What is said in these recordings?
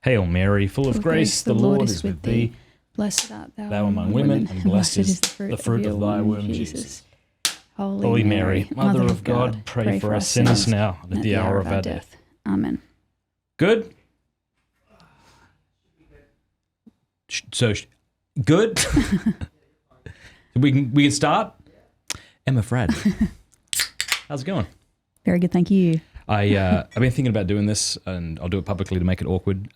Hail Mary, full of grace, the Lord is with thee. Blessed art Thou among women, and blessed is the fruit of thy womb, Jesus. Holy Mary, Mother of God, pray for us sinners now and at the hour of our death. Amen. Good? So, good? we can start? Emma Fradd. How's it going? Very good, thank you. I've been thinking about doing this, and I'll do it publicly to make it awkward.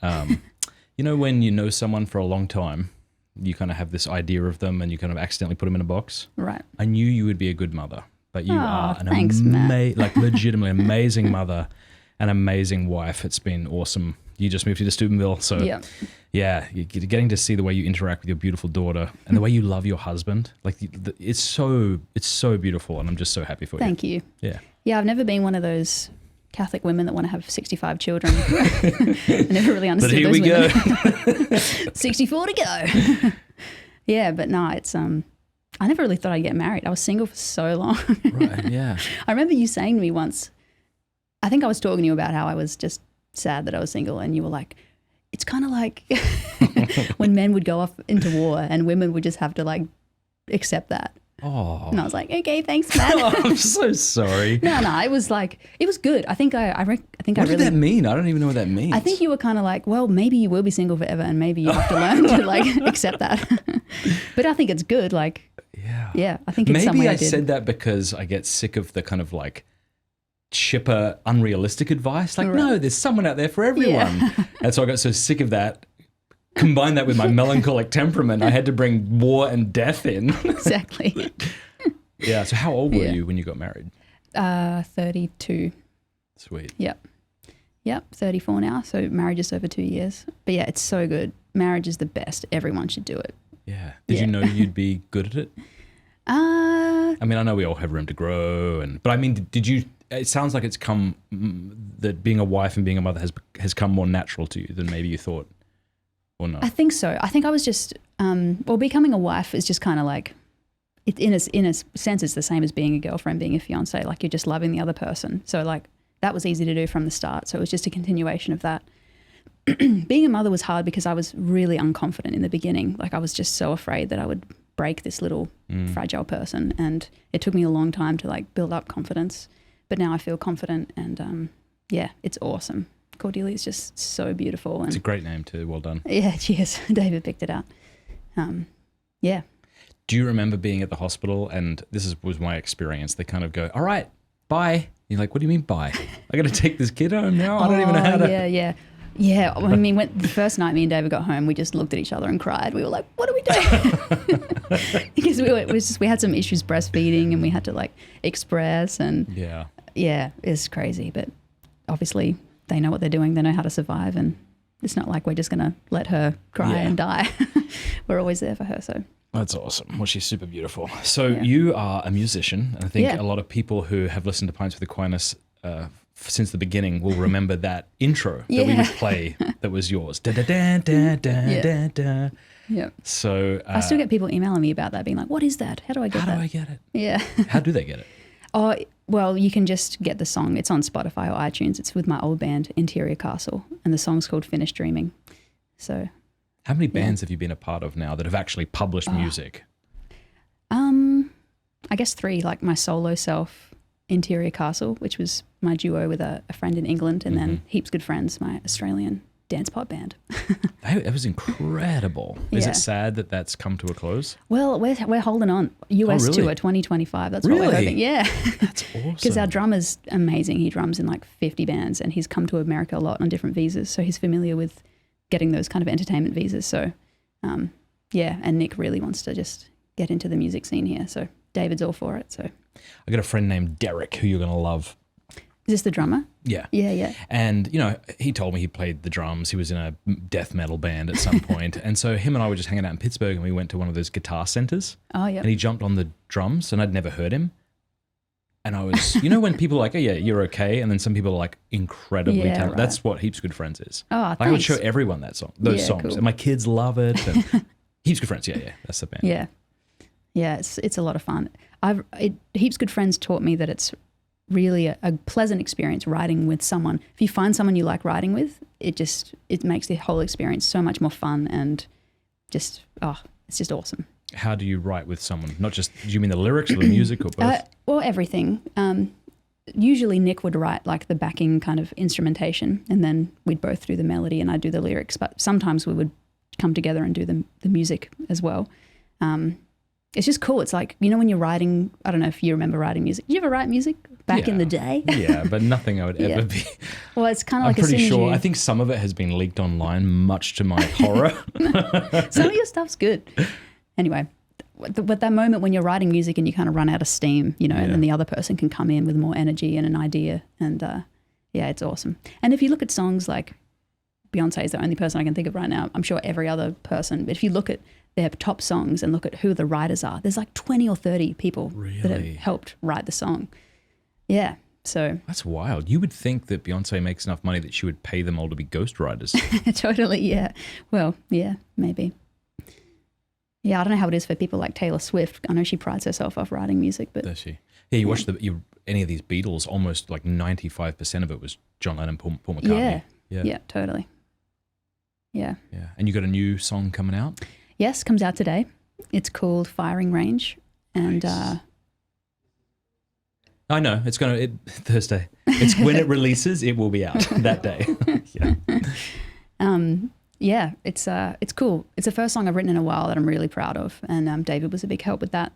You know when you know someone for a long time, you kind of have this idea of them and you kind of accidentally put them in a box? Right. I knew you would be a good mother, but you are an legitimately amazing mother, an amazing wife. It's been awesome. You just moved here to Steubenville, so yeah, you're getting to see the way you interact with your beautiful daughter and the way you love your husband. Like it's so beautiful, and I'm just so happy for you. Thank you. Yeah, I've never been one of those Catholic women that want to have 65 children. I never really understood but here those we women. go. 64 to go. Yeah, but no, it's I never really thought I'd get married. I was single for so long. Right, yeah. I remember you saying to me once, I think I was talking to you about how I was just sad that I was single, and you were like, it's kind of like when men would go off into war and women would just have to like accept that. Oh. And I was like, okay, thanks, Matt. Oh, I'm so sorry. No, it was like, it was good. I think What did that mean? I don't even know what that means. I think you were kind of like, well, maybe you will be single forever and maybe you have to learn to like accept that. But I think it's good. Like, yeah, I think it's maybe I did. said that because I get sick of the kind of like chipper, unrealistic advice. Like, no, there's someone out there for everyone. Yeah. And so I got so sick of that. Combine that with my melancholic temperament, I had to bring war and death in. Exactly. Yeah. So how old were you when you got married? 32. Sweet. Yep, 34 now. So married just over 2 years. But yeah, it's so good. Marriage is the best. Everyone should do it. Yeah. Did you know you'd be good at it? I mean, I know we all have room to grow, but I mean, did you? It sounds like it's come that being a wife and being a mother has come more natural to you than maybe you thought. Or not? I think so. I think I was just, becoming a wife is just kind of like, in a sense, it's the same as being a girlfriend, being a fiance. Like you're just loving the other person. So like that was easy to do from the start. So it was just a continuation of that. Being a mother was hard because I was really unconfident in the beginning. Like I was just so afraid that I would break this little fragile person. And it took me a long time to like build up confidence. But now I feel confident and it's awesome. Cordelia is just so beautiful. It's a great name too. Well done. Yeah, cheers. David picked it out. Yeah. Do you remember being at the hospital? And this was my experience. They kind of go, all right, bye. You're like, what do you mean bye? I got to take this kid home now? I don't even know how to. Yeah. I mean, the first night me and David got home, we just looked at each other and cried. We were like, what do we do? Because we had some issues breastfeeding and we had to like express and it's crazy. But obviously they know what they're doing. They know how to survive, and it's not like we're just going to let her cry and die. We're always there for her. So that's awesome. Well, she's super beautiful. So you are a musician, and I think a lot of people who have listened to Pints with Aquinas since the beginning will remember that intro that we would play that was yours. Da da da da da da da. Yeah. So I still get people emailing me about that, being like, "What is that? How do I get that? How do I get it?" Yeah. How do they get it? Oh, well, you can just get the song. It's on Spotify or iTunes. It's with my old band, Interior Castle, and the song's called Finish Dreaming. So, how many bands have you been a part of now that have actually published music? I guess 3, like my solo self, Interior Castle, which was my duo with a friend in England, and then Heaps Good Friends, my Australian dance pop band. It was incredible. Is it sad that that's come to a close? Well, we're holding on. US tour 2025. That's what we're hoping. Yeah. That's awesome. Because our drummer's amazing. He drums in like 50 bands and he's come to America a lot on different visas. So he's familiar with getting those kind of entertainment visas. So and Nick really wants to just get into the music scene here. So David's all for it. So I got a friend named Derek who you're going to love. Is this the drummer? Yeah. Yeah. And, he told me he played the drums. He was in a death metal band at some point. And so him and I were just hanging out in Pittsburgh and we went to one of those guitar centers. Oh, yeah. And he jumped on the drums and I'd never heard him. And I was, when people are like, oh, yeah, you're okay. And then some people are like incredibly talented. Right. That's what Heaps Good Friends is. Oh, thanks. I would show everyone those songs. Cool. And my kids love it. And Heaps Good Friends. Yeah. That's the band. Yeah. Yeah, it's a lot of fun. Heaps Good Friends taught me that it's really a pleasant experience riding with someone. If you find someone you like riding with, it makes the whole experience so much more fun and it's just awesome. How do you write with someone? Not just, do you mean the lyrics or the music or both? Well, everything. Usually Nick would write like the backing kind of instrumentation, and then we'd both do the melody and I'd do the lyrics. But sometimes we would come together and do the music as well. It's just cool. It's like, you know, when you're writing, I don't know if you remember writing music. Did you ever write music back in the day? Yeah, but nothing I would ever be. Well, it's kind of like I'm pretty sure. I think some of it has been leaked online, much to my horror. Some of your stuff's good. Anyway, but that moment when you're writing music and you kind of run out of steam, you know, and then the other person can come in with more energy and an idea. And it's awesome. And if you look at songs like Beyonce is the only person I can think of right now. I'm sure every other person. But if you look at their top songs and look at who the writers are, there's like 20 or 30 people that have helped write the song. Yeah. So that's wild. You would think that Beyonce makes enough money that she would pay them all to be ghostwriters. Totally. Yeah. Well, yeah, maybe. Yeah, I don't know how it is for people like Taylor Swift. I know she prides herself off writing music, but does she? Yeah, you watch any of these Beatles, almost like 95% of it was John Lennon, Paul McCartney. Yeah, totally. Yeah. Yeah. And you got a new song coming out? Yes, comes out today. It's called Firing Range. And nice. I know, it's Thursday. It's when it releases, it will be out that day. Yeah. It's cool. It's the first song I've written in a while that I'm really proud of. And David was a big help with that.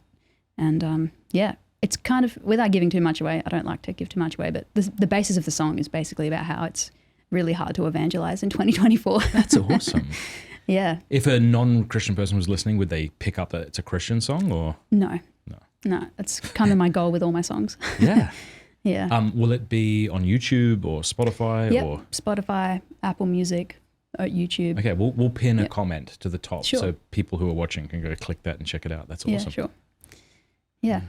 And it's kind of, without giving too much away, I don't like to give too much away, but the basis of the song is basically about how it's really hard to evangelize in 2024. That's awesome. Yeah. If a non-Christian person was listening, would they pick up that it's a Christian song or? No. That's kind of my goal with all my songs. Yeah. Yeah. Will it be on YouTube or Spotify? Yep. Or Spotify, Apple Music, YouTube. Okay, we'll pin a comment to the top so people who are watching can go click that and check it out. That's awesome. Yeah, sure. Yeah.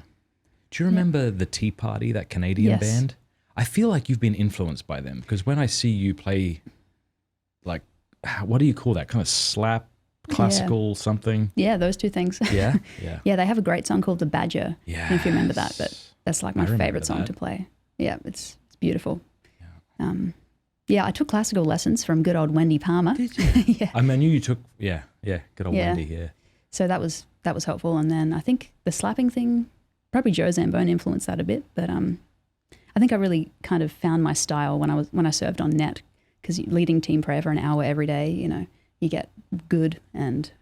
Do you remember the Tea Party, that Canadian band? I feel like you've been influenced by them because when I see you play, like, what do you call that? Kind of slap, classical something? Yeah, those two things. Yeah? Yeah, they have a great song called The Badger. Yeah. I don't know if you remember that, but that's like my favorite song to play. Yeah, it's beautiful. Yeah. I took classical lessons from good old Wendy Palmer. Did you? Yeah. I knew you took, good old Wendy, yeah. So that was helpful. And then I think the slapping thing, probably Joe Zambone influenced that a bit, but I think I really kind of found my style when I served on net, because leading team prayer for an hour every day, you know, you get good and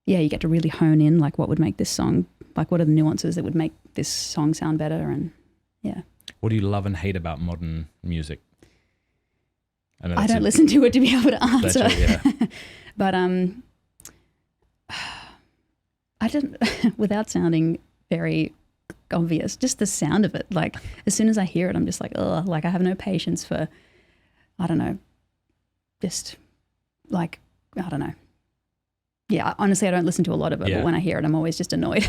you get to really hone in like what would make this song, like what are the nuances that would make this song sound better, and yeah. What do you love and hate about modern music? I don't listen to it to be able to answer. But I don't, without sounding very obvious, just the sound of it. Like as soon as I hear it, I'm just like, ugh, like I have no patience for, I don't know, just like, I don't know. Yeah, honestly, I don't listen to a lot of it, but when I hear it, I'm always just annoyed.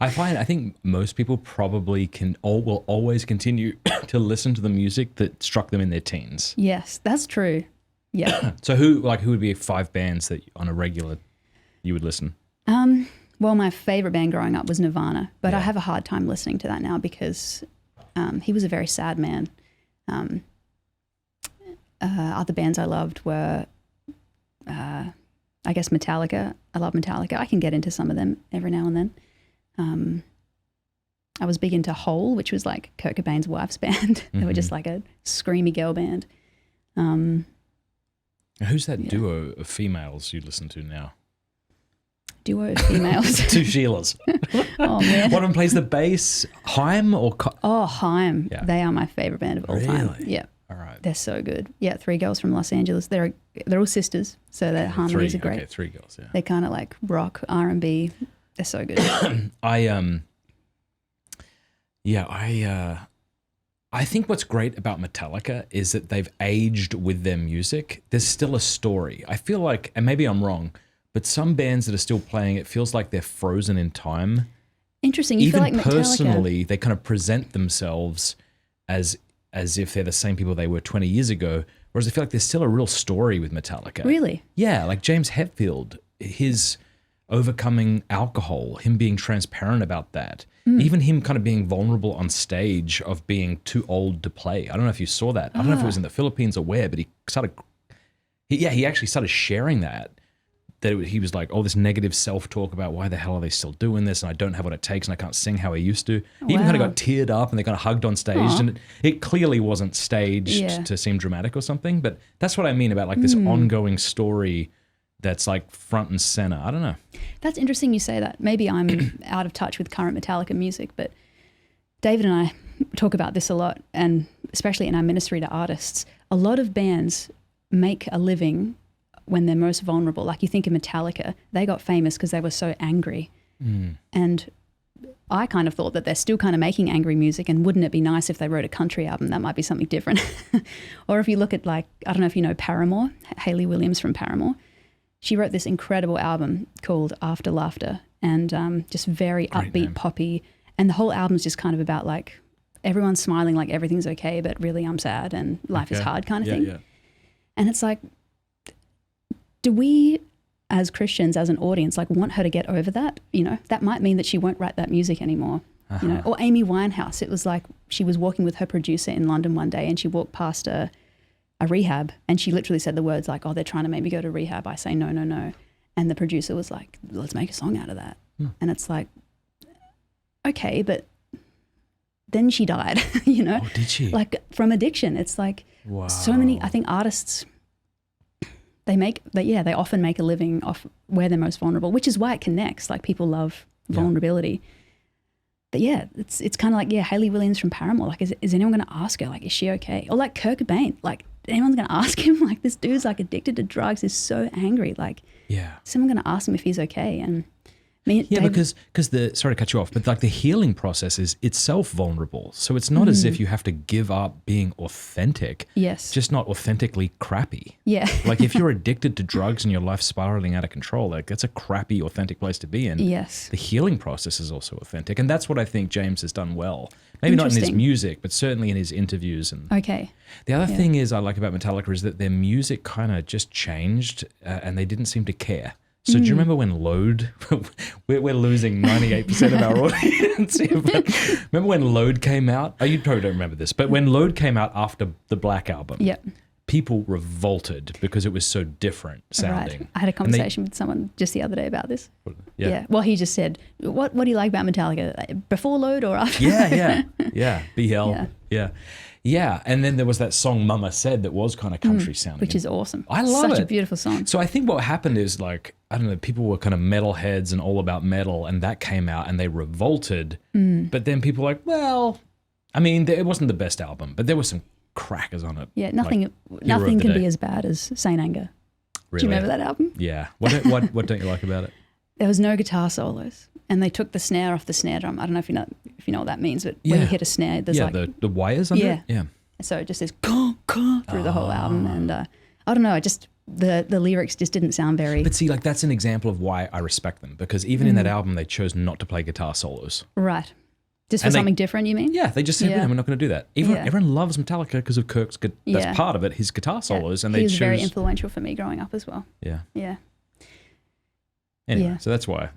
I think most people probably will always continue to listen to the music that struck them in their teens. Yes, that's true. Yeah. So who would be 5 bands that on a regular you would listen? Well, my favorite band growing up was Nirvana, but I have a hard time listening to that now because he was a very sad man. Other bands I loved were, I guess, Metallica. I love Metallica. I can get into some of them every now and then. I was big into Hole, which was like Kurt Cobain's wife's band. They were just like a screamy girl band. Who's that duo of females you listen to now? Duo of females? 2 Sheilas. Oh, man. One of them plays the bass. Haim or... Haim. Yeah. They are my favorite band of all time. Yeah. All right. They're so good. Yeah, 3 girls from Los Angeles. They're all sisters, so their harmonies are great. Okay, 3 girls, yeah. They kind of like rock, R&B. They're so good. I think what's great about Metallica is that they've aged with their music. There's still a story. I feel like, and maybe I'm wrong, but some bands that are still playing, it feels like they're frozen in time. Interesting. You feel like Metallica... personally, they kind of present themselves as if they're the same people they were 20 years ago, whereas I feel like there's still a real story with Metallica. Really? Yeah, like James Hetfield, his overcoming alcohol, him being transparent about that. Even him kind of being vulnerable on stage of being too old to play. I don't know if you saw that. I don't know if it was in the Philippines or where, but he actually started sharing that he was like, this negative self-talk about why the hell are they still doing this, and I don't have what it takes, and I can't sing how I used to. He even kind of got teared up, and they kind of hugged on stage, and it clearly wasn't staged to seem dramatic or something, but that's what I mean about like this ongoing story that's like front and center. I don't know. That's interesting you say that. Maybe I'm out of touch with current Metallica music, but David and I talk about this a lot, and especially in our ministry to artists. A lot of bands make a living when they're most vulnerable. Like you think of Metallica, they got famous because they were so angry. And I kind of thought that they're still kind of making angry music, and wouldn't it be nice if they wrote a country album? That might be something different. Or if you look at like, I don't know if you know Paramore, Hayley Williams from Paramore. She wrote this incredible album called After Laughter, and just very upbeat, poppy. And the whole album's just kind of about like everyone's smiling like everything's okay, but really I'm sad and life is hard kind of thing. Yeah. And it's like, do we as Christians, as an audience, like want her to get over that? You know, that might mean that she won't write that music anymore. You know, or Amy Winehouse. It was like she was walking with her producer in London one day, and she walked past a rehab, and she literally said the words like, they're trying to make me go to rehab. I say, no, no, no. And the producer was like, let's make a song out of that. And it's like, okay, but then she died, you know? Oh, did she? Like from addiction. It's like so many, I think artists, they often make a living off where they're most vulnerable, which is why it connects. Like people love vulnerability. But it's kind of like, Hayley Williams from Paramore. Like, is anyone going to ask her, like, is she okay? Or like Kurt Cobain, like, anyone's going to ask him, like, this dude's like addicted to drugs, is so angry. Like, someone going to ask him if he's okay? And because sorry to cut you off, but like the healing process is itself vulnerable. So it's not as if you have to give up being authentic. Yes. Just not authentically crappy. Yeah. Like if you're addicted to drugs and your life's spiraling out of control, like that's a crappy, authentic place to be in. Yes. The healing process is also authentic. And that's what I think James has done well. Maybe not in his music, but certainly in his interviews. And the other thing is I like about Metallica is that their music kind of just changed and they didn't seem to care. So do you remember when Load, we're losing 98% of our audience here, but remember when Load came out? Oh, you probably don't remember this, but when Load came out after the Black Album, people revolted because it was so different sounding. Right. I had a conversation with someone just the other day about this. Well, he just said, what do you like about Metallica? Before Load or after? BL. Yeah, and then there was that song Mama Said that was kind of country sounding. Which is awesome. I love it. Such a beautiful song. So I think what happened is like, I don't know, people were kind of metalheads and all about metal, and that came out and they revolted. But then people were like, well, I mean, it wasn't the best album, but there were some crackers on it. Yeah, nothing can be as bad as Saint Anger. Really? Do you remember that album? Yeah. What don't you like about it? There was no guitar solos, and they took the snare off the snare drum. I don't know if you know what that means, but when you hit a snare, there's like the wires under it. Yeah. So it just says through the whole album, and I don't know. The lyrics just didn't sound very. But see, like that's an example of why I respect them, because even in that album, they chose not to play guitar solos. Right. Just for something different, you mean? Yeah, they just said, we're not going to do that. Everyone loves Metallica because of Kirk's, that's part of it, his guitar solos. And he was very influential for me growing up as well. Yeah. Yeah. Anyway, so that's why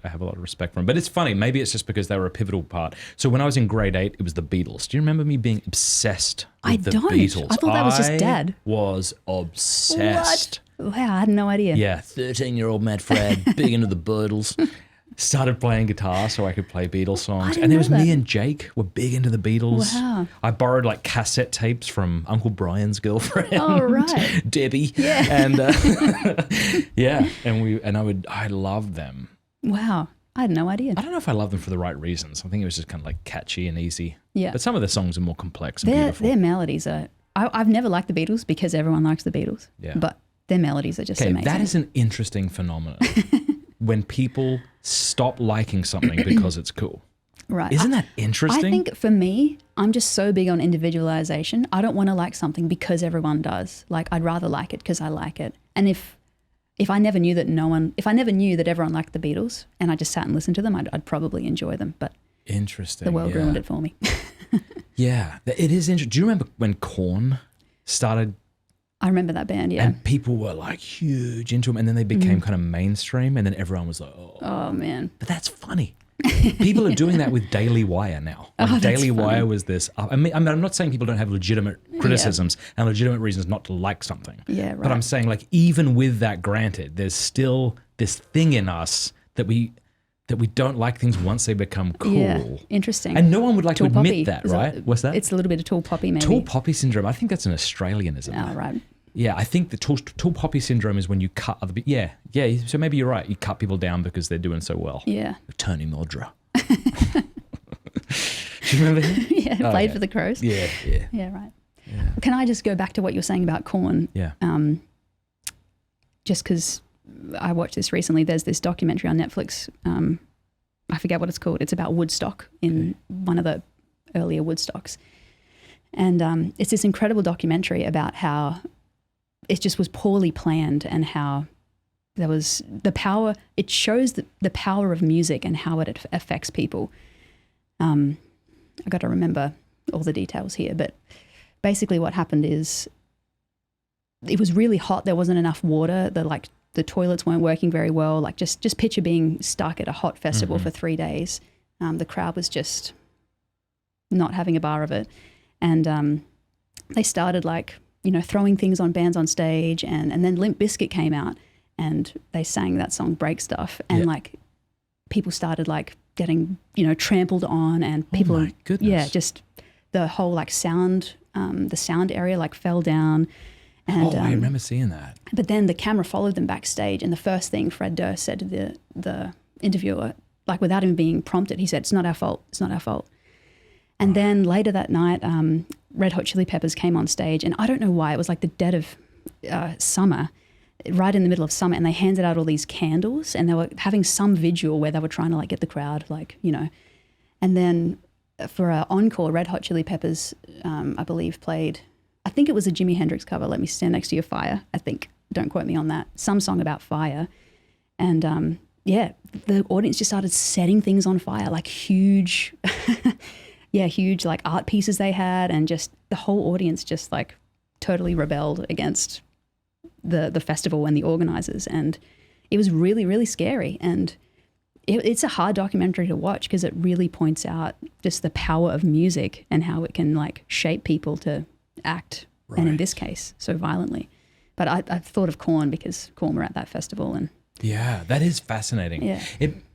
I have a lot of respect for him. But it's funny, maybe it's just because they were a pivotal part. So when I was in grade 8, it was the Beatles. Do you remember me being obsessed with the Beatles? I thought that was just Dad. Was obsessed. What? Wow, I had no idea. Yeah, 13-year-old Matt Fradd, big into the Beatles. Started playing guitar so I could play Beatles songs. And there was me and Jake were big into the Beatles. Wow. I borrowed like cassette tapes from Uncle Brian's girlfriend. Oh, right. Debbie. Yeah. And I loved them. Wow. I had no idea. I don't know if I loved them for the right reasons. I think it was just kind of like catchy and easy. Yeah. But some of the songs are more complex and beautiful. Their melodies are, I've never liked the Beatles because everyone likes the Beatles. Yeah. But their melodies are just amazing. That is an interesting phenomenon. When people stop liking something because it's cool. Right. Isn't that interesting? I think for me, I'm just so big on individualization. I don't want to like something because everyone does. Like I'd rather like it because I like it. And if I never knew that everyone liked the Beatles and I just sat and listened to them, I'd probably enjoy them. But interesting. The world ruined it for me. Yeah, it is interesting. Do you remember when Korn started? I remember that band, yeah. And people were like huge into them, and then they became kind of mainstream, and then everyone was like, oh man. But that's funny. People are doing that with Daily Wire now. Like Daily Wire was this. I mean, I'm not saying people don't have legitimate criticisms and legitimate reasons not to like something. Yeah, right. But I'm saying, like, even with that granted, there's still this thing in us that we don't like things once they become cool. Yeah, interesting. And no one would like Tall to admit poppy. that, right? What's that? It's a little bit of tall poppy, maybe. Tall poppy syndrome. I think that's an Australianism. Oh, right. Yeah, I think the tall poppy syndrome is when you cut other people. Yeah. So maybe you're right. You cut people down because they're doing so well. Yeah. Tony Mildra. Do you remember him? Yeah, played for the Crows. Yeah. Yeah, right. Yeah. Can I just go back to what you were saying about Korn? Yeah. Just because I watched this recently, there's this documentary on Netflix. I forget what it's called. It's about Woodstock in one of the earlier Woodstocks. And it's this incredible documentary about how it just was poorly planned and how there was the power. It shows the power of music and how it affects people. I've got to remember all the details here, but basically what happened is it was really hot. There wasn't enough water. The toilets weren't working very well. Like just picture being stuck at a hot festival for 3 days. The crowd was just not having a bar of it. And they started throwing things on bands on stage, and then Limp Bizkit came out and they sang that song Break Stuff, and people started getting trampled on, and people, oh my goodness. just the whole sound, the sound area fell down. And, I remember seeing that. But then the camera followed them backstage, and the first thing Fradd Durst said to the interviewer, without him being prompted, he said, "It's not our fault. It's not our fault." And then later that night, Red Hot Chili Peppers came on stage, and I don't know why, it was the dead of summer, right in the middle of summer, and they handed out all these candles, and they were having some vigil where they were trying to get the crowd, and then for an encore, Red Hot Chili Peppers, I believe, played, I think it was a Jimi Hendrix cover, Let Me Stand Next to Your Fire, I think. Don't quote me on that. Some song about fire. And the audience just started setting things on fire, huge, huge art pieces they had, and just the whole audience just totally rebelled against the festival and the organizers. And it was really, really scary. And it's a hard documentary to watch because it really points out just the power of music and how it can shape people to act, right. And in this case, so violently. But I thought of Korn because Korn were at that festival, and yeah, that is fascinating. Yeah.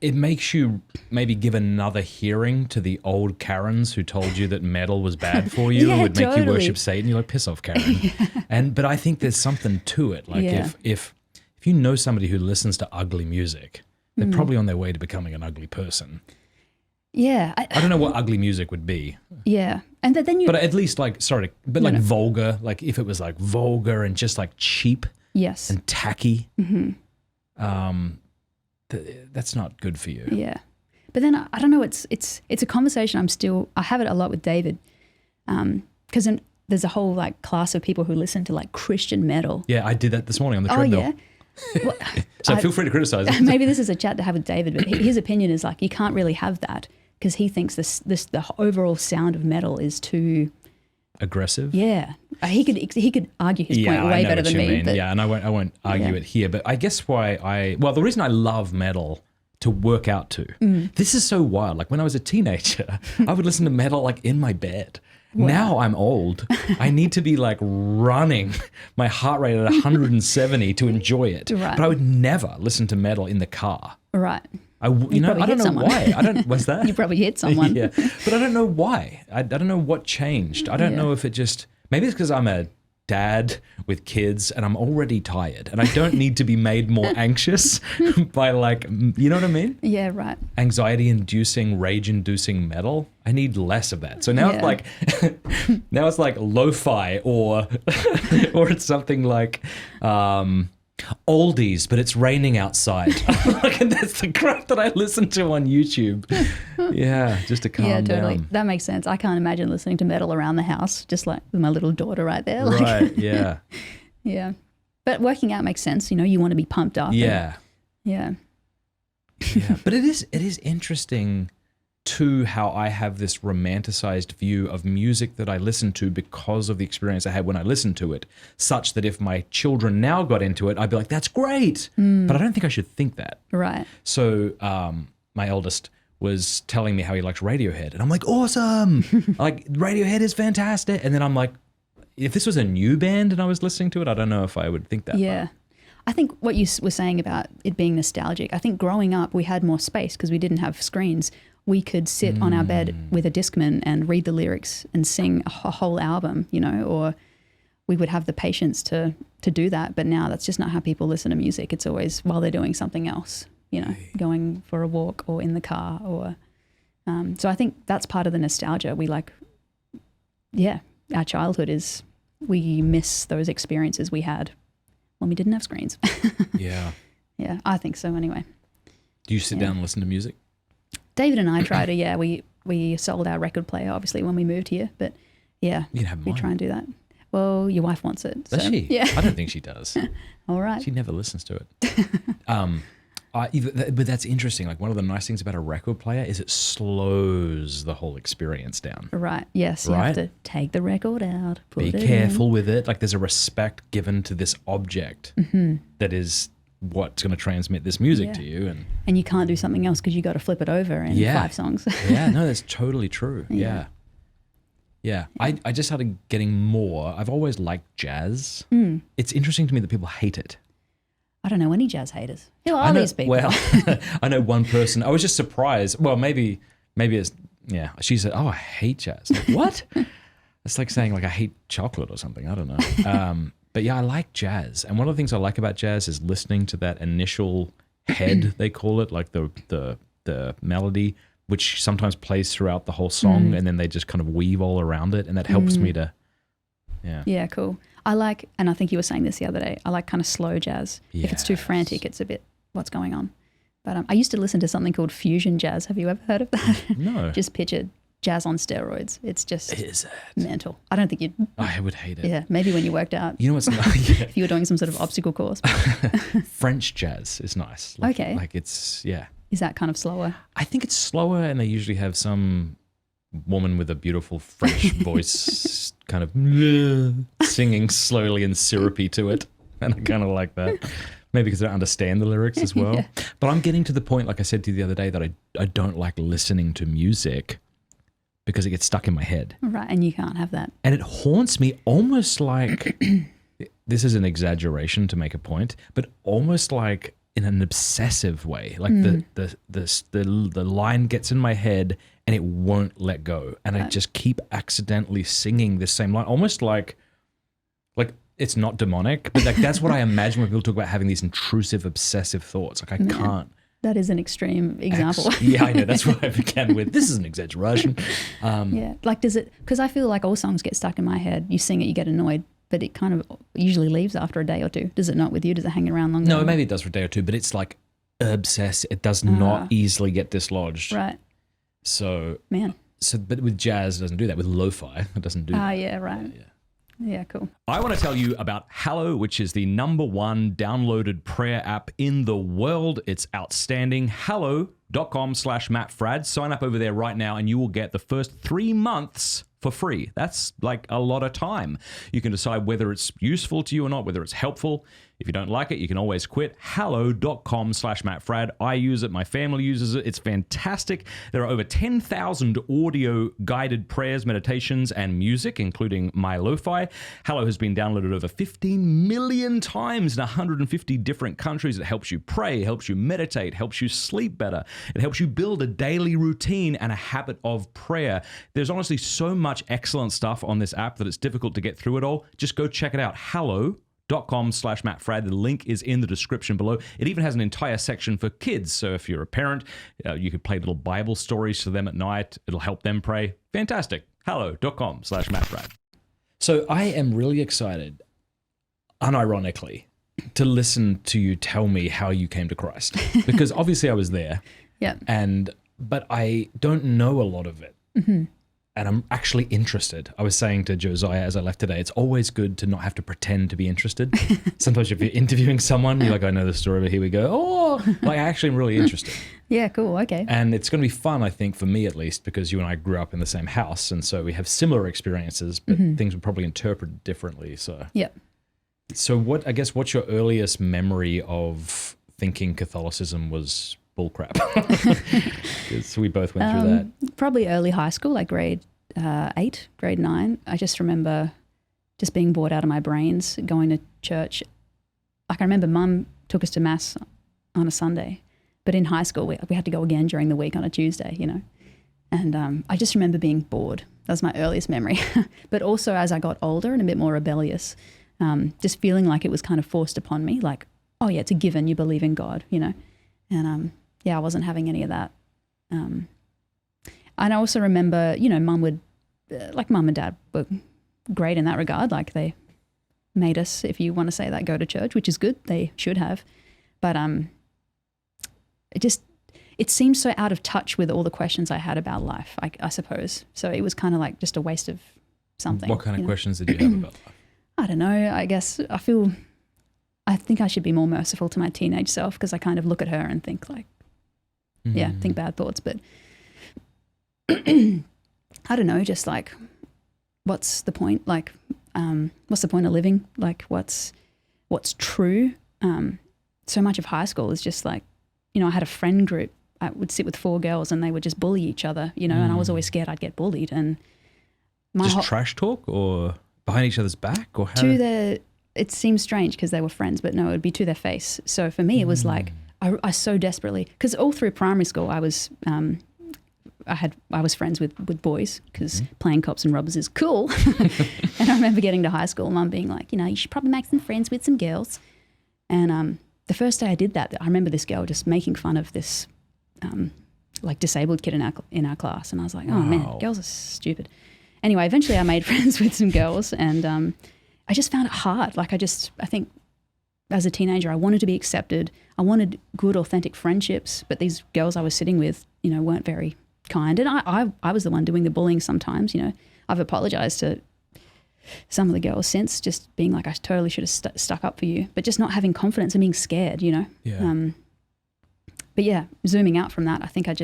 It makes you maybe give another hearing to the old Karens who told you that metal was bad for you and would make you worship Satan. You're like, piss off, Karen. But I think there's something to it. If you know somebody who listens to ugly music, they're probably on their way to becoming an ugly person. Yeah. I don't know what ugly music would be. Yeah. And then you... But at least vulgar, if it was vulgar and just cheap. Yes. And tacky. Mm-hmm. That's not good for you. Yeah. But then I don't know, it's a conversation I have it a lot with David. Because there's a whole class of people who listen to Christian metal. Yeah, I did that this morning on the treadmill. Oh, yeah. Well, so feel free to criticize it. Maybe this is a chat to have with David, but his opinion is you can't really have that because he thinks the overall sound of metal is too aggressive. Yeah, he could argue his point way better than me. But, and I won't argue it here. But I guess the reason I love metal to work out to. This is so wild. When I was a teenager, I would listen to metal in my bed. Wow. Now I'm old. I need to be running my heart rate at 170 to enjoy it. Right. But I would never listen to metal in the car. Right. I don't know why. What's that? You probably hit someone. Yeah. But I don't know why. I don't know what changed. I don't know if it just, maybe it's because I'm a dad with kids and I'm already tired and I don't need to be made more anxious by you know what I mean? Yeah, right. Anxiety-inducing, rage-inducing metal. I need less of that. So now it's lo-fi or it's something oldies, but it's raining outside. And that's the crap that I listen to on YouTube. Yeah, just to calm down. Yeah, totally. That makes sense. I can't imagine listening to metal around the house, just with my little daughter right there. Right, yeah. Yeah. But working out makes sense. You want to be pumped up. Yeah. Yeah. Yeah. But it is interesting too how I have this romanticized view of music that I listen to because of the experience I had when I listened to it, such that if my children now got into it, I'd be like, that's great. But I don't think I should think that. Right. So my eldest was telling me how he likes Radiohead. And I'm like, awesome. Like, Radiohead is fantastic. And then I'm like, if this was a new band and I was listening to it, I don't know if I would think that. Yeah. I think what you were saying about it being nostalgic, I think growing up we had more space because we didn't have screens. We could sit on our bed with a Discman and read the lyrics and sing a whole album, you know, or we would have the patience to do that. But now that's just not how people listen to music. It's always while they're doing something else, you know, going for a walk or in the car or so I think that's part of the nostalgia. We like, our childhood is we miss those experiences we had when we didn't have screens. Yeah. Yeah, I think so anyway. Do you sit down and listen to music? David and I try to, we sold our record player obviously when we moved here, but yeah, You can have mine. we try and do that. Well, your wife wants it. Does so, she? Yeah. I don't think she does. All right. She never listens to it. But that's interesting. Like, one of the nice things about a record player is it slows the whole experience down. Right. Yes. You have to take the record out. Be careful with it. Like, there's a respect given to this object that is what's going to transmit this music to you. And you can't do something else because you got to flip it over in 5 songs. Yeah. No, that's totally true. Yeah. I just started getting more. I've always liked jazz. It's interesting to me that people hate it. I don't know any jazz haters. Who are these people? Well, I know one person. I was just surprised. Well, maybe it's, she said, oh, I hate jazz. Like, what? It's like saying like I hate chocolate or something. I don't know. But yeah, I like jazz. And one of the things I like about jazz is listening to that initial head, they call it, like the melody, which sometimes plays throughout the whole song and then they just kind of weave all around it. And that helps me to, Yeah, cool. I like, and I think you were saying this the other day, I like kind of slow jazz. If it's too frantic, it's a bit, what's going on? But I used to listen to something called fusion jazz. Have you ever heard of that? No. Just picture jazz on steroids. It's just Is it? mental. I don't think you'd. I would hate it. Yeah, maybe when you worked out. You know what's nice? If you were doing some sort of obstacle course. French jazz is nice. Like, okay. Like it's, Is that kind of slower? I think it's slower and they usually have some woman with a beautiful French voice kind of singing slowly and syrupy to it. And I kind of like that. Maybe because I don't understand the lyrics as well. Yeah. But I'm getting to the point, like I said to you the other day, that I don't like listening to music because it gets stuck in my head. Right, and you can't have that. And it haunts me almost like, this is an exaggeration to make a point, but almost like in an obsessive way. Like the line gets in my head and it won't let go. And I just keep accidentally singing this same line, almost like it's not demonic, but like that's what I imagine when people talk about having these intrusive, obsessive thoughts. Like I can't. That is an extreme example. Yeah, I know. That's what I began with. This is an exaggeration. Yeah. Like does it, because I feel like all songs get stuck in my head. You sing it, you get annoyed, but it kind of usually leaves after a day or two. Does it not with you? Does it hang around longer? No, maybe it does for a day or two, but it's like obsessed. It does not easily get dislodged. Right. So, Man. But with jazz, it doesn't do that. With lo-fi, it doesn't do that. Yeah, right. Yeah, cool. I want to tell you about Hallow, which is the #1 downloaded prayer app in the world. It's outstanding. Hallow.com/Matt Fradd. Sign up over there right now and you will get the first 3 months for free. That's like a lot of time. You can decide whether it's useful to you or not, whether it's helpful. If you don't like it, you can always quit. Hallow.com/Matt Fradd. I use it. My family uses it. It's fantastic. There are over 10,000 audio guided prayers, meditations, and music, including my lo-fi. Hallow has been downloaded over 15 million times in 150 different countries. It helps you pray, helps you meditate, helps you sleep better. It helps you build a daily routine and a habit of prayer. There's honestly so much excellent stuff on this app that it's difficult to get through it all. Just go check it out. Hallow.com/Matt Fradd. The link is in the description below. It even has an entire section for kids. So if you're a parent, you could play little Bible stories to them at night. It'll help them pray. Fantastic. Hallow.com/Matt Fradd. So I am really excited, unironically, to listen to you tell me how you came to Christ. Because obviously I was there. Yeah. But I don't know a lot of it. Mm-hmm. And I'm actually interested. I was saying to Josiah as I left today, it's always good to not have to pretend to be interested. Sometimes if you're interviewing someone, you're like, I know the story, but here we go. Oh, like I actually am really interested. Yeah, cool. Okay. And it's going to be fun, I think, for me at least, because you and I grew up in the same house. And so we have similar experiences, but things were probably interpreted differently. So, So what's your earliest memory of thinking Catholicism was bull crap. Because we both went through that. Probably early high school, like grade 8, grade 9. I just remember just being bored out of my brains, going to church. Like I remember Mum took us to Mass on a Sunday, but in high school we had to go again during the week on a Tuesday, you know. And I just remember being bored. That was my earliest memory. But also as I got older and a bit more rebellious, just feeling like it was kind of forced upon me, like, oh yeah, it's a given, you believe in God, you know. And I wasn't having any of that. And I also remember, you know, Mum and Dad were great in that regard. Like they made us, if you want to say that, go to church, which is good. They should have. But it seemed so out of touch with all the questions I had about life, I suppose. So it was kind of like just a waste of something. What kind of questions did you have about life? I don't know. I guess I think I should be more merciful to my teenage self, because I kind of look at her and think like, think bad thoughts. But I don't know, just like, what's the point? Like, what's the point of living? Like, what's true? So much of high school is just like, you know, I had a friend group. I would sit with 4 girls and they would just bully each other, you know, and I was always scared I'd get bullied. And trash talk or behind each other's back, or how? It seems strange because they were friends, but no, it would be to their face. So for me, it was like, I so desperately, because all through primary school, I was friends with boys, because playing cops and robbers is cool. And I remember getting to high school, Mum being like, you know, you should probably make some friends with some girls. And the first day I did that, I remember this girl just making fun of this like disabled kid in our class, and I was like, oh man, girls are stupid. Anyway, eventually I made friends with some girls, and I just found it hard. Like I think as a teenager, I wanted to be accepted. I wanted good, authentic friendships, but these girls I was sitting with, you know, weren't very kind. And I was the one doing the bullying sometimes, you know. I've apologized to some of the girls since, just being like, I totally should have stuck up for you, but just not having confidence and being scared, you know. Yeah. But yeah, zooming out from that, I think I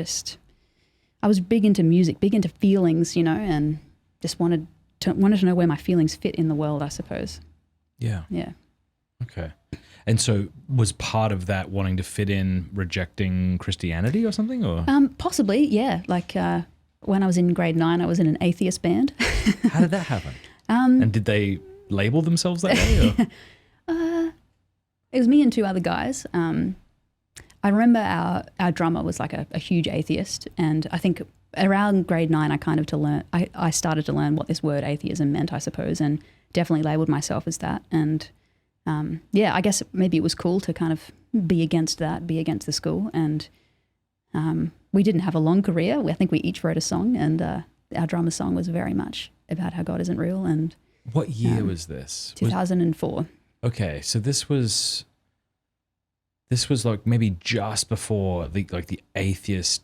was big into music, big into feelings, you know, and just wanted to know where my feelings fit in the world, I suppose. Yeah. Yeah. Okay. And so was part of that wanting to fit in rejecting Christianity or something, or? Possibly, yeah. Like when I was in grade 9, I was in an atheist band. How did that happen? And did they label themselves that way? Or? It was me and 2 other guys. I remember our drummer was like a huge atheist, and I think around grade 9 I started to learn what this word atheism meant, I suppose, and definitely labelled myself as that. And I guess maybe it was cool to kind of be against the school. And we didn't have a long career. I think we each wrote a song, and our drummer's song was very much about how God isn't real. And what year was this? 2004. Okay, so this was like maybe just before the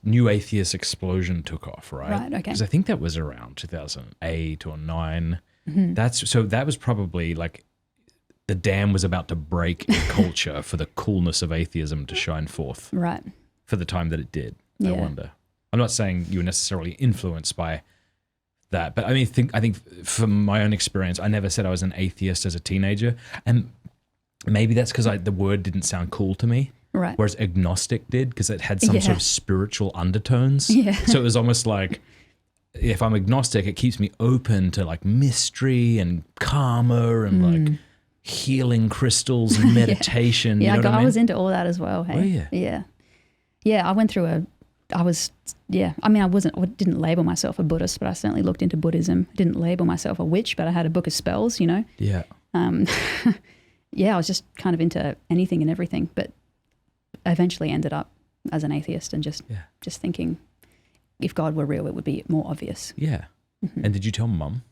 new atheist explosion took off, right? Right, okay. Because I think that was around 2008 or 9. Mm-hmm. That was probably like the dam was about to break in culture for the coolness of atheism to shine forth. Right. For the time that it did, I Yeah. wonder. I'm not saying you were necessarily influenced by that, but I think from my own experience, I never said I was an atheist as a teenager, and maybe that's because the word didn't sound cool to me. Right. Whereas agnostic did, because it had some sort of spiritual undertones. Yeah. So it was almost like, if I'm agnostic, it keeps me open to like mystery and karma and like healing crystals and meditation. Yeah, you know what I mean? was into all that as well. Hey? Oh, yeah. Yeah. Yeah, I went through I didn't label myself a Buddhist, but I certainly looked into Buddhism. I didn't label myself a witch, but I had a book of spells, you know. Yeah. Yeah, I was just kind of into anything and everything, but I eventually ended up as an atheist and just thinking if God were real, it would be more obvious. Yeah. Mm-hmm. And did you tell Mum?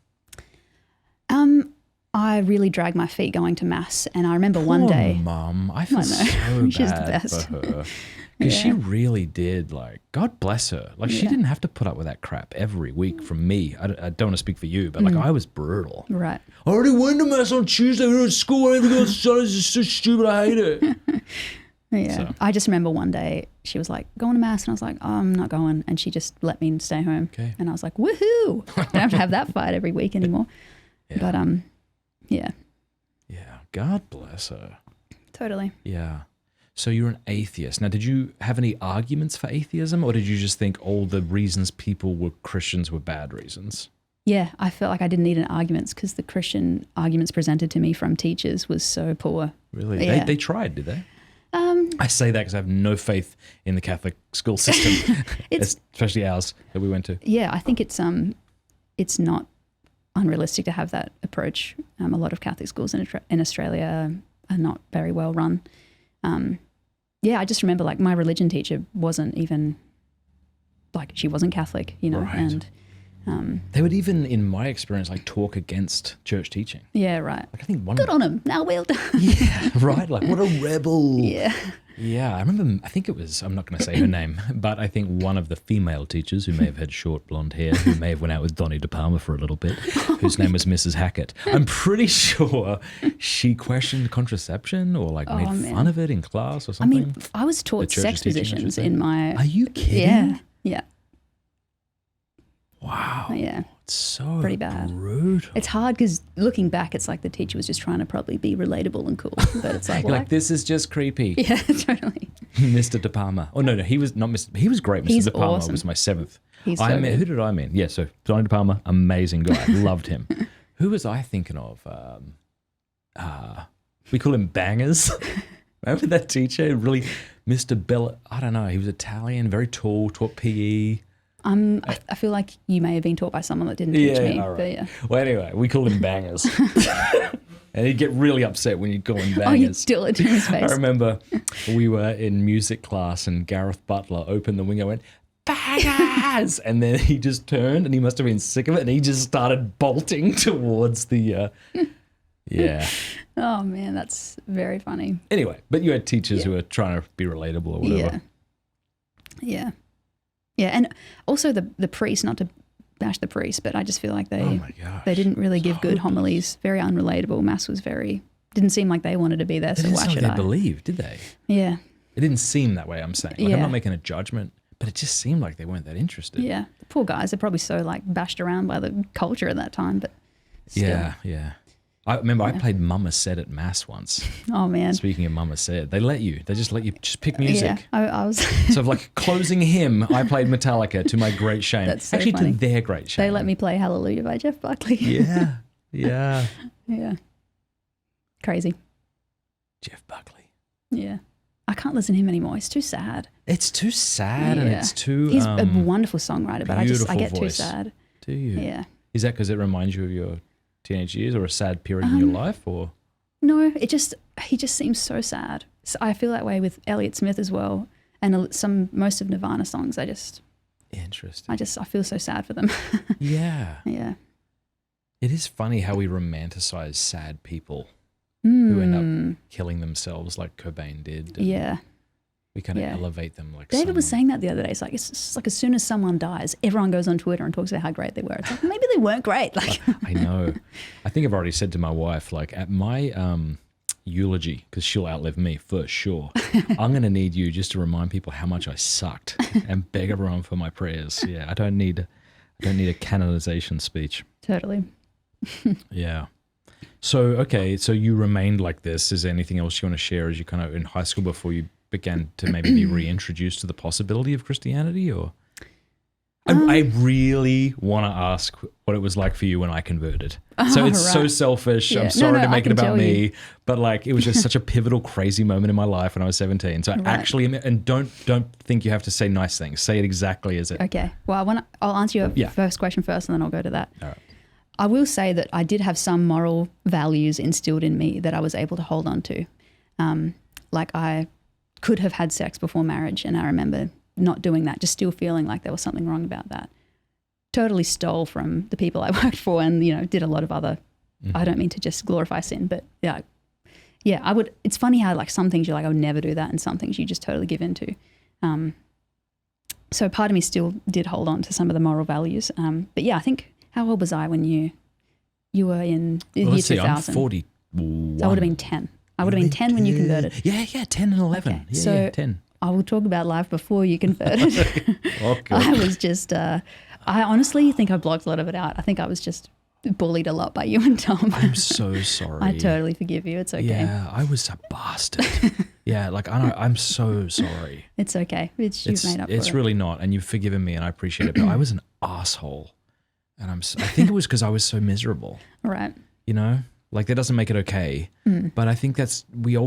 I really dragged my feet going to Mass, and I remember one day. Mum, I feel so bad She's the best. for her. Because she really did, like, God bless her. Like, she didn't have to put up with that crap every week from me. I don't want to speak for you, but, like, I was brutal. Right. I already went to Mass on Tuesday. We were at school. Everything on Sunday is so stupid. I hate it. Yeah. So. I just remember one day she was like, going to Mass. And I was like, oh, I'm not going. And she just let me stay home. Okay. And I was like, woohoo. Don't have to have that fight every week anymore. Yeah. But, yeah. Yeah. God bless her. Totally. Yeah. So you're an atheist. Now, did you have any arguments for atheism, or did you just think all the reasons people were Christians were bad reasons? Yeah, I felt like I didn't need an arguments because the Christian arguments presented to me from teachers was so poor. Really? Yeah. They tried, did they? I say that because I have no faith in the Catholic school system, especially ours that we went to. Yeah, I think it's not unrealistic to have that approach. A lot of Catholic schools in Australia are not very well run. Yeah, I just remember like my religion teacher wasn't even like, she wasn't Catholic, you know, Right. and They would even, in my experience, like talk against church teaching. yeah, right. Like I think one. Good on him. Now well done. Yeah, right. Like what a rebel. Yeah. Yeah, I remember, I think it was, I'm not going to say her name, but I think one of the female teachers who may have had short blonde hair, who may have went out with Donnie De Palma for a little bit, whose name was Mrs. Hackett. I'm pretty sure she questioned contraception or like made fun of it in class or I something. mean, I was taught sex positions in my... Are you kidding? Yeah, yeah. Wow. Yeah. It's so Pretty bad. brutal. It's hard because looking back, it's like the teacher was just trying to probably be relatable and cool. But it's like, You're like, this is just creepy. yeah, totally. Mr. De Palma. Oh, no, he was not Mr. He was great. Mr. He's De Palma awesome. was my seventh. He's I so met, good. who did I meet? Yeah, so Donnie De Palma, amazing guy. Loved him. Who was I thinking of? We call him Bangers. Remember that teacher? Really, Mr. Bella. I don't know. He was Italian, very tall, taught PE. I feel like you may have been taught by someone that didn't teach me. all right. But yeah. Well, anyway, we called him Bangers. And he'd get really upset when you call him Bangers. Oh, you still it in his face. I remember we were in music class and Gareth Butler opened the window and went, Bangers! And then he just turned and he must have been sick of it and he just started bolting towards the, yeah. Oh, man, that's very funny. Anyway, but you had teachers who were trying to be relatable or whatever. Yeah. Yeah, and also the priest, not to bash the priest, but I just feel like Oh my gosh. they didn't really give good homilies. Very unrelatable. Mass was didn't seem like they wanted to be there, They so didn't why sound should like I? they believed, did they? Yeah, It didn't seem that way, I'm saying. Like, I'm Yeah. not making a judgment, but it just seemed like they weren't that interested. yeah. The poor guys are probably so like bashed around by the culture at that time, but still. Yeah. I remember I played Mama Said at Mass once. Oh, man. Speaking of Mama Said, they just let you just pick music. Yeah, I was... So like closing hymn, I played Metallica to my great shame. That's so Actually, funny. to their great shame. They let me play Hallelujah by Jeff Buckley. Yeah. Yeah. Crazy. Jeff Buckley. Yeah. I can't listen to him anymore. It's too sad. It's too sad and Yeah. it's too... He's a wonderful songwriter, but I beautiful get too voice. sad. Do you? Yeah. Is that because it reminds you of your teenage years or a sad period in your life? Or No, he just seems so sad. So I feel that way with Elliott Smith as well, and most of Nirvana songs. Interesting. I feel so sad for them. Yeah. Yeah. It is funny how we romanticize sad people who end up killing themselves like Cobain did. And Yeah. we kind of Yeah. elevate them like David was someone- saying that the other day. It's just like as soon as someone dies, everyone goes on Twitter and talks about how great they were. It's like maybe they weren't great. Like I know. I think I've already said to my wife, like at my eulogy, because she'll outlive me for sure, I'm going to need you just to remind people how much I sucked and beg everyone for my prayers. Yeah, I don't need a canonization speech. Totally. Yeah. So, okay, so you remained like this. Is there anything else you want to share as you kind of in high school before you began to maybe be reintroduced to the possibility of Christianity? Or I really want to ask what it was like for you when I converted. So it's so right. selfish. Yeah. I'm sorry to I make it can about tell me, you. but like it was just such a pivotal, crazy moment in my life when I was 17. So I Right. actually, and don't think you have to say nice things. Say it exactly as it. Okay. Well, I'll answer your Yeah. first question first, and then I'll go to that. All right. I will say that I did have some moral values instilled in me that I was able to hold on to. Like I could have had sex before marriage, and I remember not doing that, just still feeling like there was something wrong about that. Totally stole from the people I worked for, and did a lot of other. I don't mean to just glorify sin, but yeah, I would. It's funny how like some things you're like, I would never do that, and some things you just totally give into. So part of me still did hold on to some of the moral values. But yeah, I think. How old was I when you were in the year Let's see, 2000? I'm 41. So I would have been 10. I would have been 10 when you converted. Yeah, 10 and 11. Okay, Yeah, so 10. I will talk about life before you converted. Okay. I was just, I honestly think I blocked a lot of it out. I think I was just bullied a lot by you and Tom. I'm so sorry. I totally forgive you. It's okay. Yeah, I was a bastard. Yeah, like I'm so sorry. It's okay. You've made up for it. It's really not, and you've forgiven me, and I appreciate it. But I was an asshole, and I think it was because I was so miserable. Right. You know, like that doesn't make it okay. But I think we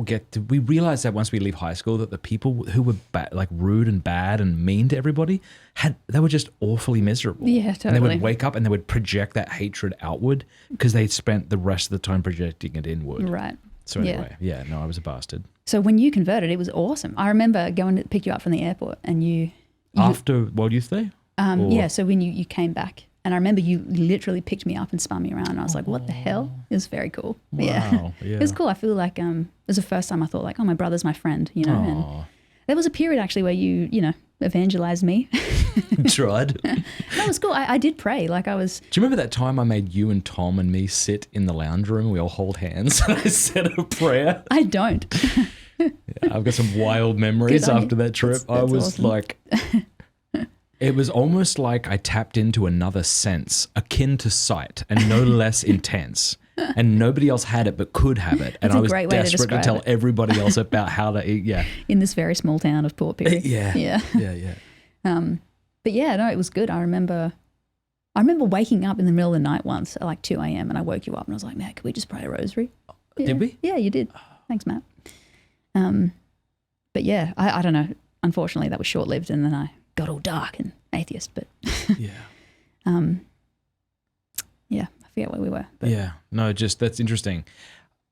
realize that once we leave high school that the people who were like rude and bad and mean to everybody they were just awfully miserable. Yeah, totally. And they would wake up and they would project that hatred outward because they'd spent the rest of the time projecting it inward. Right. So anyway, no, I was a bastard. So when you converted, it was awesome. I remember going to pick you up from the airport, and you after World Youth Day. Yeah. So when you came back. And I remember you literally picked me up and spun me around. And I was like, what the hell? It was very cool. Wow, yeah. It was cool. I feel like it was the first time I thought like, oh, my brother's my friend, you know. And there was a period actually where you evangelized me. Tried. That was cool. I did pray. Like I was. Do you remember that time I made you and Tom and me sit in the lounge room and we all hold hands and I said a prayer? I don't. Yeah, I've got some wild memories after that trip. That's I was awesome. like... It was almost like I tapped into another sense akin to sight and no less intense. And nobody else had it but could have it. And I was desperate to tell everybody else about how to eat. Yeah. In this very small town of Port Pirie. Yeah. But yeah, no, it was good. I remember waking up in the middle of the night once at like 2 a.m. and I woke you up and I was like, Matt, can we just pray a rosary? Yeah. Did we? Yeah, you did. Thanks, Matt. But yeah, I don't know. Unfortunately, that was short-lived and then I got all dark and atheist, but yeah. Yeah, I forget where we were. But. Yeah, no, just that's interesting.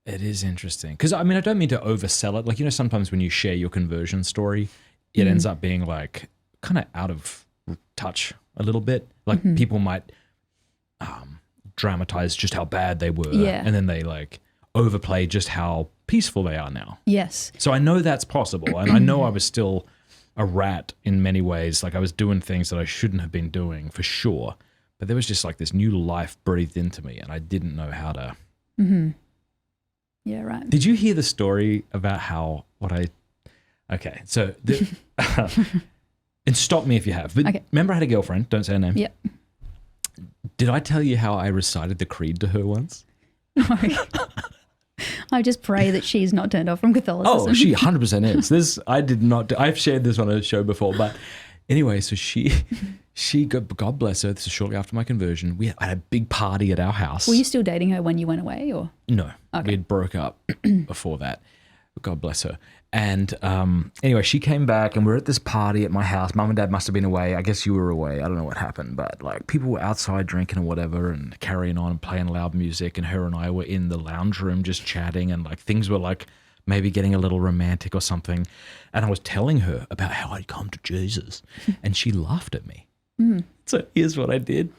It is interesting because I mean I don't mean to oversell it. Like sometimes when you share your conversion story, it ends up being like kind of out of touch a little bit. Like people might dramatize just how bad they were, and then they like overplay just how peaceful they are now. Yes. So I know that's possible, and I know I was still a rat in many ways. Like I was doing things that I shouldn't have been doing for sure. But there was just like this new life breathed into me and I didn't know how to. Yeah, right. Did you hear the story about how okay. So, and stop me if you have. But remember I had a girlfriend, don't say her name. Yep. Did I tell you how I recited the creed to her once? I just pray that she's not turned off from Catholicism. Oh, she 100% is. I've shared this on a show before, but anyway, so she God bless her, this is shortly after my conversion. We had a big party at our house. Were you still dating her when you went away or? No, we had broke up before that. God bless her. And anyway, she came back and we're at this party at my house. Mum and Dad must have been away. I guess you were away. I don't know what happened, but like people were outside drinking or whatever and carrying on and playing loud music. And her and I were in the lounge room just chatting and like things were like maybe getting a little romantic or something. And I was telling her about how I'd come to Jesus and she laughed at me. So here's what I did.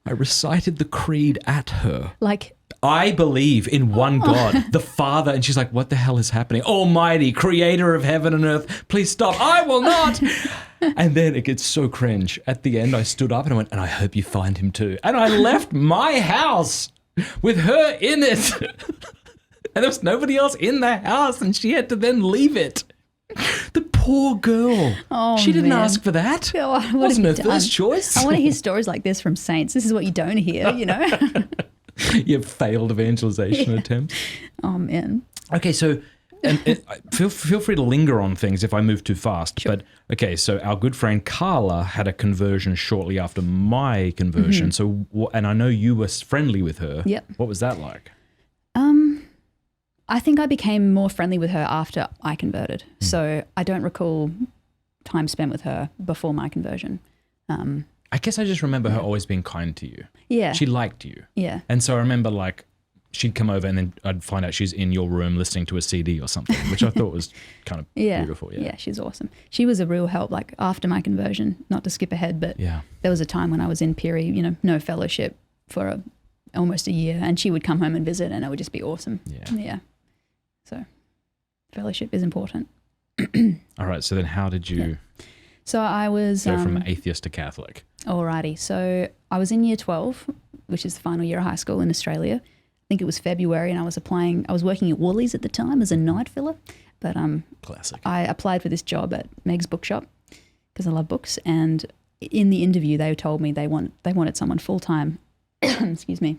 I recited the creed at her. Like... I believe in one God, the Father. And she's like, what the hell is happening? Almighty, creator of heaven and earth, please stop. I will not. And then it gets so cringe. At the end, I stood up and I went, and I hope you find him too. And I left my house with her in it. And there was nobody else in the house and she had to then leave it. The poor girl. Oh, she didn't ask for that. Oh, wasn't her first choice. I want to hear stories like this from saints. This is what you don't hear, you know? Your failed evangelization attempts. Oh, man. Okay, so feel free to linger on things if I move too fast. Sure. But okay, so our good friend Carla had a conversion shortly after my conversion. So, and I know you were friendly with her. Yep. What was that like? I think I became more friendly with her after I converted. So I don't recall time spent with her before my conversion. I guess I just remember her always being kind to you. Yeah. She liked you. Yeah. And so I remember like she'd come over and then I'd find out she's in your room listening to a CD or something, which I thought was kind of beautiful. Yeah, she's awesome. She was a real help, like after my conversion, not to skip ahead, but there was a time when I was in Pirie, you know, no fellowship for almost a year, and she would come home and visit and it would just be awesome. Yeah. So fellowship is important. All right. So then how did you So I was go from atheist to Catholic? Alrighty. So I was in year 12, which is the final year of high school in Australia. I think it was February, and I was working at Woolies at the time as a night filler. But classic. I applied for this job at Meg's bookshop because I love books. And in the interview, they told me they wanted someone full time. Excuse me.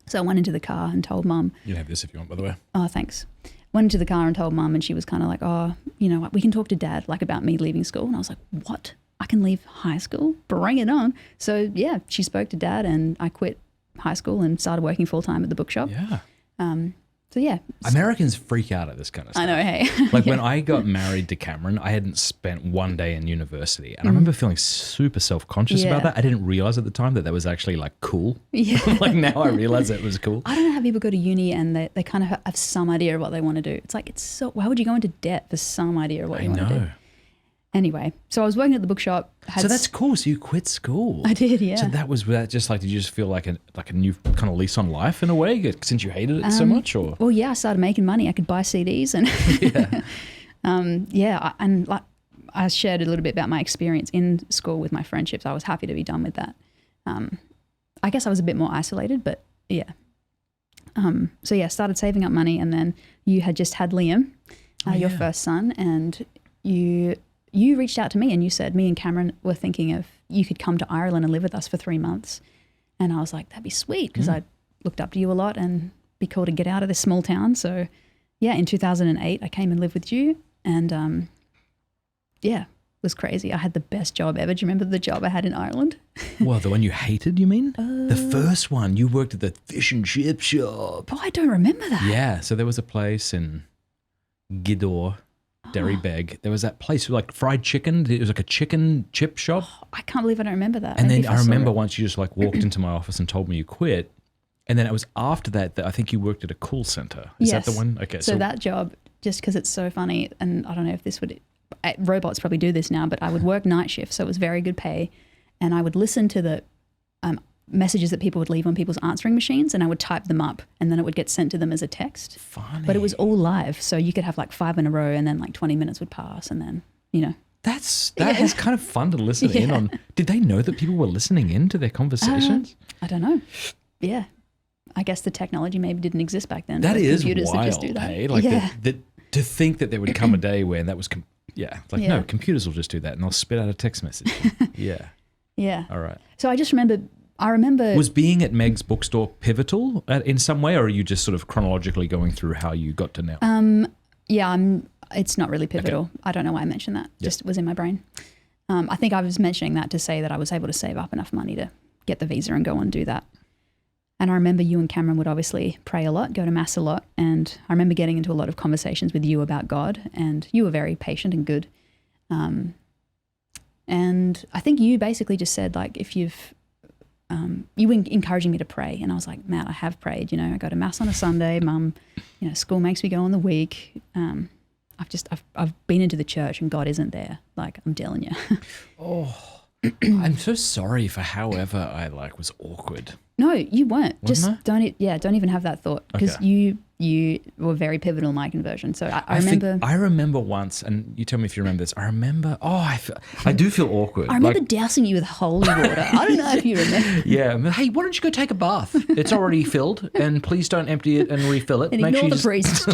So I went into the car and told Mum. You can have this if you want, by the way. Oh, thanks. went into the car and told Mum, and she was kind of like, oh, you know what, we can talk to Dad like about me leaving school. And I was like, what? I can leave high school? Bring it on. So yeah, she spoke to Dad and I quit high school and started working full time at the bookshop. Yeah. So yeah. Americans freak out at this kind of stuff. I know, hey. Like when I got married to Cameron, I hadn't spent one day in university. And I remember feeling super self-conscious about that. I didn't realize at the time that was actually like cool. Yeah. Like now I realize it was cool. I don't know how people go to uni and they kind of have some idea of what they want to do. It's like, why would you go into debt for some idea of what you want to do? Anyway, so I was working at the bookshop. So that's cool. So you quit school. I did, yeah. So that was just like, did you just feel like a new kind of lease on life in a way since you hated it so much? Or well, yeah, I started making money. I could buy CDs and and like I shared a little bit about my experience in school with my friendships. I was happy to be done with that. I guess I was a bit more isolated, but yeah. So yeah, started saving up money, and then you had just had Liam, your first son, and you reached out to me and you said, me and Cameron were thinking of you could come to Ireland and live with us for 3 months. And I was like, that'd be sweet, because I looked up to you a lot and be cool to get out of this small town. So yeah, in 2008, I came and lived with you, and it was crazy. I had the best job ever. Do you remember the job I had in Ireland? Well, the one you hated, you mean? The first one. You worked at the fish and chip shop. Oh, I don't remember that. Yeah, so there was a place in Gidor, Derrybeg. There was that place with like fried chicken. It was like a chicken chip shop. Oh, I can't believe I don't remember that. And then I remember once you just like walked into my office and told me you quit. And then it was after that I think you worked at a call center. Is that the one? Okay. So that job, just because it's so funny, and I don't know if this would, robots probably do this now, but I would work night shift, so it was very good pay. And I would listen to the messages that people would leave on people's answering machines, and I would type them up, and then it would get sent to them as a text. Funny. But it was all live, so you could have like 5 in a row, and then like 20 minutes would pass, and then, you know. That is kind of fun to listen in on. Did they know that people were listening in to their conversations? I don't know. Yeah. I guess the technology maybe didn't exist back then. That is computers wild, that just do that. hey? Like to think that there would come a day when that was, no, computers will just do that and they'll spit out a text message. Yeah. Yeah. All right. So I remember. Was being at Meg's bookstore pivotal in some way, or are you just sort of chronologically going through how you got to now? It's not really pivotal. Okay. I don't know why I mentioned that. Just was in my brain. I think I was mentioning that to say that I was able to save up enough money to get the visa and go and do that. And I remember you and Cameron would obviously pray a lot, go to mass a lot. And I remember getting into a lot of conversations with you about God, and you were very patient and good. And I think you basically just said, like, if you were encouraging me to pray. And I was like, Matt, I have prayed. You know, I go to mass on a Sunday. Mum, you know, school makes me go on the week. I've been into the church and God isn't there. Like, I'm telling you. I'm so sorry for however I was awkward. No, you weren't. Wasn't I? Don't even have that thought, because you were very pivotal in my conversion. So I remember. I remember once, and you tell me if you remember this. I remember. I do feel awkward. I remember dousing you with holy water. I don't know if you remember. Yeah. Hey, why don't you go take a bath? It's already filled, and please don't empty it and refill it. And ignore the priest.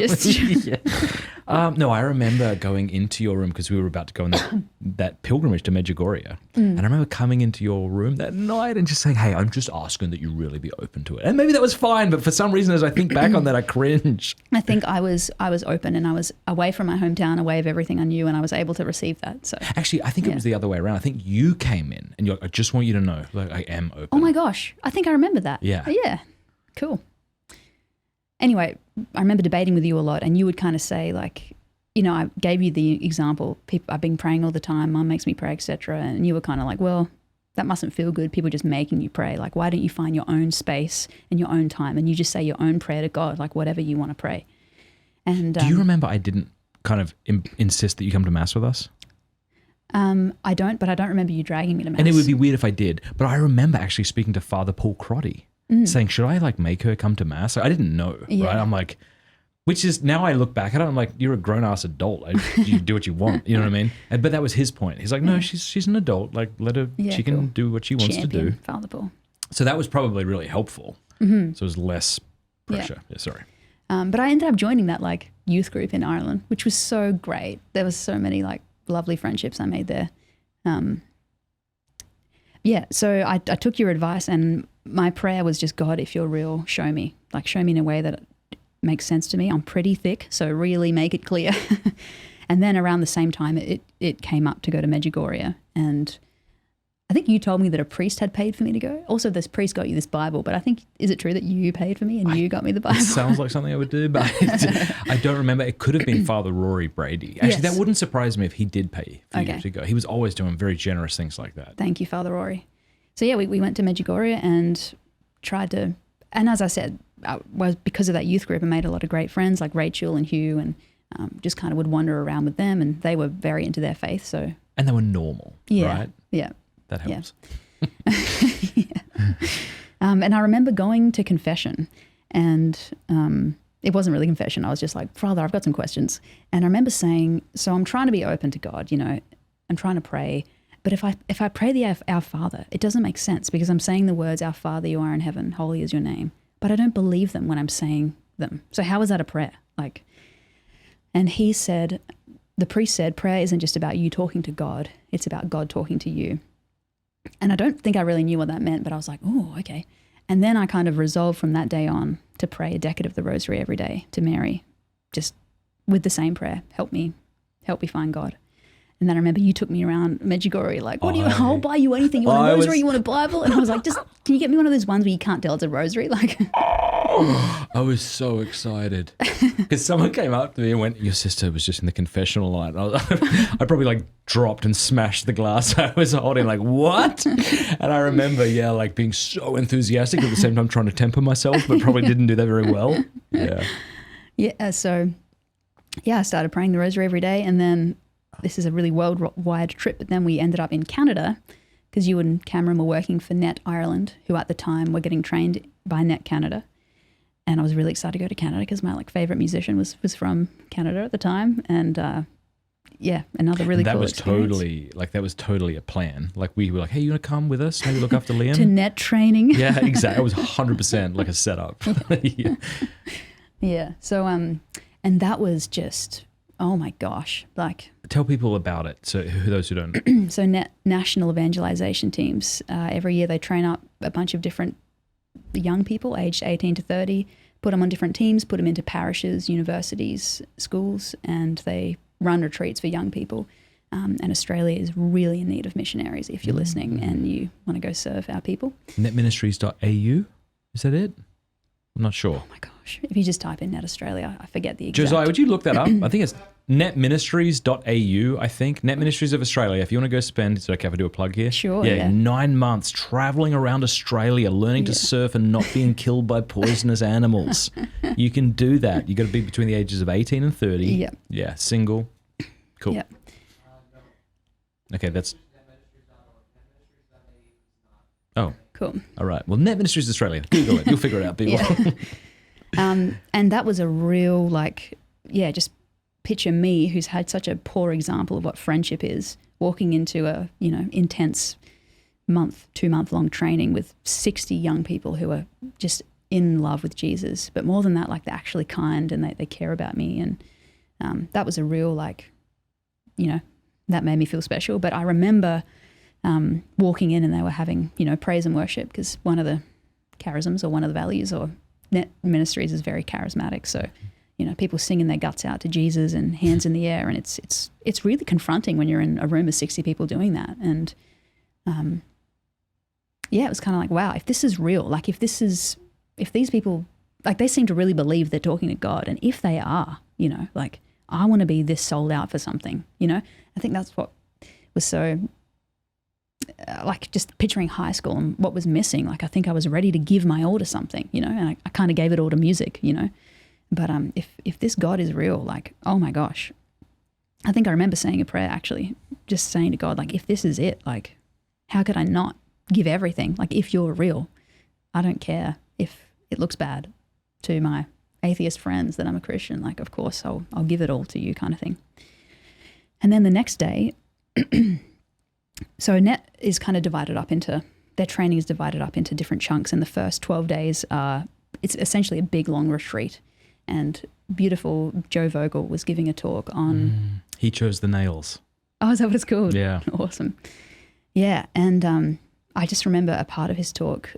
No, I remember going into your room because we were about to go on that pilgrimage to Medjugorje, and I remember coming into your room that night and just saying, "Hey, I'm just asking that you really be open to it." And maybe that was fine, but for some reason, as I think back on that, I cringe. I think I was open, and I was away from my hometown, away of everything I knew, and I was able to receive that. So actually, I think it was the other way around. I think you came in and you're like, "I just want you to know, like, I am open." Oh my gosh, I think I remember that. Yeah, cool. Anyway, I remember debating with you a lot, and you would kind of say, like, you know, I gave you the example. I've been praying all the time. Mum makes me pray, etc. And you were kind of like, well, that mustn't feel good. People just making you pray. Like, why don't you find your own space and your own time, and you just say your own prayer to God, like whatever you want to pray. And do you remember I didn't kind of insist that you come to mass with us? I don't, but I don't remember you dragging me to mass. And it would be weird if I did. But I remember actually speaking to Father Paul Crotty, saying, should I like make her come to mass? I didn't know, right? I'm like, which is, now I look back at it, I'm like, you're a grown-ass adult. You do what you want. You know what I mean? But that was his point. He's like, no, she's an adult. Like, let her, she can do what she wants to do. Father Paul. So that was probably really helpful. So it was less pressure. Yeah, sorry. But I ended up joining that like youth group in Ireland, which was so great. There was so many like lovely friendships I made there. So I took your advice, and my prayer was just, God, if you're real, show me. Like, show me in a way that makes sense to me. I'm pretty thick, so really make it clear. And then around the same time, it came up to go to Medjugorje. And I think you told me that a priest had paid for me to go. Also, this priest got you this Bible, but I think, is it true that you paid for me and you got me the Bible? It sounds like something I would do, but I don't remember. It could have been Father Rory Brady. Actually, that wouldn't surprise me if he did pay for you to go. He was always doing very generous things like that. Thank you, Father Rory. So yeah, we went to Medjugorje and tried to, and as I said, because of that youth group, I made a lot of great friends like Rachel and Hugh, and just kind of would wander around with them, and they were very into their faith. So and they were normal, right? Yeah. That helps. Yeah. And I remember going to confession, and it wasn't really confession. I was just like, Father, I've got some questions. And I remember saying, so I'm trying to be open to God, you know, I'm trying to pray. But if I pray the Our Father, it doesn't make sense because I'm saying the words, Our Father, you are in heaven, holy is your name. But I don't believe them when I'm saying them. So how is that a prayer? And he said, the priest said, prayer isn't just about you talking to God. It's about God talking to you. And I don't think I really knew what that meant, but I was like, oh, okay. And then I kind of resolved from that day on to pray a decade of the rosary every day to Mary, just with the same prayer, help me find God. And then I remember you took me around Medjugorje, like, what do you want? I'll buy you anything. You want a rosary? You want a Bible? And I was like, just, can you get me one of those ones where you can't tell it's a rosary? Like, I was so excited because someone came up to me and went, your sister was just in the confessional line. I probably like dropped and smashed the glass I was holding, like, what? And I remember, like being so enthusiastic at the same time trying to temper myself, but probably didn't do that very well. Yeah. Yeah. So, I started praying the rosary every day, and then this is a really worldwide trip, but then we ended up in Canada because you and Cameron were working for Net Ireland, who at the time were getting trained by Net Canada. And I was really excited to go to Canada because my favorite musician was from Canada at the time. And another really cool experience. That was totally a plan. Like we were like, hey, you want to come with us? Maybe look after Liam? To Net training. Yeah, exactly. It was 100% like a setup. Yeah. Yeah. So, and that was just, oh my gosh. Like, tell people about it. So those who don't. So Net national evangelization teams, every year they train up a bunch of different young people aged 18 to 30, put them on different teams, put them into parishes, universities, schools, and they run retreats for young people. And Australia is really in need of missionaries if you're listening and you want to go serve our people. Netministries.au, is that it? I'm not sure. Oh my gosh. If you just type in Net Australia, I forget the exact. Josiah, would you look that up? I think it's netministries.au, I think. Net Ministries of Australia. If you want to go spend, is it okay if I do a plug here? Sure, yeah. 9 months traveling around Australia, learning to surf and not being killed by poisonous animals. You can do that. You got to be between the ages of 18 and 30. Yeah. Yeah, single. Cool. Yeah. Okay, that's... Oh. Cool. All right. Well, Net Ministries Australia. Google it. You'll figure it out, people. And that was a real, just picture me who's had such a poor example of what friendship is, walking into a, intense 2-month long training with 60 young people who are just in love with Jesus. But more than that, they're actually kind and they care about me. And that was a real, that made me feel special. But I remember walking in and they were having, praise and worship, because one of the charisms or one of the values or Net Ministries is very charismatic. So, people singing their guts out to Jesus and hands in the air. And it's really confronting when you're in a room of 60 people doing that. And it was kind of like, wow, if this is real, if these people, they seem to really believe they're talking to God. And if they are, I want to be this sold out for something, I think that's what was so... just picturing high school and what was missing. I think I was ready to give my all to something, and I kind of gave it all to music, But if this God is real, oh my gosh. I think I remember saying a prayer actually, just saying to God, if this is it, how could I not give everything? If you're real, I don't care if it looks bad to my atheist friends that I'm a Christian. Of course, I'll give it all to you, kind of thing. And then the next day, so Net is kind of divided up into, their training is divided up into different chunks, and the first 12 days it's essentially a big long retreat. And beautiful Joe Vogel was giving a talk on... He chose the nails. Oh, is that what it's called? Yeah. Awesome. Yeah, and I just remember a part of his talk.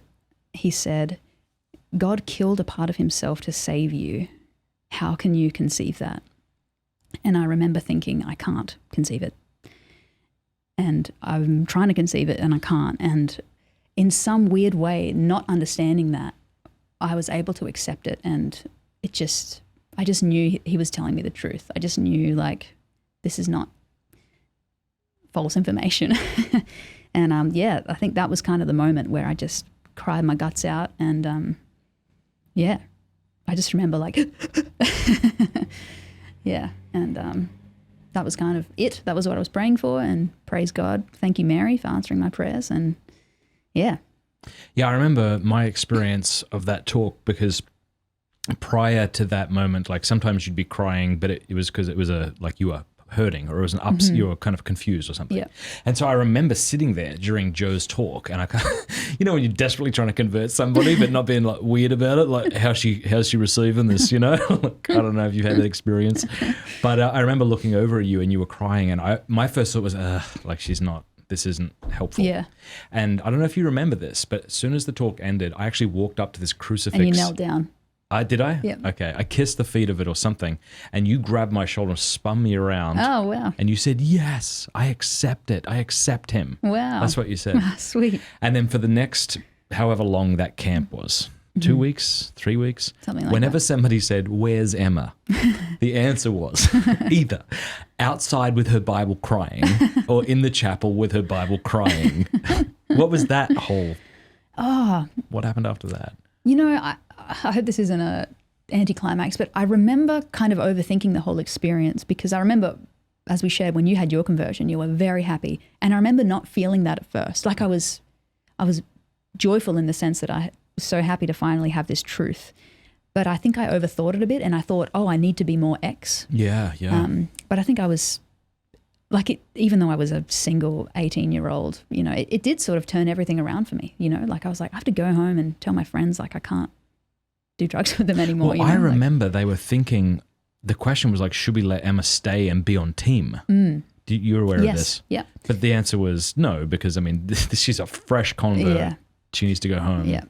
He said, God killed a part of himself to save you, how can you conceive that? And I remember thinking, I can't conceive it. And I'm trying to conceive it and I can't. And in some weird way, not understanding that, I was able to accept it. And I just knew he was telling me the truth. I just knew, like, this is not false information. And I think that was kind of the moment where I just cried my guts out. And I just remember, like, and that was kind of it. That was what I was praying for, and praise God. Thank you, Mary, for answering my prayers. And yeah, I remember my experience of that talk, because prior to that moment, like, sometimes you'd be crying, but it was because it was like you were hurting, or it was an ups, you were kind of confused or something. Yeah. And so I remember sitting there during Joe's talk, and I kind of, when you're desperately trying to convert somebody but not being, like, weird about it, like, how's she receiving this, Like, I don't know if you've had that experience, but I remember looking over at you and you were crying, and my first thought was, like, this isn't helpful. Yeah. And I don't know if you remember this, but as soon as the talk ended, I actually walked up to this crucifix. And you knelt down. Did I? Yeah. Okay. I kissed the feet of it or something, and you grabbed my shoulder and spun me around. Oh, wow. And you said, yes, I accept it. I accept him. Wow. That's what you said. Sweet. And then for the next, however long that camp was, 2 weeks, 3 weeks, something like whenever that. somebody said, where's Emma? The answer was either outside with her Bible crying or in the chapel with her Bible crying. What was that whole, what happened after that? I hope this isn't a anticlimax, but I remember kind of overthinking the whole experience, because I remember, as we shared, when you had your conversion, you were very happy. And I remember not feeling that at first. Like, I was joyful in the sense that I was so happy to finally have this truth. But I think I overthought it a bit, and I thought, I need to be more X. Yeah. But I think I was, like, even though I was a single 18-year-old, it did sort of turn everything around for me. Like, I was like, I have to go home and tell my friends, like, I can't do drugs with them anymore. Well, I remember they were thinking, the question was like, should we let Emma stay and be on team? You're aware of this? Yeah. But the answer was no, because, I mean, she's a fresh convert. Yeah. She needs to go home. Yeah.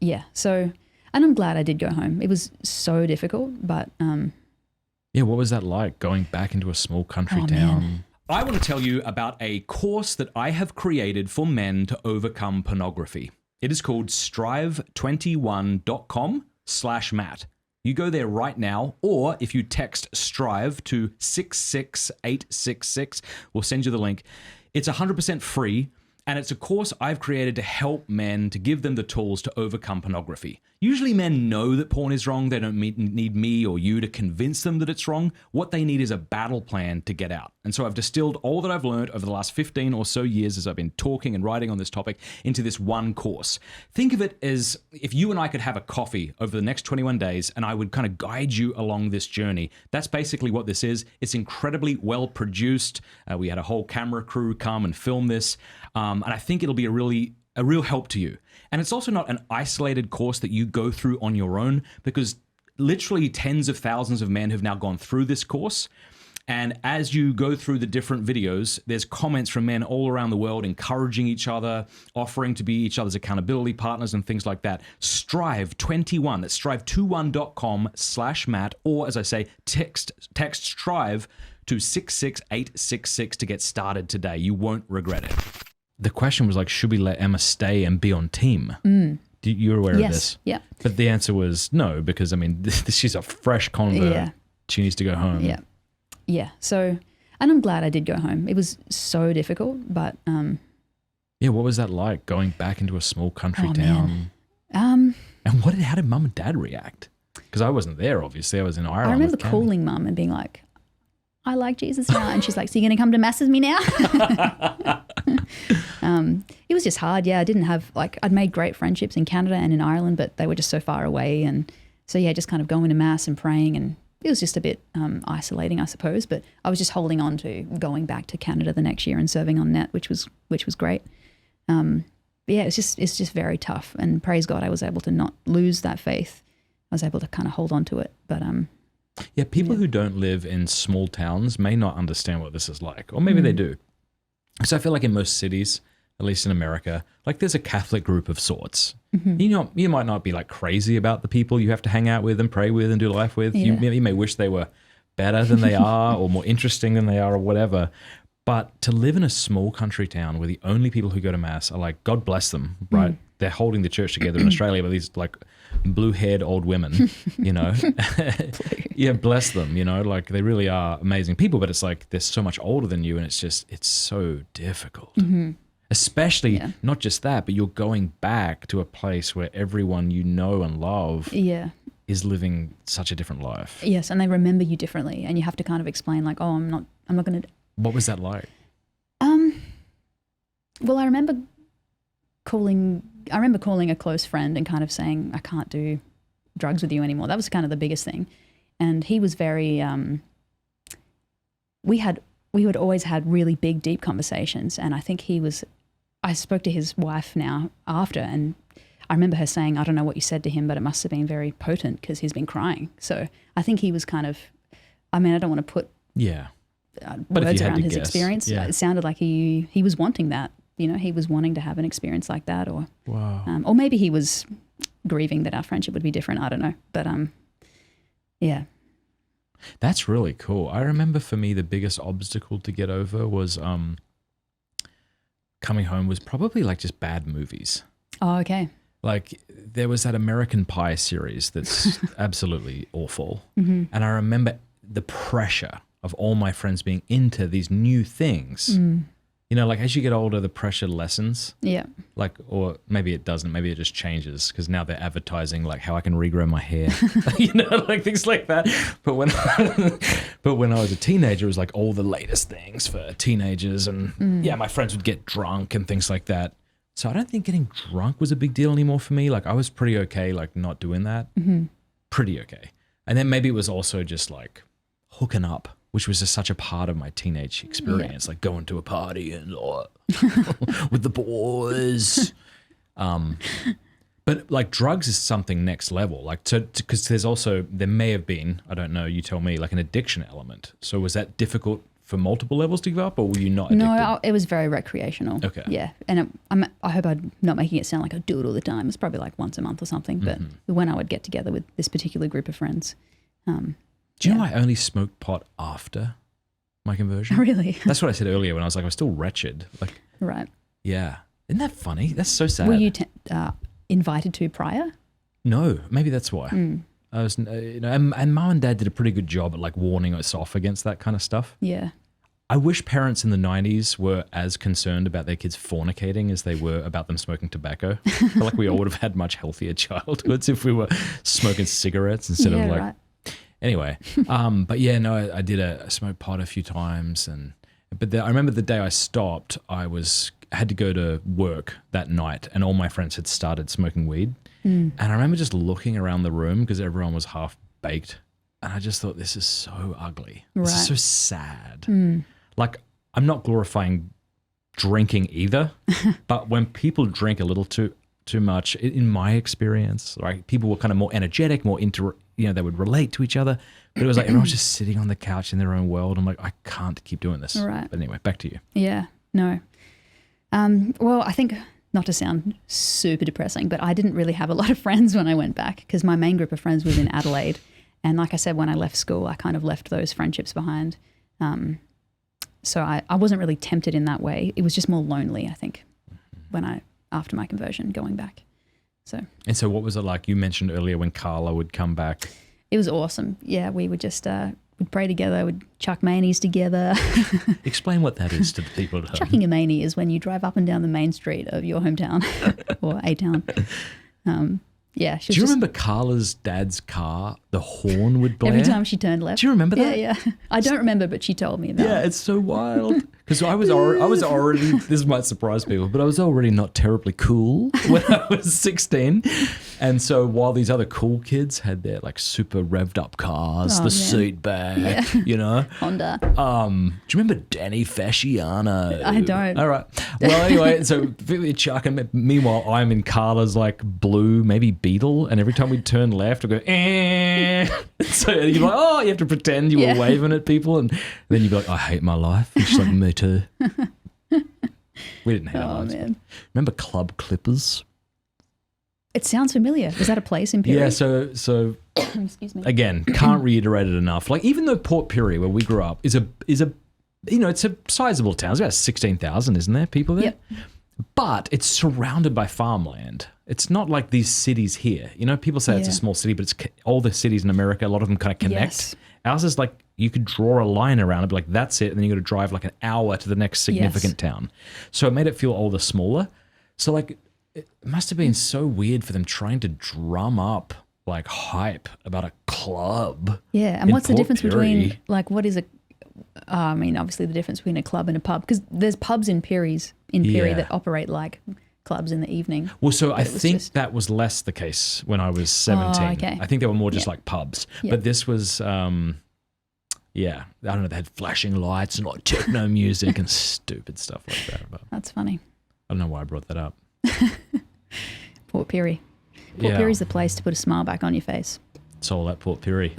Yeah. So, and I'm glad I did go home. It was so difficult, but yeah, what was that like, going back into a small country town? Man. I want to tell you about a course that I have created for men to overcome pornography. It is called strive21.com/Matt. You go there right now, or if you text STRIVE to 66866, we'll send you the link. It's 100% free, and it's a course I've created to help men, to give them the tools to overcome pornography. Usually men know that porn is wrong. They don't need me or you to convince them that it's wrong. What they need is a battle plan to get out. And so I've distilled all that I've learned over the last 15 or so years as I've been talking and writing on this topic into this one course. Think of it as if you and I could have a coffee over the next 21 days and I would kind of guide you along this journey. That's basically what this is. It's incredibly well produced. We had a whole camera crew come and film this. And I think it'll be a real help to you. And it's also not an isolated course that you go through on your own, because literally tens of thousands of men have now gone through this course. And as you go through the different videos, there's comments from men all around the world encouraging each other, offering to be each other's accountability partners and things like that. Strive21, that's strive21.com/Matt, or as I say, text STRIVE to 66866 to get started today. You won't regret it. The question was like, should we let Emma stay and be on team? You're aware of this? Yeah. But the answer was no, because, I mean, she's a fresh convert. Yeah. She needs to go home. Yeah. Yeah. So, and I'm glad I did go home. It was so difficult, but yeah, what was that like, going back into a small country town? Man. And how did mum and dad react? Because I wasn't there, obviously. I was in Ireland. I remember calling mum and being like, I like Jesus now. And she's like, so you're going to come to mass with me now? It was just hard. Yeah, I didn't have, like, I'd made great friendships in Canada and in Ireland, but they were just so far away. And so, yeah, just kind of going to mass and praying, and it was just a bit isolating, I suppose. But I was just holding on to going back to Canada the next year and serving on net, which was great. But yeah, it's just very tough. And praise God, I was able to not lose that faith. I was able to kind of hold on to it. But yeah, people who don't live in small towns may not understand what this is like, or maybe they do. So I feel like in most cities, at least in America, like there's a Catholic group of sorts. You might not be like crazy about the people you have to hang out with and pray with and do life with. Yeah. You may wish they were better than they are or more interesting than they are or whatever. But to live in a small country town where the only people who go to mass are like, God bless them, right? They're holding the church together in Australia, but these like blue-haired old women, you know, yeah, bless them, you know, like they really are amazing people, but it's like they're so much older than you, and it's so difficult. Especially not just that, but you're going back to a place where everyone you know and love is living such a different life. Yes, and they remember you differently, and you have to kind of explain like, oh, I'm not going to. What was that like? Well, I remember calling a close friend and kind of saying, I can't do drugs with you anymore. That was kind of the biggest thing. And he was very, we had always had really big, deep conversations. And I think I spoke to his wife now after, and I remember her saying, I don't know what you said to him, but it must have been very potent because he's been crying. So I think he was kind of, I mean, I don't want to put words around his experience. It sounded like he was wanting that. You know, he was wanting to have an experience like that, or maybe he was grieving that our friendship would be different. I don't know, but yeah. That's really cool. I remember for me the biggest obstacle to get over was coming home was probably like just bad movies. Oh, okay. Like there was that American Pie series that's absolutely awful, and I remember the pressure of all my friends being into these new things. You know, like as you get older, the pressure lessens. Yeah. Like, or maybe it doesn't. Maybe it just changes because now they're advertising like how I can regrow my hair, you know, like things like that. But when I was a teenager, it was like all the latest things for teenagers, and my friends would get drunk and things like that. So I don't think getting drunk was a big deal anymore for me. Like I was pretty okay, like not doing that. Pretty okay. And then maybe it was also just like hooking up, which was just such a part of my teenage experience, like going to a party and with the boys. But like drugs is something next level, like because there may have been, I don't know, you tell me, like an addiction element. So was that difficult for multiple levels to give up, or were you not addicted? No, it was very recreational. Okay. Yeah, and I hope I'm not making it sound like I do it all the time. It's probably like once a month or something, but when I would get together with this particular group of friends. Do you know I only smoked pot after my conversion? Really? That's what I said earlier when I was like, I was still wretched. Like, right. Yeah. Isn't that funny? That's so sad. Were you invited to prior? No, maybe that's why. I was, and mum and dad did a pretty good job at like warning us off against that kind of stuff. Yeah. I wish parents in the 90s were as concerned about their kids fornicating as they were about them smoking tobacco. I feel like we all would have had much healthier childhoods if we were smoking cigarettes instead of like... Right. Anyway, but yeah, no, I did I smoked pot a few times, but I remember the day I stopped, I had to go to work that night, and all my friends had started smoking weed, and I remember just looking around the room because everyone was half baked, and I just thought, this is so ugly. Right. This is so sad. Like, I'm not glorifying drinking either, but when people drink a little too much, in my experience, like people were kind of more energetic, more they would relate to each other, but it was like everyone was just sitting on the couch in their own world. I'm like, I can't keep doing this. Right. But anyway, back to you. Yeah, no. Well, I think, not to sound super depressing, but I didn't really have a lot of friends when I went back because my main group of friends was in Adelaide. And like I said, when I left school, I kind of left those friendships behind. So I wasn't really tempted in that way. It was just more lonely, I think, after my conversion, going back. So what was it like? You mentioned earlier when Carla would come back. It was awesome. Yeah, we would just we'd pray together, we'd chuck mayonnaise together. Explain what that is to the people at home. Chucking a mayonnaise is when you drive up and down the main street of your hometown or a town. Yeah. Do you remember Carla's dad's car? The horn would blare every time she turned left. Do you remember that? Yeah. I don't remember, but she told me about it. Yeah, it's so wild. Because I was already, this might surprise people, but I was already not terribly cool when I was 16. And so while these other cool kids had their like super revved up cars, seat back, Honda. Do you remember Danny Fasciano? I don't. All right. Well, anyway, so Chuck, and meanwhile I'm in Carla's like blue, maybe Beetle, and every time we turn left, I go, eh. So you're like, oh, you have to pretend you were waving at people, and then you'd be like, I hate my life. And she's like, me too. We didn't hang out. Oh, loads. man. Remember Club Clippers? It sounds familiar. Was that a place in Pirie? Yeah, so Excuse me. again, can't reiterate it enough. Like, even though Port Pirie, where we grew up, is a it's a sizable town. It's about 16,000, isn't there, people there? Yep. But it's surrounded by farmland. It's not like these cities here. You know, people say it's a Yeah. small city, but it's all the cities in America, a lot of them kind of connect. Yes. Ours is like you could draw a line around it, be like, that's it, and then you got to drive like an hour to the next significant town. So it made it feel all the smaller. So like it must have been so weird for them trying to drum up like hype about a club. Yeah, and in what's the Port difference between, Pirie. like, what is a, I mean, obviously the difference between a club and a pub, because there's pubs in Pirie Yeah. that operate like clubs in the evening. Well, so I it was think just- that was less the case when I was 17. Oh, okay. I think they were more just Yeah. like pubs. Yeah. But this was, yeah, I don't know, they had flashing lights and like techno music and stupid stuff like that. But That's funny. I don't know why I brought that up. Port Pirie. Port Yeah. Pirie's the place to put a smile back on your face. It's all at Port Pirie.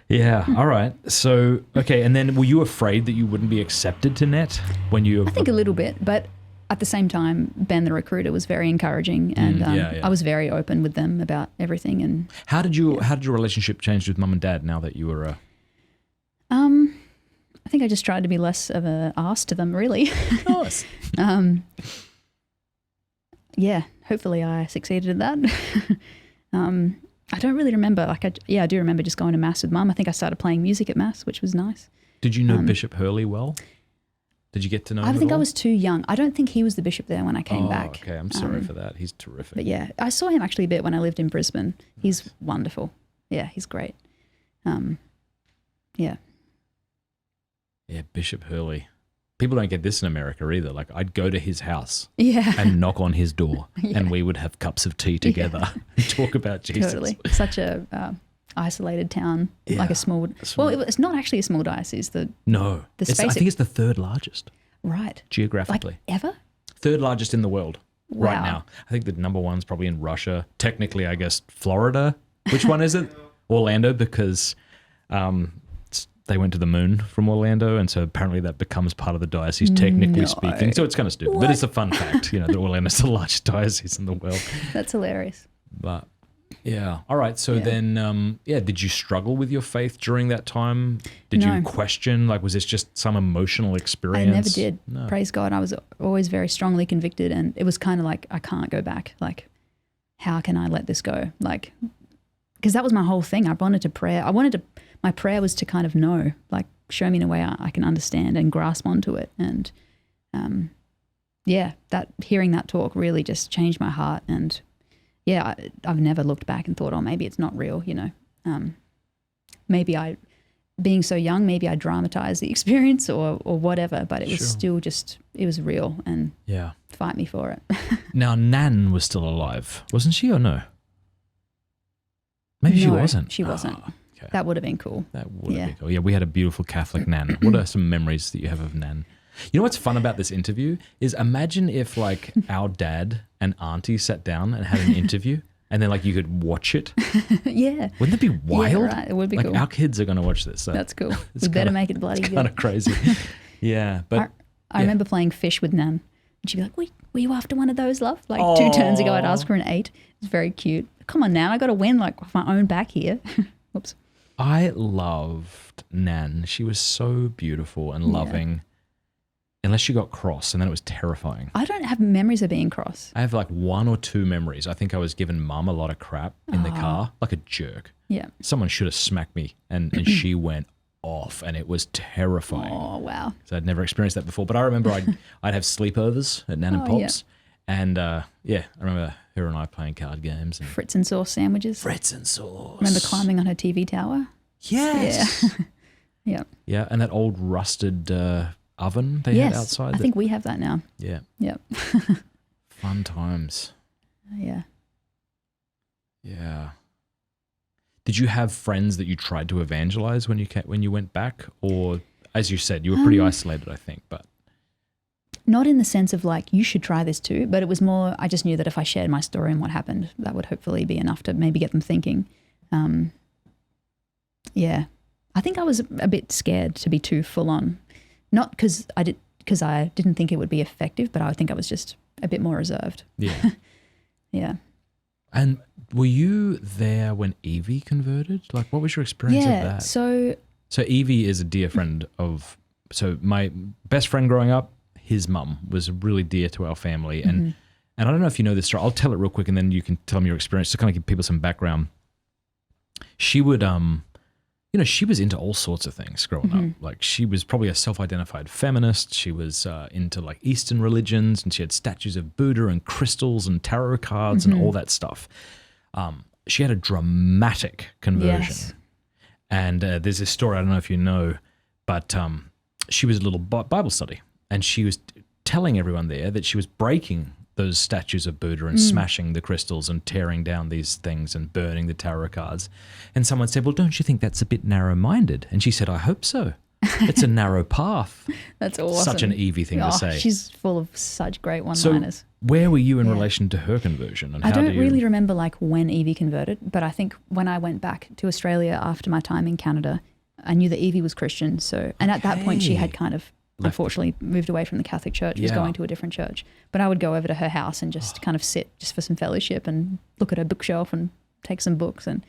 Yeah, all right. So, okay, and then were you afraid that you wouldn't be accepted to NET when you... I think a little bit, but at the same time, Ben, the recruiter, was very encouraging, and yeah. I was very open with them about everything. And How did your relationship change with mum and dad now that you were... I think I just tried to be less of an ass to them, really. Nice. Yeah, hopefully I succeeded at that. I don't really remember. Like, I do remember just going to mass with mum. I think I started playing music at mass, which was nice. Did you know Bishop Hurley well? Did you get to know him I at think I all? was too young. I don't think he was the bishop there when I came back. Okay, I'm sorry for that. He's terrific. But yeah, I saw him actually a bit when I lived in Brisbane. He's wonderful. Yeah, he's great. Yeah. Yeah, Bishop Hurley. People don't get this in America either. Like, I'd go to his house Yeah. and knock on his door, and we would have cups of tea together and talk about Jesus. Totally. Such a isolated town, Yeah. like a small. Well, it's not actually a small diocese. No, The I space think it's the third largest Right. geographically. Like ever? Third largest in the world right Wow. now. I think the number one's probably in Russia. Technically, I guess Florida. Which one is it? Orlando, because they went to the moon from Orlando, and so apparently that becomes part of the diocese, technically speaking. So it's kind of stupid, but it's a fun fact, that Orlando's the largest diocese in the world. That's hilarious. But yeah, all right. So then, did you struggle with your faith during that time? Did No. you question? Like, was this just some emotional I experience? never did. No. Praise God. I was always very strongly convicted, and it was kind of like, I can't go back. Like, how can I let this go? Like, because that was my whole thing. I wanted to pray. My prayer was to kind of know, like, show me in a way I can understand and grasp onto it. And hearing that talk really just changed my heart. And yeah, I've never looked back and thought, oh, maybe it's not real, maybe being so young, maybe I dramatized the experience or whatever, but it was still just, it was real, and fight me for it. Now, Nan was still alive, wasn't she, or no? Maybe she No, wasn't. She wasn't. Oh, okay. That would have been cool. That would have been cool. Yeah, we had a beautiful Catholic Nan. What are some memories that you have of Nan? You know what's fun about this interview is imagine if like our dad and auntie sat down and had an interview and then like you could watch it. Yeah. Wouldn't that be wild? Yeah, right. It would be like cool. Our kids are going to watch this. So That's cool. We better make it bloody it's good. kind of crazy. Yeah. But I remember playing fish with Nan, and she'd be like, were you after one of those, love? Like 2 turns ago, I'd ask for an 8. It's very cute. Come on, Nan, I got to win like with my own back here. Whoops. I loved Nan. She was so beautiful and loving. Unless she got cross, and then it was terrifying. I don't have memories of being cross. I have like 1 or 2 memories. I think I was giving mum a lot of crap in the car, like a jerk. Yeah. Someone should have smacked me, and she went off, and it was terrifying. Oh, wow. So I'd never experienced that before. But I remember I'd have sleepovers at Nan and Pop's, and I remember her and I playing card games. And Fritz and sauce sandwiches. Fritz and sauce. Remember climbing on her TV tower? Yes. Yeah. Yeah, and that old rusted oven they had outside. I think we have that now. Yeah. Yep. Fun times. Yeah. Yeah. Did you have friends that you tried to evangelize when you went back, or as you said, you were pretty isolated, I think, but not in the sense of like, you should try this too, but it was more, I just knew that if I shared my story and what happened, that would hopefully be enough to maybe get them thinking. Yeah. I think I was a bit scared to be too full on. Not because because I didn't think it would be effective, but I think I was just a bit more reserved. Yeah. Yeah. And were you there when Evie converted? Like, what was your experience of that? So Evie is a dear friend of, so my best friend growing up, his mum was really dear to our family. And I don't know if you know this story. I'll tell it real quick and then you can tell me your experience to kind of give people some background. She would, she was into all sorts of things growing up. Like she was probably a self-identified feminist. She was into like Eastern religions, and she had statues of Buddha and crystals and tarot cards and all that stuff. She had a dramatic conversion. Yes. And there's this story, I don't know if you know, but she was a little Bible study, and she was telling everyone there that she was breaking those statues of Buddha and smashing the crystals and tearing down these things and burning the tarot cards. And someone said, well, don't you think that's a bit narrow-minded? And she said, I hope so. It's a narrow path. That's awesome. Such an Evie thing to say. She's full of such great one-liners. So where were you in relation to her conversion? And I don't really remember like when Evie converted, but I think when I went back to Australia after my time in Canada, I knew that Evie was Christian. So, and at that point she had kind of unfortunately moved away from the Catholic Church, was going to a different church. But I would go over to her house and just kind of sit just for some fellowship and look at her bookshelf and take some books. And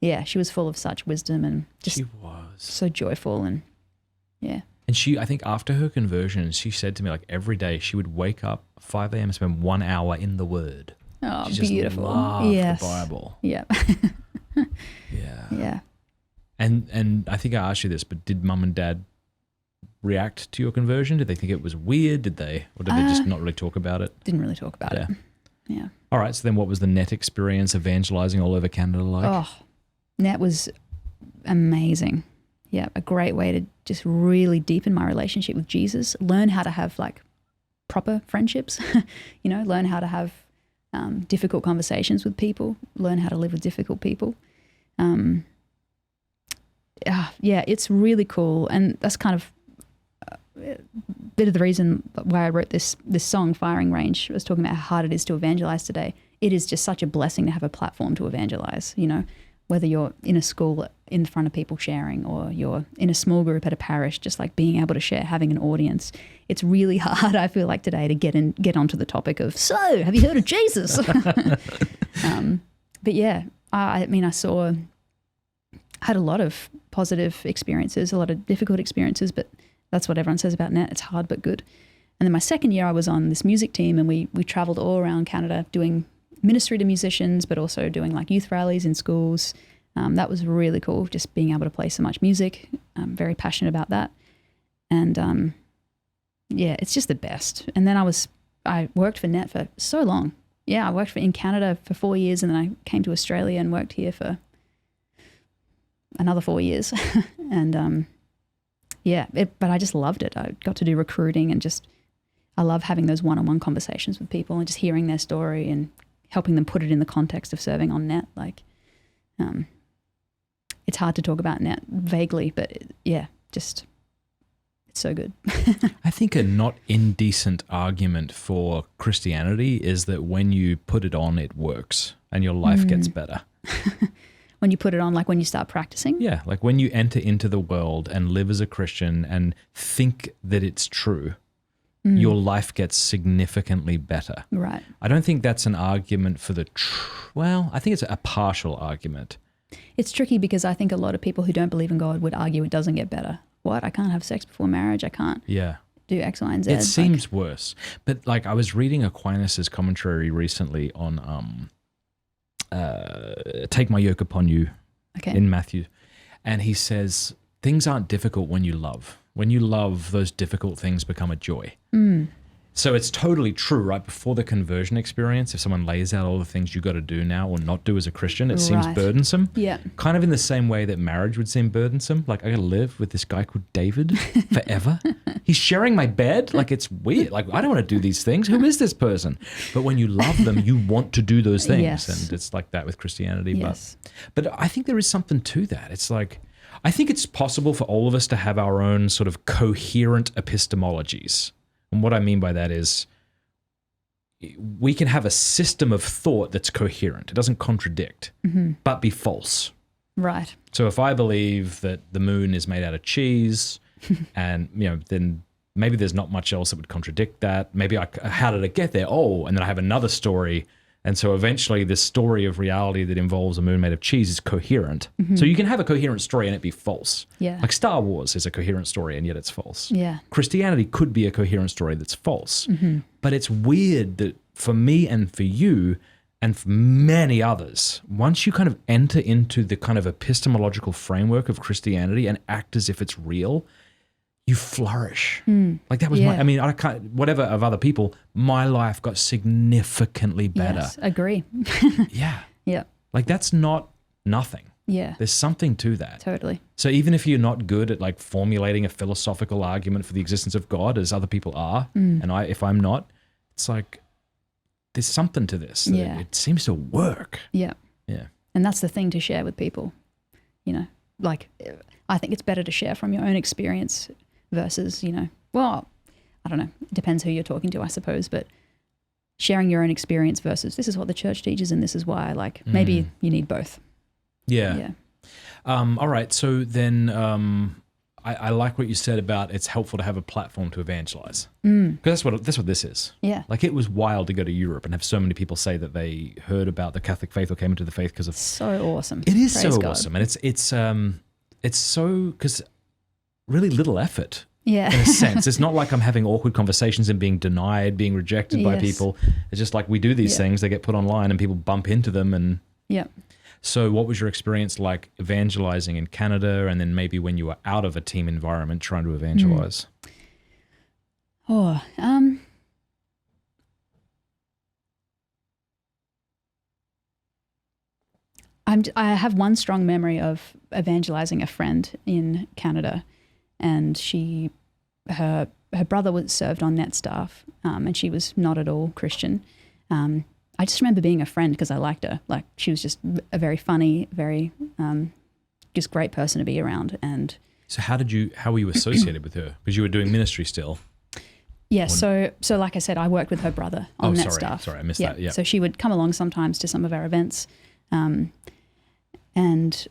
yeah, she was full of such wisdom and just she was so joyful. And yeah. And she, I think after her conversion, she said to me like every day she would wake up 5 a.m. and spend 1 hour in the Word. Oh, she beautiful. Just loved the Bible. Yeah. Yeah. Yeah. And I think I asked you this, but did mum and dad react to your conversion? Did they think it was weird? Or did they just not really talk about it? Didn't really talk about it. Yeah. All right. So then what was the net experience evangelizing all over Canada like? Oh, net was amazing. Yeah. A great way to just really deepen my relationship with Jesus, learn how to have like proper friendships, learn how to have difficult conversations with people, learn how to live with difficult people. Yeah, it's really cool. And that's kind of a bit of the reason why I wrote this song, Firing Range. I was talking about how hard it is to evangelize today. It is just such a blessing to have a platform to evangelize, whether you're in a school in front of people sharing or you're in a small group at a parish, just like being able to share, having an audience. It's really hard, I feel like, today to get onto the topic of, so have you heard of Jesus? But yeah, I had a lot of positive experiences, a lot of difficult experiences, but that's what everyone says about net. It's hard but good. And then my second year I was on this music team, and we traveled all around Canada doing ministry to musicians, but also doing like youth rallies in schools. That was really cool, just being able to play so much music. I'm very passionate about that. And yeah, it's just the best. And then I worked for net for so long. Yeah, I worked in Canada for 4 years, and then I came to Australia and worked here for another 4 years. And but I just loved it. I got to do recruiting, and I love having those one-on-one conversations with people and just hearing their story and helping them put it in the context of serving on net. Like, it's hard to talk about net vaguely, but it's so good. I think a not indecent argument for Christianity is that when you put it on, it works and your life gets better. When you put it on, like when you start practicing? Yeah, like when you enter into the world and live as a Christian and think that it's true, your life gets significantly better. Right. I don't think that's an argument for I think it's a partial argument. It's tricky because I think a lot of people who don't believe in God would argue it doesn't get better. What? I can't have sex before marriage. I can't do X, Y, and Z. It seems worse. But like I was reading Aquinas' commentary recently on Take My Yoke Upon You in Matthew. And he says, things aren't difficult when you love. When you love, those difficult things become a joy. So it's totally true, right? Before the conversion experience, if someone lays out all the things you got to do now or not do as a Christian, it seems burdensome. Yeah. Kind of in the same way that marriage would seem burdensome. Like, I got to live with this guy called David forever. He's sharing my bed. Like, it's weird. Like, I don't want to do these things. Who is this person? But when you love them, you want to do those things. Yes. And it's like that with Christianity. Yes. But I think there is something to that. It's like, I think it's possible for all of us to have our own sort of coherent epistemologies. And what I mean by that is we can have a system of thought that's coherent. It doesn't contradict, but be false. Right. So if I believe that the moon is made out of cheese and, then maybe there's not much else that would contradict that. Maybe how did it get there? Oh, and then I have another story. And so eventually this story of reality that involves a moon made of cheese is coherent. So you can have a coherent story and it be false. Yeah. Like Star Wars is a coherent story and yet it's false. Yeah. Christianity could be a coherent story that's false. But it's weird that for me and for you and for many others, once you kind of enter into the kind of epistemological framework of Christianity and act as if it's real, you flourish. Like that was I can't, whatever of other people, my life got significantly better. Yes, agree. Yeah. Yeah. Like that's not nothing. Yeah. There's something to that. Totally. So even if you're not good at like formulating a philosophical argument for the existence of God, as other people are, and if I'm not, it's like there's something to this. Yeah. It seems to work. Yeah. Yeah. And that's the thing to share with people. You know, like I think it's better to share from your own experience versus, you know, well, I don't know, it depends who you're talking to, I suppose, but sharing your own experience versus this is what the church teaches and this is why, like maybe you need both. Yeah. Yeah. All right. So then I like what you said about it's helpful to have a platform to evangelize. Because that's what this is. Yeah. Like it was wild to go to Europe and have so many people say that they heard about the Catholic faith or came into the faith because of... So awesome. It is Praise so God. awesome. And it's so... because really little effort. Yeah. In a sense. It's not like I'm having awkward conversations and being denied, being rejected by people. It's just like we do these things, they get put online and people bump into them. And yeah. So what was your experience like evangelizing in Canada and then maybe when you were out of a team environment trying to evangelize? I have one strong memory of evangelizing a friend in Canada, and her brother was served on net staff, and she was not at all Christian. I just remember being a friend because I liked her. Like she was just a very funny, very just great person to be around. And so how were you associated with her? Because you were doing ministry still. Yeah, so like I said, I worked with her brother on net staff. Sorry, I missed that. Yeah. So she would come along sometimes to some of our events. And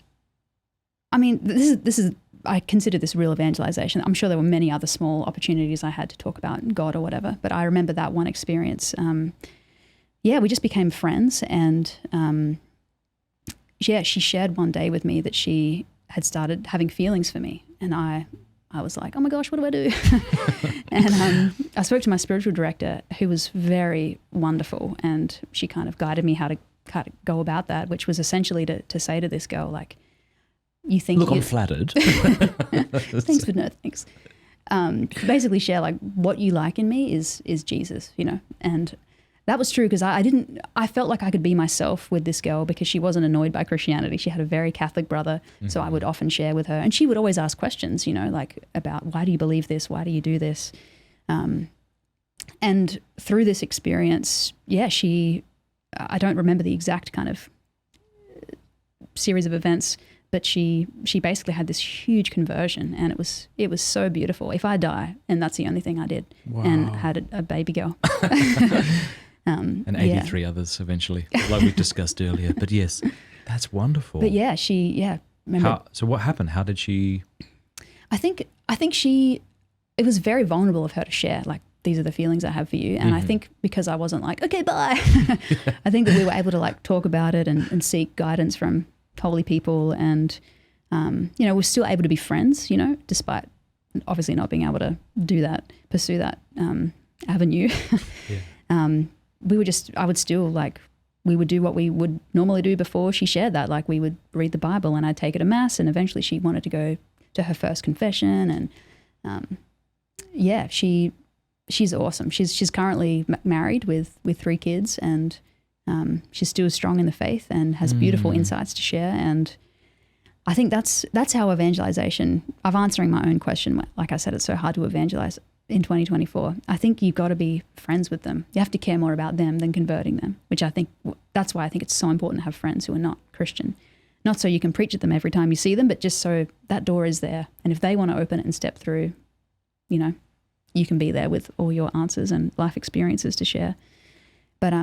I mean, this is I consider this real evangelization. I'm sure there were many other small opportunities I had to talk about God or whatever, but I remember that one experience. We just became friends, and she shared one day with me that she had started having feelings for me, and I was like, oh my gosh, what do I do? And I spoke to my spiritual director, who was very wonderful, and she kind of guided me how to go about that, which was essentially to say to this girl, like, you think... Look, I'm flattered. Thanks, but no thanks. Basically share, like, what you like in me is Jesus, you know, and that was true because I felt like I could be myself with this girl because she wasn't annoyed by Christianity. She had a very Catholic brother, so I would often share with her, and she would always ask questions, you know, like about why do you believe this? Why do you do this? And through this experience, I don't remember the exact kind of series of events, but she basically had this huge conversion, and it was so beautiful. If I die, and that's the only thing I did, and had a baby girl. And 83 others eventually, like we discussed earlier. But yes, that's wonderful. But remember. So what happened? How did she? I think it was very vulnerable of her to share, like, these are the feelings I have for you. And I think because I wasn't like, okay, bye. I think that we were able to like talk about it and seek guidance from holy people. And, we're still able to be friends, you know, despite obviously not being able to pursue that avenue. We would do what we would normally do before she shared that. Like we would read the Bible and I'd take her to mass, and eventually she wanted to go to her first confession. And she's awesome. She's currently married with 3 kids, and she's still strong in the faith and has beautiful insights to share. And I think that's how evangelization, I'm answering my own question. Like I said, it's so hard to evangelize in 2024. I think you've got to be friends with them. You have to care more about them than converting them, which I think that's why I think it's so important to have friends who are not Christian. Not so you can preach at them every time you see them, but just so that door is there. And if they want to open it and step through, you know, you can be there with all your answers and life experiences to share. But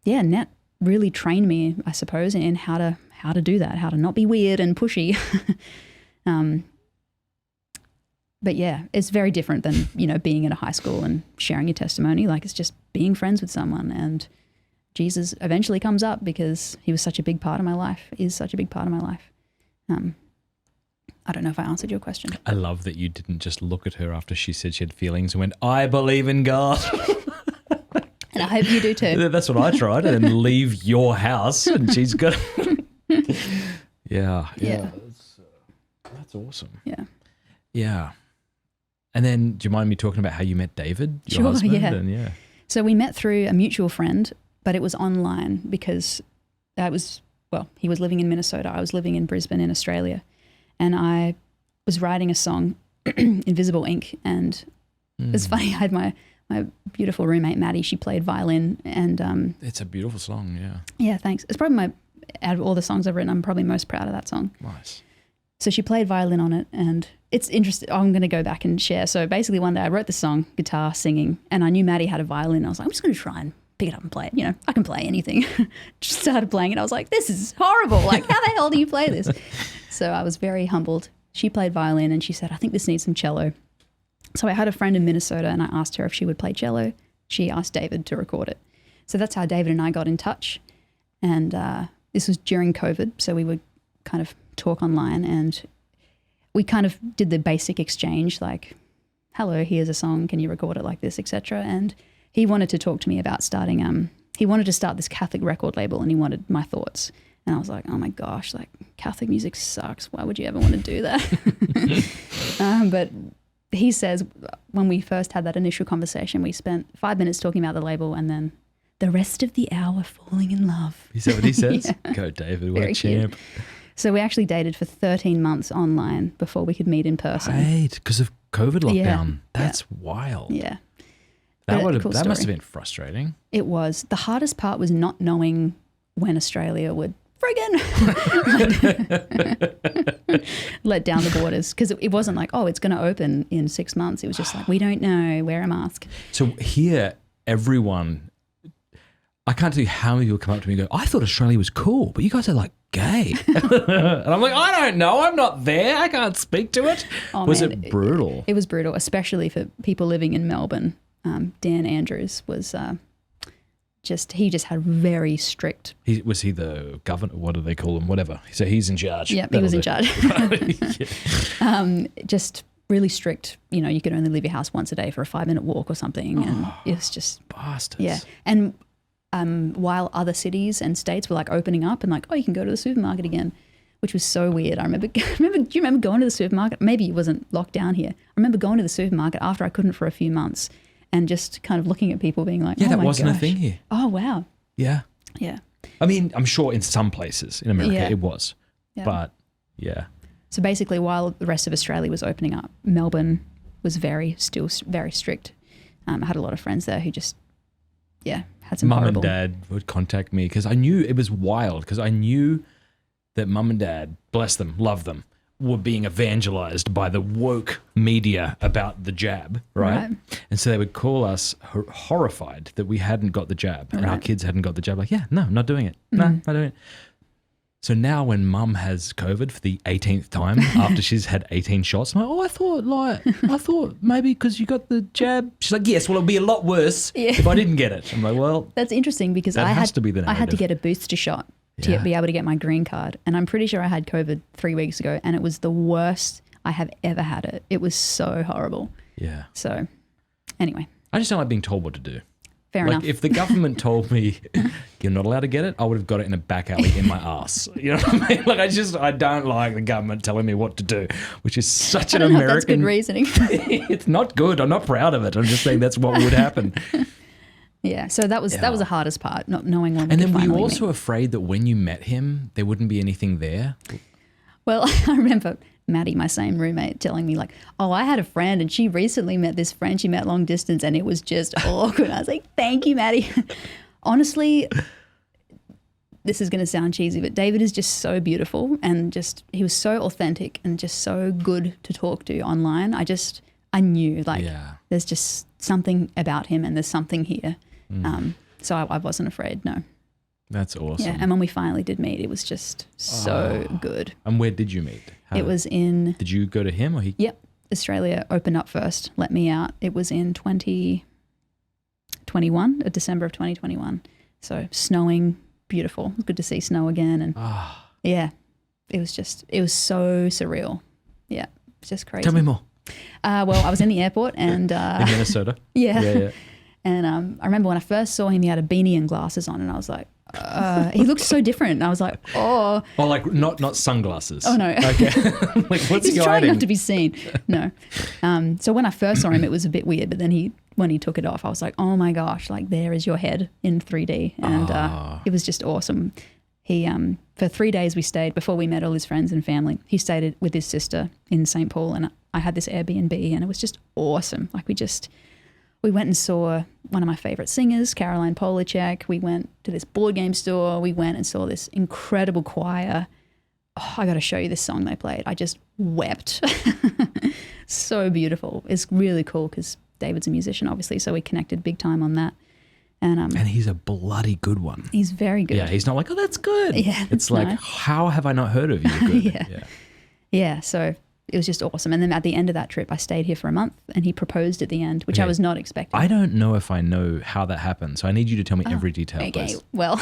Net really trained me, I suppose, in how to do that, how to not be weird and pushy. but yeah, it's very different than, being in a high school and sharing your testimony. Like, it's just being friends with someone, and Jesus eventually comes up because he was such a big part of my life, is such a big part of my life. I don't know if I answered your question. I love that you didn't just look at her after she said she had feelings and went, I believe in God. And I hope you do too. That's what I tried, and then leave your house, and she's got. Yeah. That's awesome. Yeah. Yeah. And then, do you mind me talking about how you met David, your Sure, husband? yeah. And So we met through a mutual friend, but it was online because he was living in Minnesota. I was living in Brisbane in Australia. And I was writing a song, Invisible Ink. And it's funny, I had my beautiful roommate, Maddie. She played violin. And it's a beautiful song, yeah. Yeah, thanks. It's probably out of all the songs I've written, I'm probably most proud of that song. Nice. So she played violin on it, and it's interesting. I'm going to go back and share. So basically one day I wrote the song, guitar, singing, and I knew Maddie had a violin. I was like, I'm just going to try and pick it up and play it. I can play anything. Just started playing it. I was like, this is horrible. Like, how the hell do you play this? So I was very humbled. She played violin, and she said, I think this needs some cello. So I had a friend in Minnesota, and I asked her if she would play cello. She asked David to record it. So that's how David and I got in touch. And this was during COVID, so we would kind of talk online, and we kind of did the basic exchange, like, hello, here's a song, can you record it like this, etc. And he wanted to talk to me about starting, he wanted to start this Catholic record label, and he wanted my thoughts. And I was like, oh my gosh, like, Catholic music sucks. Why would you ever want to do that? But he says when we first had that initial conversation, we spent 5 minutes talking about the label, and then the rest of the hour falling in love. Is that what he says? Yeah. Go, David. What Very a champ. cute. So we actually dated for 13 months online before we could meet in person. Right, because of COVID lockdown. Yeah. That's wild. Yeah. That But cool must have story. been frustrating. It was. The hardest part was not knowing when Australia would friggin' let down the borders, because it wasn't like, oh, it's going to open in 6 months. It was just like, we don't know, wear a mask. So here, everyone, I can't tell you how many people come up to me and go, I thought Australia was cool, but you guys are like gay. And I'm like, I don't know. I'm not there. I can't speak to it. Oh, was man, it brutal? It was brutal, especially for people living in Melbourne. Dan Andrews was he just had very strict. Was he the governor? What do they call him? Whatever. So he's in charge. Yeah, he was in charge. Yeah. Just really strict. You could only leave your house once a day for a 5-minute walk or something. And it was just. Bastards. Yeah. And while other cities and states were like opening up and like, oh, you can go to the supermarket again, which was so weird. I remember, do you remember going to the supermarket? Maybe it wasn't locked down here. I remember going to the supermarket after I couldn't for a few months and just kind of looking at people being like, Yeah, oh that my wasn't gosh. a thing here. Oh, wow. Yeah. Yeah. I mean, I'm sure in some places in America Yeah. it was. Yeah. But yeah. So basically, while the rest of Australia was opening up, Melbourne was still very strict. I had a lot of friends there who just, had some Mum horrible. and Dad would contact me because I knew it was wild, because I knew that Mum and Dad, bless them, love them, were being evangelized by the woke media about the jab, right? And so they would call us horrified that we hadn't got the jab and our kids hadn't got the jab. Like, yeah, no, I'm not doing it. No, not doing it. So now when Mum has COVID for the 18th time after she's had 18 shots, I'm like, I thought maybe because you got the jab. She's like, yes, well, it'll be a lot worse if I didn't get it. I'm like, well, That's interesting because that I has had to be the I had to narrative. get a booster shot to Yeah. be able to get my green card. And I'm pretty sure I had COVID 3 weeks ago, and it was the worst I have ever had it. It was so horrible. yeah. So anyway, I just don't like being told what to do. fair Like enough. if the government told me you're not allowed to get it, I would have got it in a back alley in my ass. You know what I mean? Like I don't like the government telling me what to do, which is such I an don't know if that's good American. reasoning. It's not good. I'm not proud of it. I'm just saying that's what would happen. Yeah. So that was the hardest part, not knowing when. And we then could were you finally also meet. afraid that when you met him, there wouldn't be anything there? Well, I remember Maddie, my same roommate, telling me like, "Oh, I had a friend, and she recently met this friend she met long distance, and it was just awkward." I was like, "Thank you, Maddie." Honestly, this is going to sound cheesy, but David is just so beautiful, and he was so authentic and just so good to talk to online. I knew like there's just something about him, and there's something here. So I wasn't afraid. No. That's awesome. Yeah, and when we finally did meet, it was just so good. And where did you meet? It was in. Did you go to him or he? Yep. Australia opened up first, let me out. It was in 2021, December of 2021. So snowing, beautiful. It was good to see snow again. And yeah, it was so surreal. Yeah, it's just crazy. Tell me more. Well, I was in the airport and in Minnesota. Yeah. And I remember when I first saw him, he had a beanie and glasses on, and I was like, he looked so different. And I was like, oh. Oh, like not sunglasses. Oh, no. Okay. Like, what's he He's trying hiding? not to be seen. No. So when I first saw him, it was a bit weird. But then when he took it off, I was like, oh my gosh, like there is your head in 3D. And it was just awesome. He, for 3 days we stayed before we met all his friends and family. He stayed with his sister in St. Paul, and I had this Airbnb, and it was just awesome. Like we went and saw one of my favorite singers, Caroline Polachek. We went to this board game store. We went and saw this incredible choir. Oh, I got to show you this song they played. I just wept. So beautiful. It's really cool because David's a musician, obviously, so we connected big time on that. And he's a bloody good one. He's very good. Yeah, he's not like, oh, that's good. Yeah, it's like, no. How have I not heard of you? Good. Yeah, so it was just awesome. And then at the end of that trip, I stayed here for a month, and he proposed at the end, which I was not expecting. I don't know if I know how that happened, so I need you to tell me every detail, okay. please. Well,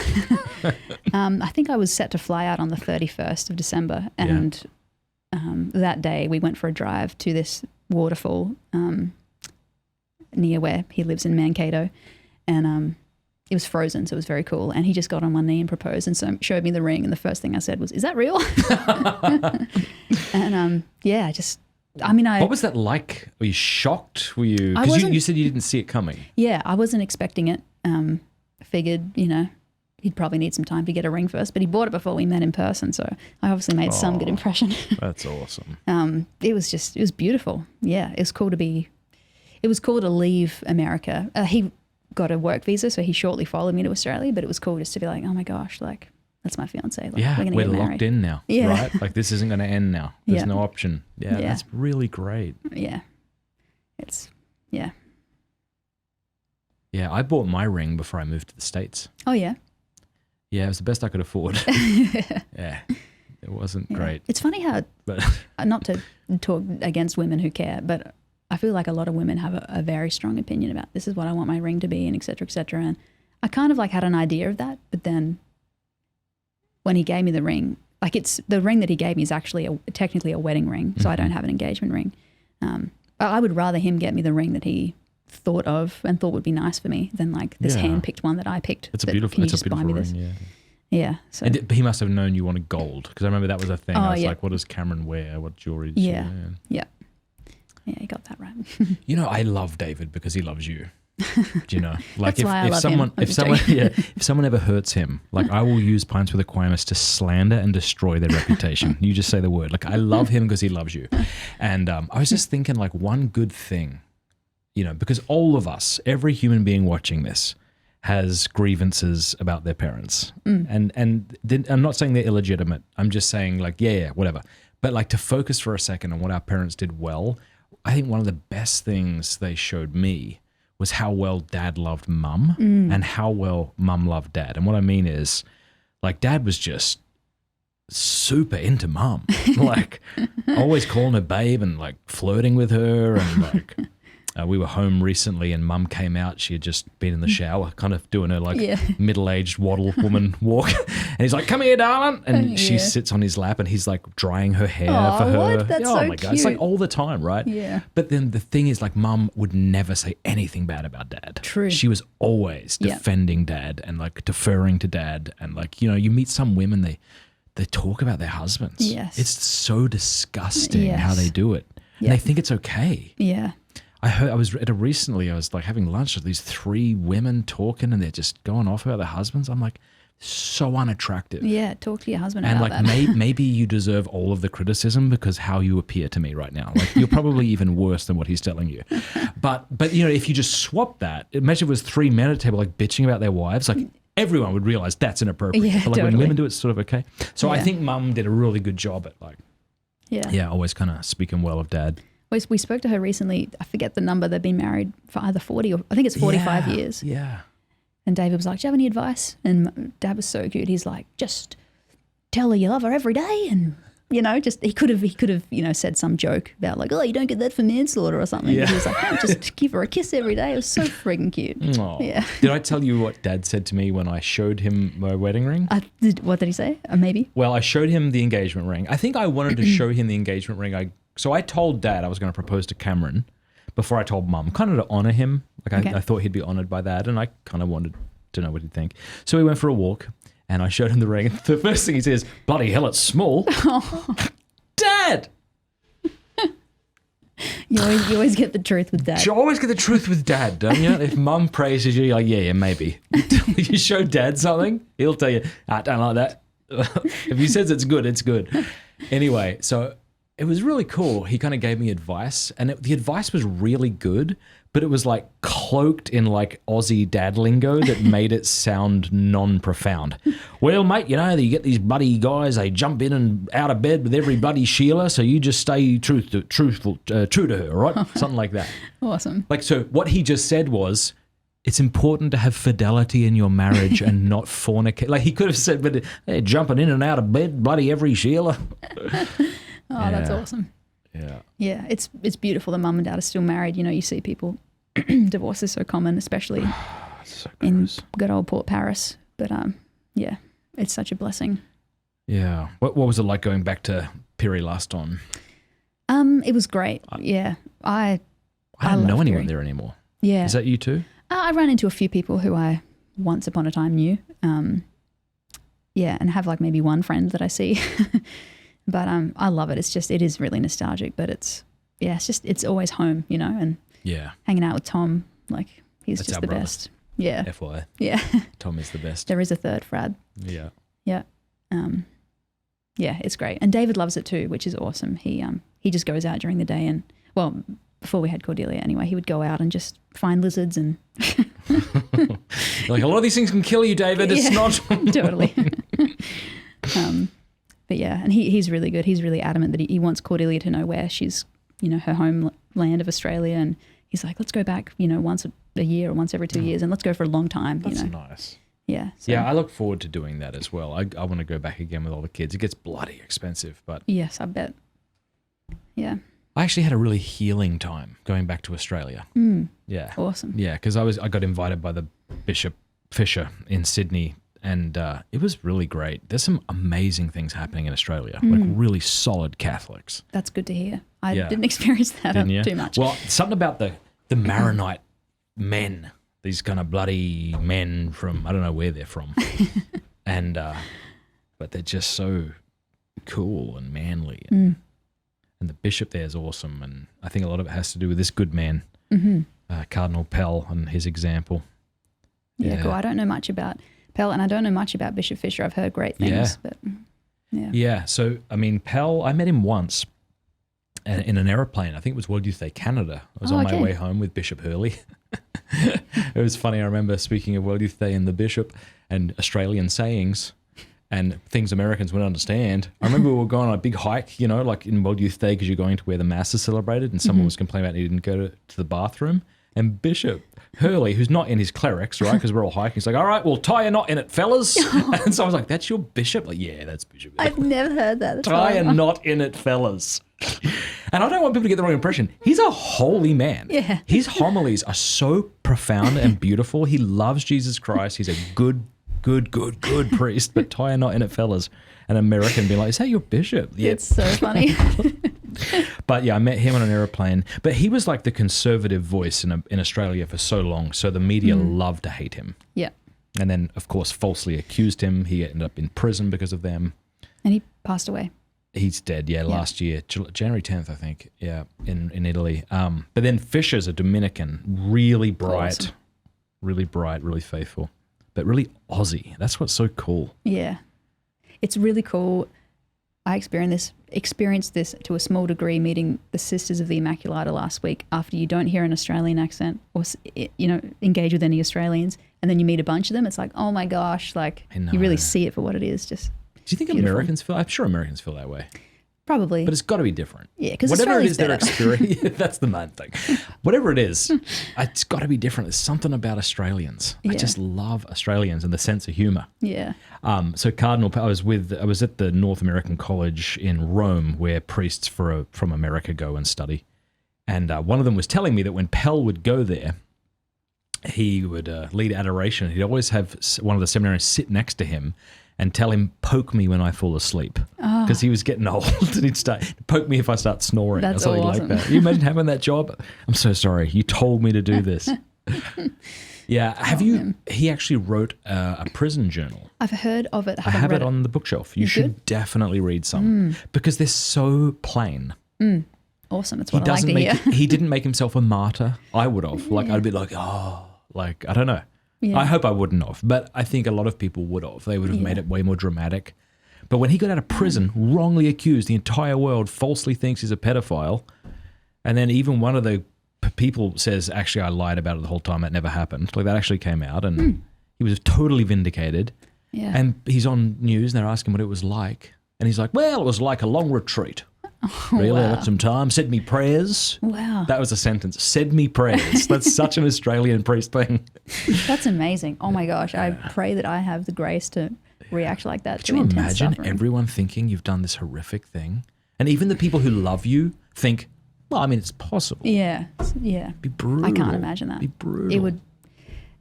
I think I was set to fly out on the 31st of December, and that day we went for a drive to this waterfall near where he lives in Mankato, and it was frozen, so it was very cool. And he just got on one knee and proposed, and so showed me the ring. And the first thing I said was, "Is that real?" And what was that like? Were you shocked? Were you? Because you said you didn't see it coming. Yeah, I wasn't expecting it. Figured, he'd probably need some time to get a ring first, but he bought it before we met in person, so I obviously made some good impression. That's awesome. It was beautiful. Yeah, it was cool to leave America. He got a work visa, so he shortly followed me to Australia, but it was cool just to be like, oh my gosh, like that's my fiance. Like, we're locked in now, right? Like this isn't going to end now. There's no option. Yeah, that's really great. Yeah. Yeah, I bought my ring before I moved to the States. Oh, yeah? Yeah, it was the best I could afford. Yeah, it wasn't great. It's funny how, not to talk against women who care, but I feel like a lot of women have a very strong opinion about this is what I want my ring to be and et cetera, et cetera. And I kind of like had an idea of that, but then when he gave me the ring, like the ring that he gave me is actually technically a wedding ring, so I don't have an engagement ring. I would rather him get me the ring that he thought of and thought would be nice for me than like this hand-picked one that I picked. It's a beautiful ring, Yeah. So. But he must have known you wanted gold, because I remember that was a thing. I was like, what does Cameron wear? What jewelry does she wear? Yeah, he got that right. I love David because he loves you. Do you know? Like That's if someone ever hurts him, like I will use Pints with Aquinas to slander and destroy their reputation. You just say the word. Like I love him because he loves you. And I was just thinking like one good thing, because all of us, every human being watching this has grievances about their parents. And I'm not saying they're illegitimate. I'm just saying like, whatever. But like to focus for a second on what our parents did well, I think one of the best things they showed me was how well dad loved mum and how well mum loved dad. And what I mean is like dad was just super into mum, like always calling her babe and like flirting with her. And like we were home recently and mum came out. She had just been in the shower, kind of doing her like middle-aged waddle woman walk. And he's like, come here, darling. And she sits on his lap and he's like drying her hair for her. What? That's so my God. It's like all the time, right? Yeah. But then the thing is like mum would never say anything bad about dad. True. She was always defending dad and like deferring to dad. And like, you meet some women, they talk about their husbands. Yes. It's so disgusting how they do it. And they think it's okay. Yeah. I was like having lunch with these 3 women talking and they're just going off about their husbands. I'm like, so unattractive. Yeah, talk to your husband and about like that. maybe you deserve all of the criticism because how you appear to me right now. Like you're probably even worse than what he's telling you. But if you just swap that, imagine if it was 3 men at a table like bitching about their wives, like everyone would realize that's inappropriate. Yeah, but like totally. when women do it, it's sort of okay. So I think mum did a really good job at like always kind of speaking well of dad. We spoke to her recently. I forget the number. They've been married for either 40 or I think it's 45 years. Yeah. And David was like, do you have any advice? And Dad was so cute. He's like, just tell her you love her every day and just he could have said some joke about like, oh, you don't get that for manslaughter or something. Yeah. He was like, oh, just give her a kiss every day. It was so freaking cute. Aww. Yeah. Did I tell you what Dad said to me when I showed him my wedding ring? What did he say? Maybe. Well, I showed him the engagement ring. I think I wanted to show him the engagement ring. So I told Dad I was going to propose to Cameron before I told Mum, kind of to honor him. Like I thought he'd be honored by that, and I kind of wanted to know what he'd think. So we went for a walk, and I showed him the ring. And the first thing he says, bloody hell, it's small. Dad! You always get the truth with Dad. You always get the truth with Dad, don't you? If Mum praises you, you're like, yeah, maybe. You show Dad something, he'll tell you, I don't like that. If he says it's good, it's good. Anyway, so it was really cool. He kind of gave me advice, and the advice was really good, but it was like cloaked in like Aussie dad lingo that made it sound non-profound. Well, mate, you get these bloody guys, they jump in and out of bed with every bloody Sheila, so you just stay true to her, right? Something like that. Awesome. Like, so what he just said was, it's important to have fidelity in your marriage and not fornicate. Like he could have said, but hey, jumping in and out of bed, bloody every Sheila. Oh, that's awesome. Yeah. Yeah, it's beautiful that Mum and Dad are still married. You see people, divorce is so common, especially so in good old Port Paris. But yeah, it's such a blessing. Yeah. What was it like going back to Piri last time? It was great. Yeah. I don't know anyone Piri. there anymore. Yeah. Is that you too? I ran into a few people who I once upon a time knew. And have like maybe one friend that I see. But I love it. It is really nostalgic, but it's always home, and hanging out with Tom, like he's That's just our the brother. best. Yeah. FYI. Yeah. Tom is the best. There is a third Fradd. Yeah. Yeah. Yeah, it's great. And David loves it too, which is awesome. He just goes out during the day and, well, before we had Cordelia anyway, he would go out and just find lizards and like, a lot of these things can kill you, David. It's not. Totally. But yeah, and he's really good. He's really adamant that he wants Cordelia to know where she's, her homeland of Australia. And he's like, let's go back, once a year or once every 2 years, and let's go for a long time. That's nice. Yeah. So. Yeah, I look forward to doing that as well. I want to go back again with all the kids. It gets bloody expensive, but yes, I bet. Yeah. I actually had a really healing time going back to Australia. Yeah. Awesome. Yeah, because I got invited by the Bishop Fisher in Sydney. And it was really great. There's some amazing things happening in Australia, like really solid Catholics. That's good to hear. I didn't experience that too much. Well, something about the Maronite men, these kind of bloody men from, I don't know where they're from. And but they're just so cool and manly. And the bishop there is awesome. And I think a lot of it has to do with this good man, Cardinal Pell, and his example. Yeah, cool. I don't know much about Pell, and I don't know much about Bishop Fisher. I've heard great things, but yeah. Yeah, so, I mean, Pell, I met him once in an aeroplane. I think it was World Youth Day Canada. I was on my way home with Bishop Hurley. It was funny. I remember speaking of World Youth Day and the Bishop and Australian sayings and things Americans wouldn't understand. I remember we were going on a big hike, like in World Youth Day, because you're going to where the Mass is celebrated, and someone was complaining about he didn't go to the bathroom. And Bishop Hurley, who's not in his clerics, right, because we're all hiking, he's like, all right, well, tie a knot in it, fellas. And so I was like, that's your bishop? Like, yeah, that's Bishop. I've never heard that. Tie a knot in it, fellas. And I don't want people to get the wrong impression. He's a holy man. Yeah. His homilies are so profound and beautiful. He loves Jesus Christ. He's a good priest, but tie a knot in it, fellas. An American be like, is that your bishop? Yeah. It's so funny. But yeah, I met him on an aeroplane. But he was like the conservative voice in Australia for so long. So the media loved to hate him. Yeah. And then, of course, falsely accused him. He ended up in prison because of them. And he passed away. He's dead, last year, January 10th, I think, in Italy. But then Fisher's a Dominican, really bright, really faithful, but really Aussie. That's what's so cool. Yeah. It's really cool. I experienced this to a small degree meeting the Sisters of the Immaculata last week after you don't hear an Australian accent or, engage with any Australians, and then you meet a bunch of them. It's like, oh my gosh, like you really see it for what it is. Just do you think beautiful. Americans feel? I'm sure Americans feel that way. Probably. But it's got to be different. Yeah, because whatever it Australia's is their better. experience, that's the main thing. Whatever it is, it's got to be different. There's something about Australians. I just love Australians and the sense of humor. Yeah. So Cardinal, I was at the North American College in Rome, where priests from America go and study, and one of them was telling me that when Pell would go there, he would lead adoration. He'd always have one of the seminarians sit next to him and tell him, "Poke me when I fall asleep," because he was getting old, and he'd start, "Poke me if I start snoring," That's or something awesome. like that. You imagine having that job? I'm so sorry. You told me to do this. Yeah. Have you? He actually wrote a prison journal. I've heard of it. I have it on the bookshelf. You should definitely read some because they're so plain. Awesome. That's what I like to hear. He didn't make himself a martyr. I would have. Like, I'd be like, I don't know. Yeah. I hope I wouldn't have, but I think a lot of people would have. They would have made it way more dramatic. But when he got out of prison, wrongly accused, the entire world falsely thinks he's a pedophile. And then even one of the people says, actually, I lied about it the whole time. It never happened. Like, that actually came out, and he was totally vindicated. Yeah. And he's on news, and they're asking what it was like. And he's like, well, it was like a long retreat. Really? I got some time. Said me prayers. Wow. That was a sentence. Said me prayers. That's such an Australian priest thing. That's amazing. Oh my gosh. I pray that I have the grace to react like that. Could you imagine everyone thinking you've done this horrific thing? And even the people who love you think, well, I mean, it's possible. Yeah. Yeah. Be brutal. I can't imagine that. Be brutal. It would,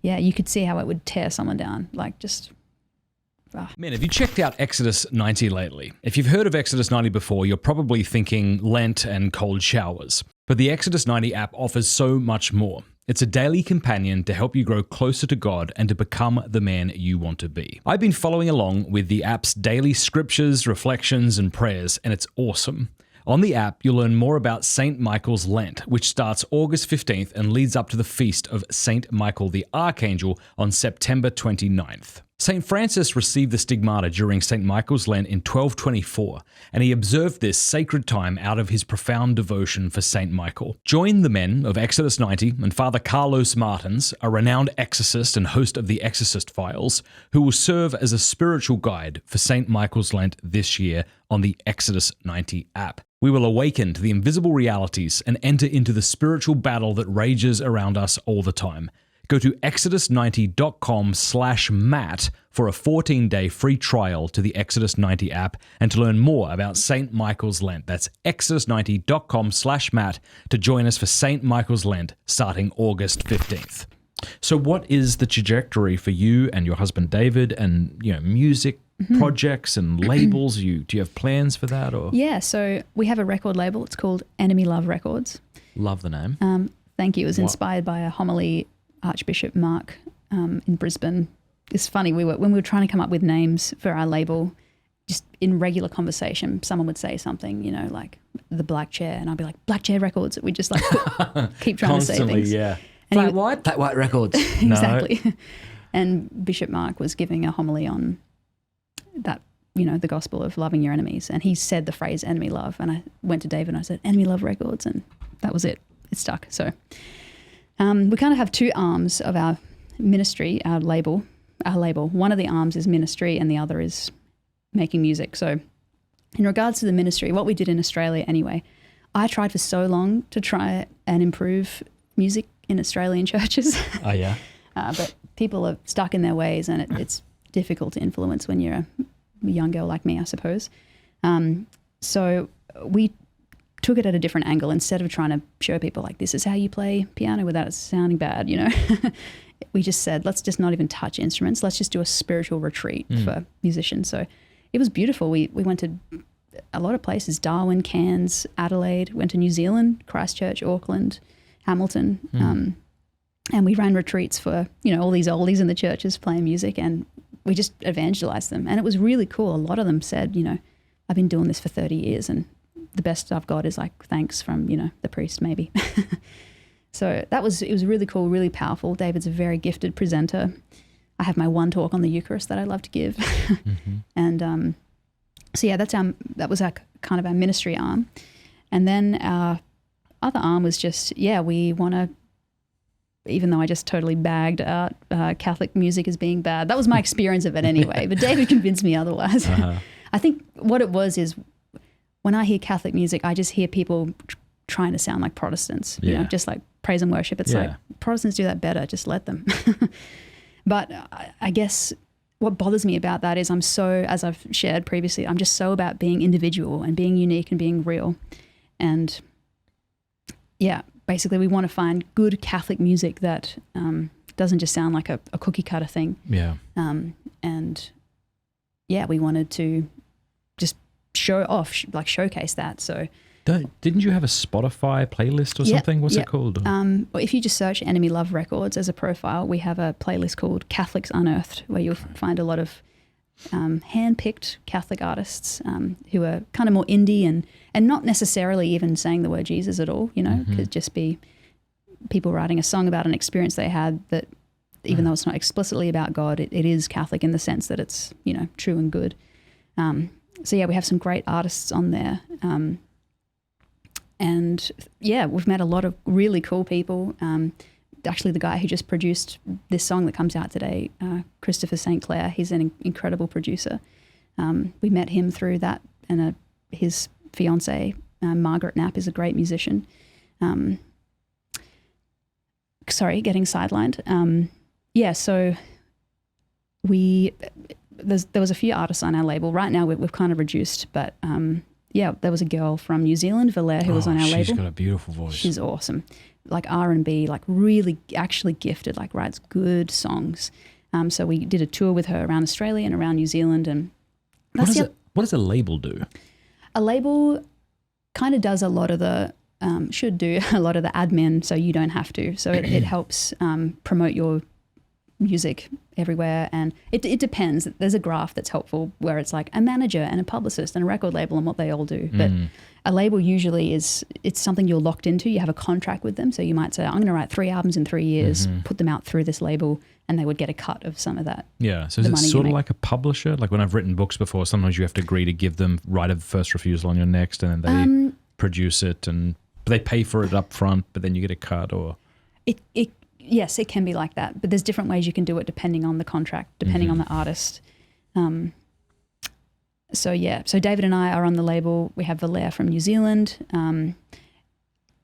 you could see how it would tear someone down. Like just... Man, have you checked out Exodus 90 lately? If you've heard of Exodus 90 before, you're probably thinking Lent and cold showers. But the Exodus 90 app offers so much more. It's a daily companion to help you grow closer to God and to become the man you want to be. I've been following along with the app's daily scriptures, reflections, and prayers, and it's awesome. On the app, you'll learn more about St. Michael's Lent, which starts August 15th and leads up to the feast of St. Michael the Archangel on September 29th. St. Francis received the stigmata during St. Michael's Lent in 1224, and he observed this sacred time out of his profound devotion for St. Michael. Join the men of Exodus 90 and Father Carlos Martins, a renowned exorcist and host of the Exorcist Files, who will serve as a spiritual guide for St. Michael's Lent this year on the Exodus 90 app. We will awaken to the invisible realities and enter into the spiritual battle that rages around us all the time. Go to exodus90.com/Matt for a 14-day free trial to the Exodus 90 app and to learn more about St. Michael's Lent. That's exodus90.com/Matt to join us for St. Michael's Lent starting August 15th. So what is the trajectory for you and your husband David and music projects and labels? Do you have plans for that? Or Yeah, so we have a record label. It's called Enemy Love Records. Love the name. Thank you. It was inspired by a homily Archbishop Mark in Brisbane. It's funny, when we were trying to come up with names for our label, just in regular conversation, someone would say something, like the Black Chair, and I'd be like, Black Chair Records. We just keep trying Constantly, to say things. Yeah. And Flat White Records. Exactly. No. And Bishop Mark was giving a homily on that, the gospel of loving your enemies. And he said the phrase enemy love. And I went to David and I said, Enemy Love Records. And that was it. It stuck. So we kind of have two arms of our ministry, our label. One of the arms is ministry and the other is making music. So in regards to the ministry, what we did in Australia anyway, I tried for so long to try and improve music in Australian churches. Oh, yeah. But people are stuck in their ways, and it's difficult to influence when you're a young girl like me, I suppose. So we took it at a different angle. Instead of trying to show people like, this is how you play piano without it sounding bad, we just said, let's just not even touch instruments. Let's just do a spiritual retreat for musicians. So it was beautiful. We went to a lot of places, Darwin, Cairns, Adelaide, went to New Zealand, Christchurch, Auckland, Hamilton. And we ran retreats for, all these oldies in the churches playing music, and we just evangelized them. And it was really cool. A lot of them said, I've been doing this for 30 years and the best I've got is like thanks from, the priest maybe. So it was really cool, really powerful. David's a very gifted presenter. I have my one talk on the Eucharist that I love to give. And so yeah, that was our kind of our ministry arm. And then our other arm was just, we want to, even though I just totally bagged out Catholic music as being bad. That was my experience of it anyway, but David convinced me otherwise. I think what it was is when I hear Catholic music, I just hear people trying to sound like Protestants, you know, just like praise and worship. It's like Protestants do that better. Just let them. But I guess what bothers me about that is I'm so, as I've shared previously, I'm just so about being individual and being unique and being real. And yeah, basically we want to find good Catholic music that doesn't just sound like a cookie cutter thing. Yeah. And yeah, we wanted to just show off, like showcase that. So didn't you have a Spotify playlist or something? What's it called? Well, if you just search Enemy Love Records as a profile, we have a playlist called Catholics Unearthed, where you'll find a lot of hand-picked Catholic artists who are kind of more indie and not necessarily even saying the word Jesus at all, you know, could just be people writing a song about an experience they had that, even though it's not explicitly about God, it is Catholic in the sense that it's, you know, true and good. So yeah, we have some great artists on there. And yeah, we've met a lot of really cool people. Actually, the guy who just produced this song that comes out today, Christopher St. Clair, he's an incredible producer. We met him through that, and his fiancée, Margaret Knapp, is a great musician. Sorry, getting sidelined. Yeah, so there was a few artists on our label. Right now we've kind of reduced, but yeah, there was a girl from New Zealand, Valère, who was on our label. She's got a beautiful voice. She's awesome. Like R&B, like really actually gifted, like writes good songs. So we did a tour with her around Australia and around New Zealand. And what does a label do? A label kind of does a lot of the, should do a lot of the admin, so you don't have to. So it helps promote your music everywhere, and it depends. There's a graph that's helpful where it's like a manager and a publicist and a record label and what they all do. But a label usually it's something you're locked into. You have a contract with them, so you might say, I'm going to write 3 albums in 3 years, put them out through this label, and they would get a cut of some of that. Yeah, so is it sort of like a publisher? Like when I've written books before, sometimes you have to agree to give them right of first refusal on your next, and then they produce it, but they pay for it up front, but then you get a cut, or yes, it can be like that, but there's different ways you can do it depending on the contract, depending on the artist. So yeah, so David and I are on the label. We have Valère from New Zealand.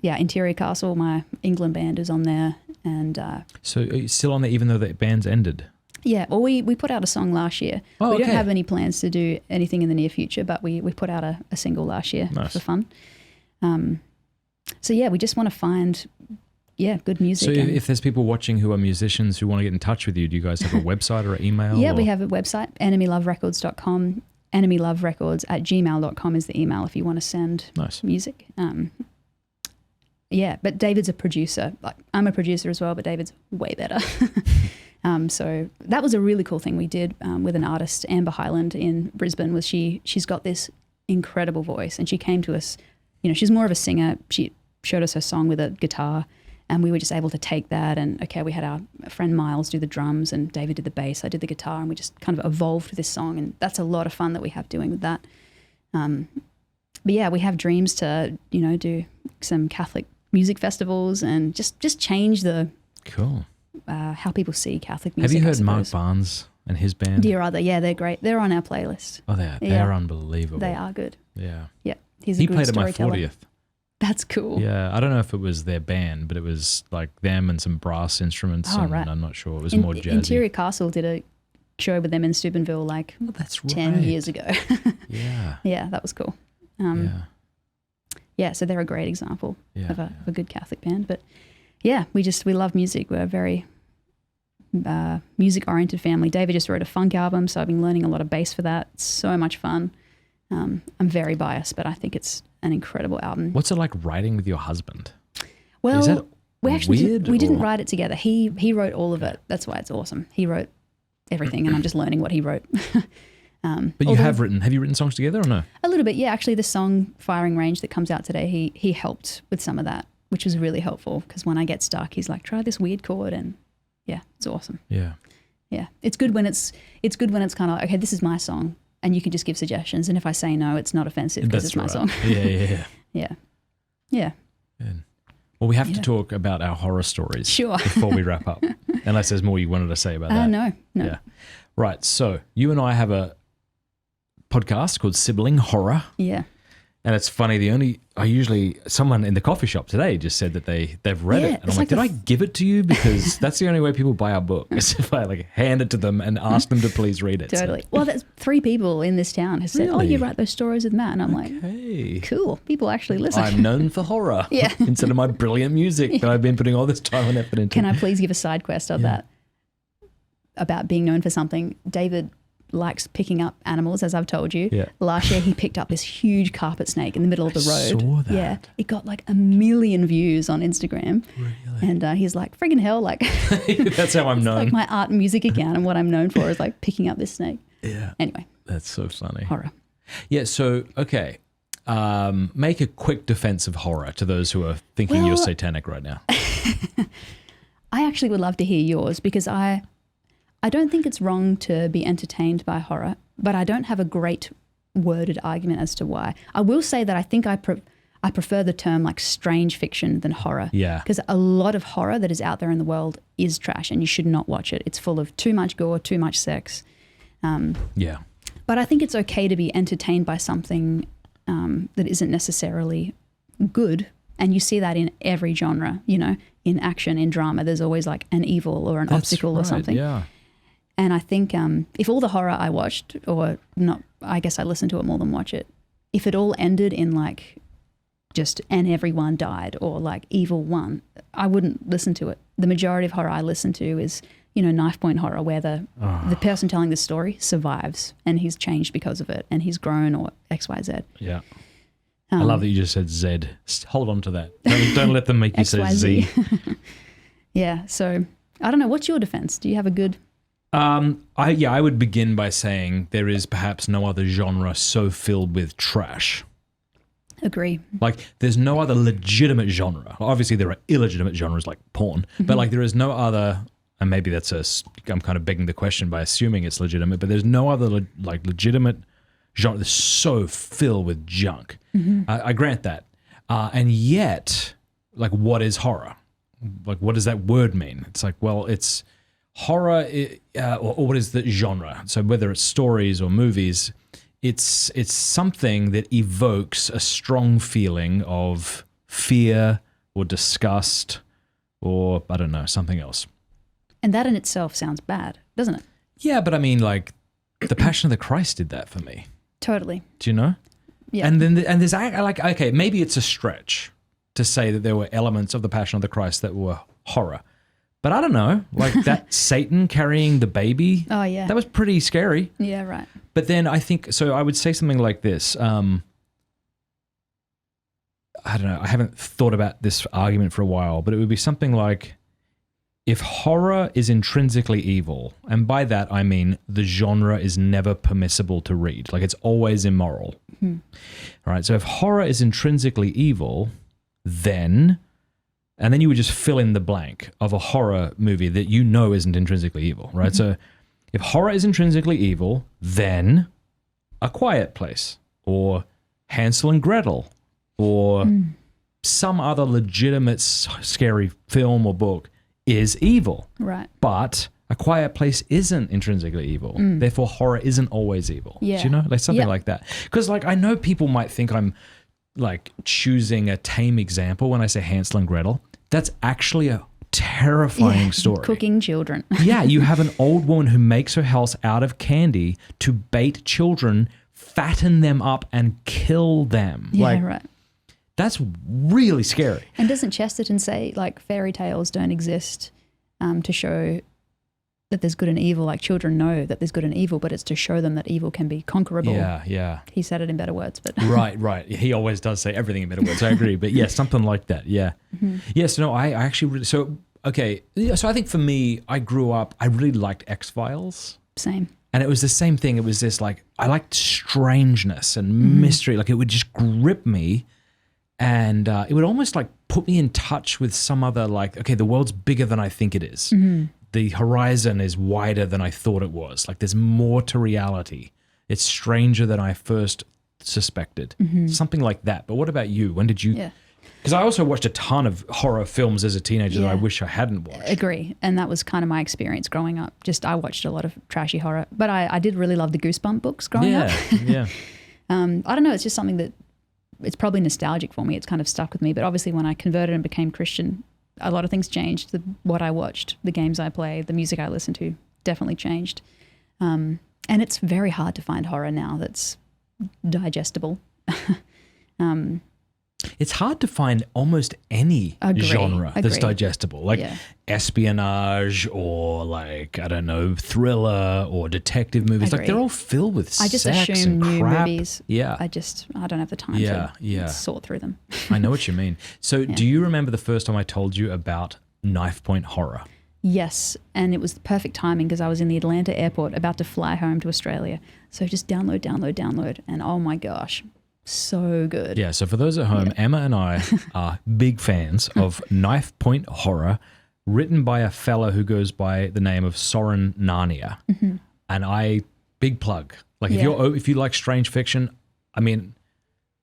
Interior Castle, my England band, is on there. And so are you still on there even though the band's ended? Yeah, well, we put out a song last year. We don't have any plans to do anything in the near future, but we put out a single last year for fun. So yeah, we just want to find good music. So if there's people watching who are musicians who want to get in touch with you, do you guys have a website or an email? Yeah, we have a website, enemyloverecords.com. enemyloverecords@gmail.com is the email if you want to send music. But David's a producer. Like, I'm a producer as well, but David's way better. So that was a really cool thing we did with an artist, Amber Highland in Brisbane. She's got this incredible voice, and she came to us. You know, she's more of a singer. She showed us her song with a guitar, and we were just able to take that. And we had our friend Miles do the drums, and David did the bass. I did the guitar, and we just kind of evolved this song. And that's a lot of fun that we have doing with that. But yeah, we have dreams to do some Catholic music festivals and just change the how people see Catholic music. Have you heard Mark Barnes and his band? Dear Other, yeah, they're great. They're on our playlist. Oh, they're unbelievable. They are good. Yeah. Yeah. He played at my 40th. That's cool. Yeah, I don't know if it was their band, but it was like them and some brass instruments. Right. I'm not sure. It was more jazzy. Interior Castle did a show with them in Steubenville 10 years ago. Yeah. Yeah, that was cool. So they're a great example of a good Catholic band. But yeah, we love music. We're a very music-oriented family. David just wrote a funk album, so I've been learning a lot of bass for that. It's so much fun. I'm very biased, but I think it's an incredible album. What's it like writing with your husband? Well, is that we didn't write it together. He wrote all of it. That's why it's awesome. He wrote everything, and I'm just learning what he wrote. But have you written songs together or no? A little bit, yeah. Actually, the song Firing Range that comes out today, he helped with some of that, which was really helpful because when I get stuck, he's like, try this weird chord, and yeah, it's awesome. Yeah. Yeah. It's good when it's kind of like, okay, this is my song. And you can just give suggestions. And if I say no, it's not offensive because it's my song. Yeah. Yeah. Well, we have to talk about our horror stories before we wrap up. Unless there's more you wanted to say about that. No. Yeah. Right. So you and I have a podcast called Sibling Horror. Yeah. And it's funny, someone in the coffee shop today just said that they've read it. And I'm like, did I give it to you? Because that's the only way people buy our book is if I like hand it to them and ask them to please read it. Totally. So. Well, there's 3 people in this town who said, you write those stories with Matt. And I'm like, cool. People actually listen. I'm known for horror. Yeah. Instead of my brilliant music that I've been putting all this time and effort into. Can I please give a side quest of that? About being known for something. David likes picking up animals, as I've told you. Yeah. Last year, he picked up this huge carpet snake in the middle of the road. I saw that. Yeah. It got like 1 million views on Instagram. Really? And he's like, friggin' hell, like. That's how I'm known. Like my art and music account, and what I'm known for is like picking up this snake. Yeah. Anyway. That's so funny. Horror. Yeah, so, okay. Make a quick defense of horror to those who are thinking you're satanic right now. I actually would love to hear yours because I don't think it's wrong to be entertained by horror, but I don't have a great worded argument as to why. I will say that I think I prefer the term like strange fiction than horror. Yeah. Because a lot of horror that is out there in the world is trash and you should not watch it. It's full of too much gore, too much sex. Yeah. But I think it's okay to be entertained by something that isn't necessarily good. And you see that in every genre, in action, in drama, there's always like an evil or an obstacle or something. Yeah. And I think if all the horror I watched, or not, I guess I listened to it more than watch it, if it all ended in like just and everyone died or like evil won, I wouldn't listen to it. The majority of horror I listen to is, knife point horror where the person telling the story survives and he's changed because of it and he's grown or X, Y, Z. Yeah. I love that you just said Z. Hold on to that. Don't let them make you say Z. Yeah. So I don't know. What's your defense? Do you have a good... I would begin by saying there is perhaps no other genre so filled with trash. Agree. Like there's no other legitimate genre. Obviously there are illegitimate genres like porn, but like there is no other, and maybe I'm kind of begging the question by assuming it's legitimate, but there's no other legitimate genre that's so filled with junk. I grant that. And yet, like what is horror? Like what does that word mean? It's like, well, it's horror, or what is the genre? So whether it's stories or movies, it's something that evokes a strong feeling of fear or disgust or, I don't know, something else. And that in itself sounds bad, doesn't it? Yeah, but I mean, like, the Passion of the Christ did that for me. Totally. Do you know? Yeah. And then there's like, okay, maybe it's a stretch to say that there were elements of the Passion of the Christ that were horror. But I don't know, like that Satan carrying the baby. Oh, yeah. That was pretty scary. Yeah, right. But then I think, so I would say something like this. I don't know, I haven't thought about this argument for a while, but it would be something like, if horror is intrinsically evil, and by that I mean the genre is never permissible to read, like it's always immoral. All right, so if horror is intrinsically evil, then... And then you would just fill in the blank of a horror movie that you know isn't intrinsically evil, right? So if horror is intrinsically evil, then A Quiet Place or Hansel and Gretel or some other legitimate scary film or book is evil. Right. But A Quiet Place isn't intrinsically evil. Therefore, horror isn't always evil. Yeah. Do you know? Like something like that. Because like I know people might think I'm like choosing a tame example when I say Hansel and Gretel. That's actually a terrifying story. Cooking children. Yeah, you have an old woman who makes her house out of candy to bait children, fatten them up, and kill them. Yeah, right. That's really scary. And doesn't Chesterton say like fairy tales don't exist to show that there's good and evil? Like children know that there's good and evil, but it's to show them that evil can be conquerable. Yeah. He said it in better words, but Right. He always does say everything in better words. I agree, but yeah, something like that. Yeah. Yes. No. I actually really. So okay. Yeah, so I think for me, I grew up. I really liked X-Files. Same. And it was the same thing. It was this like I liked strangeness and mystery. Like it would just grip me, and it would almost like put me in touch with some other like okay, the world's bigger than I think it is. The horizon is wider than I thought it was. Like there's more to reality. It's stranger than I first suspected. Something like that. But what about you? When did you? Because I also watched a ton of horror films as a teenager that I wish I hadn't watched. Agree. And that was kind of my experience growing up. Just I watched a lot of trashy horror. But I did really love the Goosebump books growing up. Yeah. I don't know. It's just something that it's probably nostalgic for me. It's kind of stuck with me. But obviously when I converted and became Christian, a lot of things changed. What I watched, the games I played, the music I listened to definitely changed. And it's very hard to find horror now that's digestible. It's hard to find almost any genre that's digestible, like espionage or like, I don't know, thriller or detective movies. Like they're all filled with I just sex assume and new crap. movies. Yeah. I don't have the time to sort through them. I know what you mean. So do you remember the first time I told you about Knife Point Horror? Yes, and it was the perfect timing because I was in the Atlanta airport about to fly home to Australia. So just download, and oh my gosh, so good. Yeah, so for those at home, Emma and I are big fans of Knife Point Horror, written by a fella who goes by the name of Soren Narnia. Mm-hmm. And big plug. Like if you like strange fiction, I mean,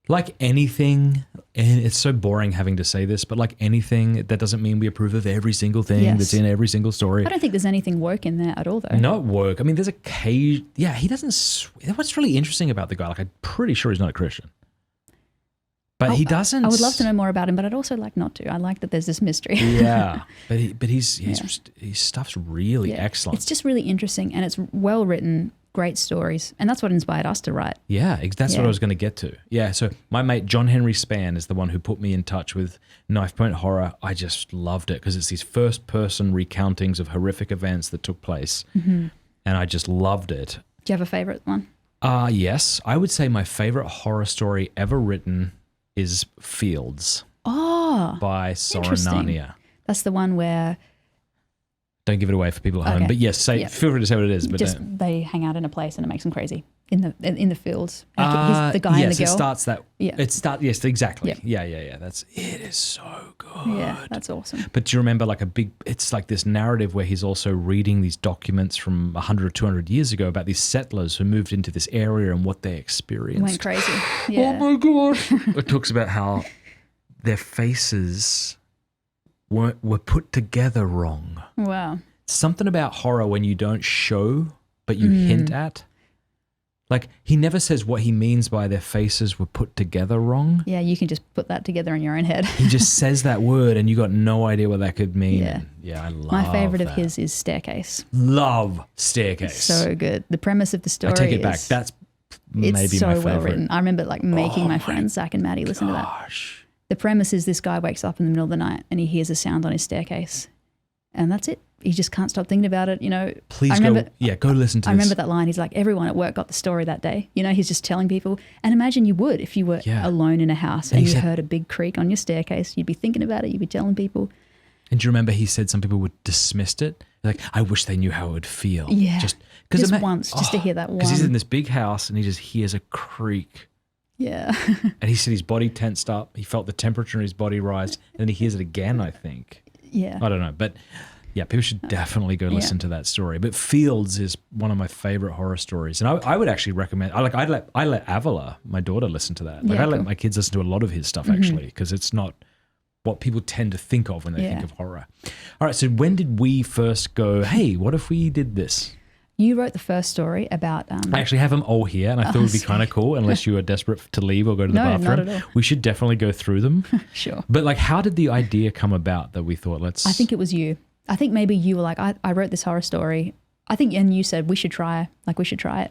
like anything, and it's so boring having to say this, but like anything, that doesn't mean we approve of every single thing that's in every single story. I don't think there's anything woke in there at all, though. Not woke. I mean, there's a cage. Yeah, he doesn't. What's really interesting about the guy, like I'm pretty sure he's not a Christian. But he doesn't. I would love to know more about him, but I'd also like not to. I like that there's this mystery. Yeah, but his stuff's really excellent. It's just really interesting, and it's well written, great stories, and that's what inspired us to write. Yeah, that's what I was going to get to. Yeah, so my mate John Henry Spann is the one who put me in touch with Knife Point Horror. I just loved it because it's these first-person recountings of horrific events that took place, and I just loved it. Do you have a favorite one? Yes, I would say my favorite horror story ever written is Fields by Soren Narnia. That's the one where... Don't give it away for people at home. But yes, feel free to say what it is. But they hang out in a place and it makes them crazy in the fields. He's the guy and the girl. Yes, it starts that. Yeah. Yes, exactly. Yeah. Yeah. It is so good. Yeah, that's awesome. But do you remember it's like this narrative where he's also reading these documents from 100 or 200 years ago about these settlers who moved into this area and what they experienced. Went crazy. Yeah. Oh my gosh. It talks about how their faces were put together wrong. Wow. Something about horror when you don't show, but you hint at. Like, he never says what he means by their faces were put together wrong. Yeah, you can just put that together in your own head. He just says that word and you got no idea what that could mean. Yeah, I love My favorite that. of his is Staircase. Love Staircase. So good. The premise of the story I take it back. That's maybe my favorite. It's so well written. I remember making my friends, Zach and Maddie, listen to that. The premise is this guy wakes up in the middle of the night and he hears a sound on his staircase. And that's it. He just can't stop thinking about it, Please go listen to this. I remember that line. He's like, everyone at work got the story that day. He's just telling people. And imagine you would if you were alone in a house and you heard a big creak on your staircase. You'd be thinking about it. You'd be telling people. And do you remember he said some people would dismissed it? Like, I wish they knew how it would feel. Yeah. Just once, just to hear that one. Because he's in this big house and he just hears a creak. Yeah. And he said his body tensed up. He felt the temperature in his body rise. And then he hears it again, I think. Yeah. I don't know. But yeah, people should definitely go listen to that story. But Fields is one of my favorite horror stories. And I would actually recommend, I let Avila, my daughter, listen to that. I let my kids listen to a lot of his stuff actually, because it's not what people tend to think of when they think of horror. All right. So when did we first go, hey, what if we did this? You wrote the first story about... I actually have them all here, and I thought it would be kind of cool, unless you were desperate to leave or go to the bathroom. Not at all. We should definitely go through them. Sure. But how did the idea come about that we thought, I think it was you. I think maybe you were like, I wrote this horror story. And you said, we should try it.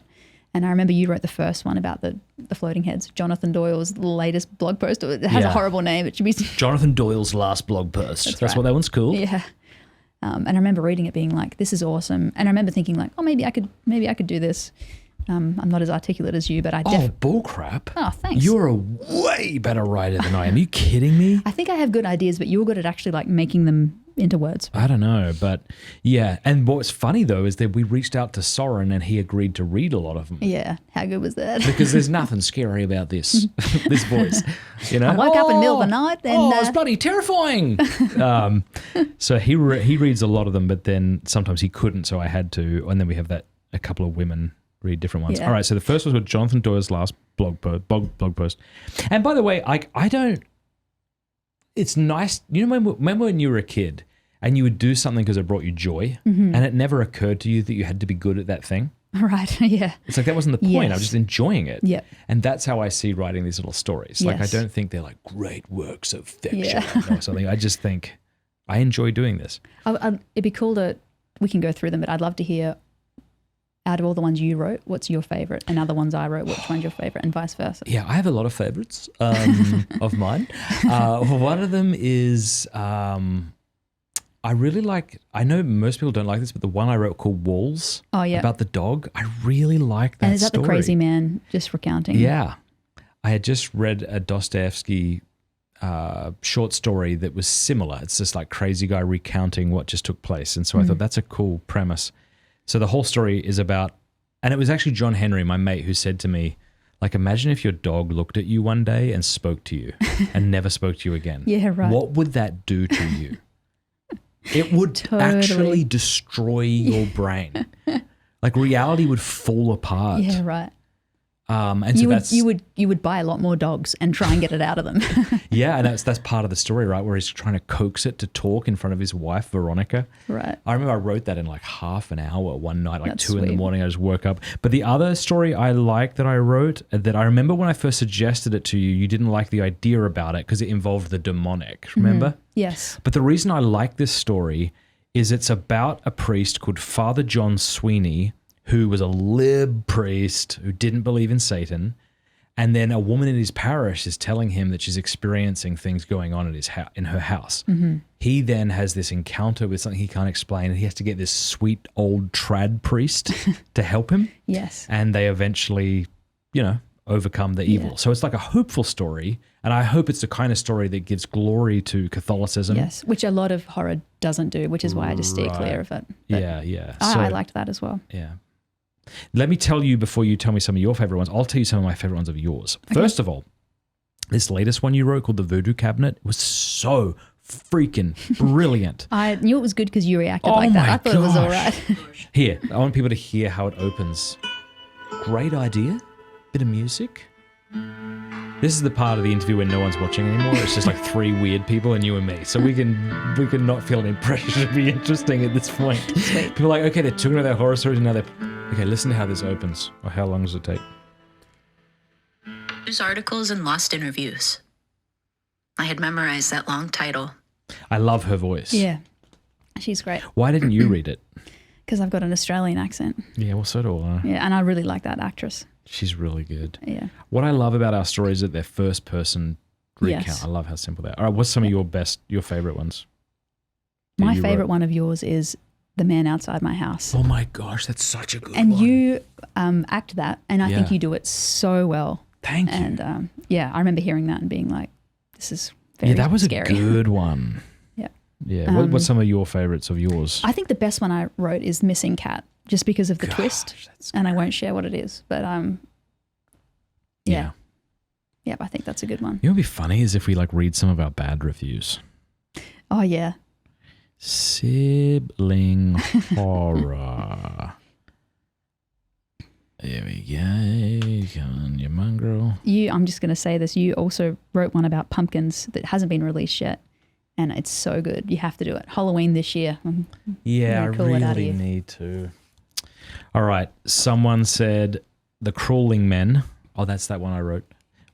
And I remember you wrote the first one about the floating heads. Jonathan Doyle's latest blog post. It has a horrible name. It should be... Jonathan Doyle's last blog post. That's what that one's called. Yeah. And I remember reading it being like, this is awesome. And I remember thinking like, oh, maybe I could do this. I'm not as articulate as you, but I bullcrap. Oh, thanks. You're a way better writer than I am. Are you kidding me? I think I have good ideas, but you're good at actually making them into words. I don't know, but yeah. And what's funny though is that we reached out to Soren and he agreed to read a lot of them. Yeah. How good was that? Because there's nothing scary about this voice. I woke up in the middle of the night and... it's bloody terrifying. So he reads a lot of them, but then sometimes he couldn't, so I had to. And then we have a couple of women read different ones. Yeah. All right, so the first was with Jonathan Doyle's last blog post. And by the way, I don't... It's nice. Remember when you were a kid and you would do something because it brought you joy and it never occurred to you that you had to be good at that thing? Right. Yeah. It's like that wasn't the point. I Yes. was just enjoying it. Yep. And that's how I see writing these little stories. Like I Yes. don't think they're like great works of fiction Yeah. or something. I just think I enjoy doing this. It'd be cool we can go through them, but I'd love to hear, out of all the ones you wrote, what's your favorite? And other ones I wrote, which one's your favorite? And vice versa. Yeah, I have a lot of favorites of mine. One of them is I really like, I know most people don't like this, but the one I wrote called Walls about the dog, I really like that story. And is that the crazy man just recounting? Yeah. I had just read a Dostoevsky short story that was similar. It's just like crazy guy recounting what just took place. And so I thought that's a cool premise. So the whole story is about, and it was actually John Henry, my mate, who said to me, like, imagine if your dog looked at you one day and spoke to you and never spoke to you again. Yeah, right. What would that do to you? It would Totally. actually destroy your brain. Like reality would fall apart. Yeah, right. And so you would buy a lot more dogs and try and get it out of them. yeah, and that's part of the story, right? Where he's trying to coax it to talk in front of his wife, Veronica. Right. I remember I wrote that in like half an hour one night, like That's 2 in the sweet. morning. I just woke up. But the other story I like that I wrote, that I remember when I first suggested it to you, you didn't like the idea about it because it involved the demonic. Remember? Yes. But the reason I like this story is it's about a priest called Father John Sweeney, who was a lib priest who didn't believe in Satan. And then a woman in his parish is telling him that she's experiencing things going on in her house. Mm-hmm. He then has this encounter with something he can't explain, and he has to get this sweet old trad priest to help him. Yes. And they eventually, overcome the evil. Yeah. So it's like a hopeful story, and I hope it's the kind of story that gives glory to Catholicism. Yes, which a lot of horror doesn't do, which is why I just steer clear of it. But Yeah. I liked that as well. Yeah. Let me tell you before you tell me some of your favorite ones. I'll tell you some of my favorite ones of yours. Okay. First of all, this latest one you wrote called The Voodoo Cabinet was so freaking brilliant. I knew it was good because you reacted like that. I thought it was all right. Here, I want people to hear how it opens. Great idea. Bit of music. This is the part of the interview when no one's watching anymore. It's just like 3 weird people and you and me. So we can not feel any pressure to be interesting at this point. Sweet. People are like, okay, they're talking about their horror stories and now they're... Okay, listen to how this opens. Or how long does it take? News articles and lost interviews. I had memorized that long title. I love her voice. Yeah, she's great Why didn't you read it? because I've got an Australian accent. Yeah, well, so do I. Yeah, and I really like that actress. She's really good. Yeah. What I love about our stories is that they're first person recount. Yes. I love how simple they are. All right, what's some of your favorite ones? that My you favorite wrote? one of yours is The Man Outside My House. Oh my gosh, that's such a good And one. you act that, and I think Yeah. you do it so well. Thank you. And I remember hearing that and being like, this is very that was scary. a good one. Yeah. Yeah. What's some of your favorites of yours? I think the best one I wrote is Missing Cat, just because of the twist, that's and I won't share what it is. But yeah. Yep, I think that's a good one. You know what would be funny is if we like read some of our bad reviews. Oh yeah. Sibling horror. There we go. Come on, you mongrel. I'm just going to say this. You also wrote one about pumpkins that hasn't been released yet, and it's so good. You have to do it. Halloween this year. Yeah, I gonna call it out of really you. need to. All right. Someone said The Crawling Men. Oh, that's that one I wrote.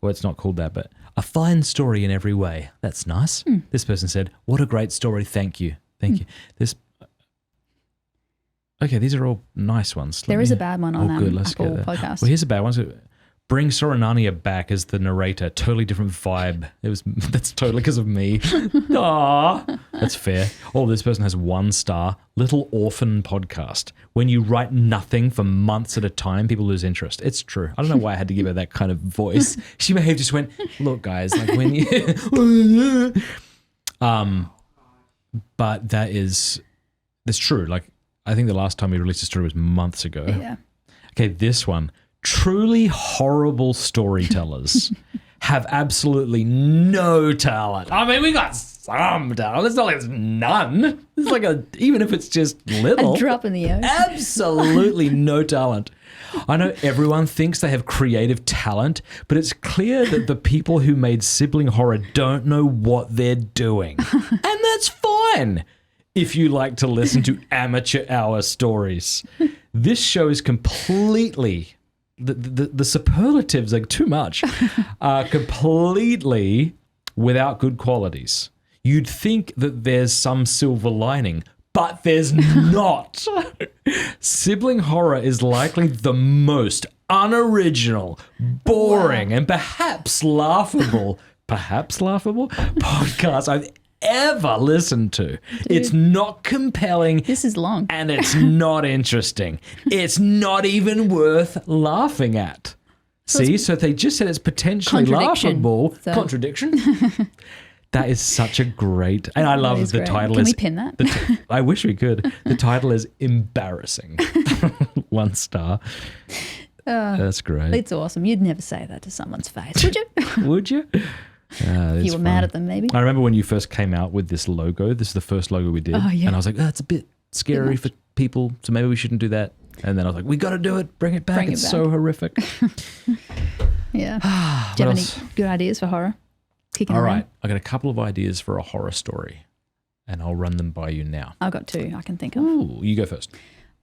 Well, it's not called that, but a fine story in every way. That's nice. This person said, what a great story. Thank you. Thank you. Okay, these are all nice ones. There is a bad one on good. Let's Apple get that. Podcast. Well, here's a bad one. So, bring Soranania back as the narrator. Totally different vibe. That's totally because of me. Aww. That's fair. Oh, this person has 1 star. Little orphan podcast. When you write nothing for months at a time, people lose interest. It's true. I don't know why I had to give her that kind of voice. She may have just went, look, guys, like when you... But that's true. Like, I think the last time we released a story was months ago. Yeah. Okay, this one. Truly horrible storytellers have absolutely no talent. I mean, we got some talent. It's not like it's none. It's like even if it's just little. A drop in the ocean. Absolutely no talent. I know everyone thinks they have creative talent, but it's clear that the people who made sibling horror don't know what they're doing. And that's fine if you like to listen to amateur hour stories. This show is completely the superlatives are too much. Completely without good qualities. You'd think that there's some silver lining, but there's not. Sibling horror is likely the most unoriginal, boring, and perhaps laughable podcast I've ever listened to. Dude, it's not compelling. This is long. And it's not interesting. It's not even worth laughing at. See, so they just said it's potentially laughable. So. Contradiction. That is such a great, and I love the title. Can we pin that? I wish we could. The title is embarrassing. 1 star. That's great. It's awesome. You'd never say that to someone's face, would you? Would you? If you were mad at them, maybe. I remember when you first came out with this logo. This is the first logo we did. Oh, yeah. And I was like, it's a bit scary for people, so maybe we shouldn't do that. And then I was like, we got to do it. Bring it back. It's so horrific. Yeah. Do you have any good ideas for horror? All right. I got a couple of ideas for a horror story, and I'll run them by you now. I've got 2 I can think of. Ooh, you go first.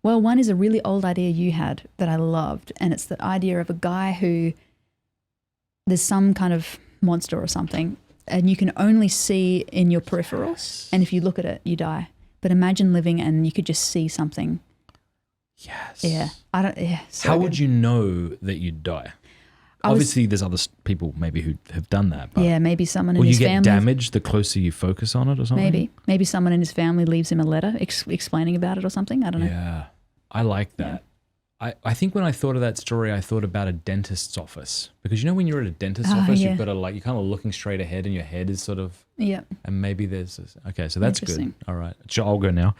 Well, one is a really old idea you had that I loved, and it's the idea of a guy who there's some kind of monster or something, and you can only see in your peripherals, and if you look at it, you die. But imagine living and you could just see something. Yes. Yeah. How would you know that you'd die? Obviously, there's other people maybe who have done that. But yeah, maybe someone in his family. Will you get damaged the closer you focus on it or something? Maybe someone in his family leaves him a letter explaining about it or something. I don't know. Yeah, I like that. Yeah. I think when I thought of that story, I thought about a dentist's office. Because you know when you're at a dentist's office, you've got to you're kind of looking straight ahead and your head is sort of... Yeah. And maybe there's... Okay, so that's good. All right. I'll go now.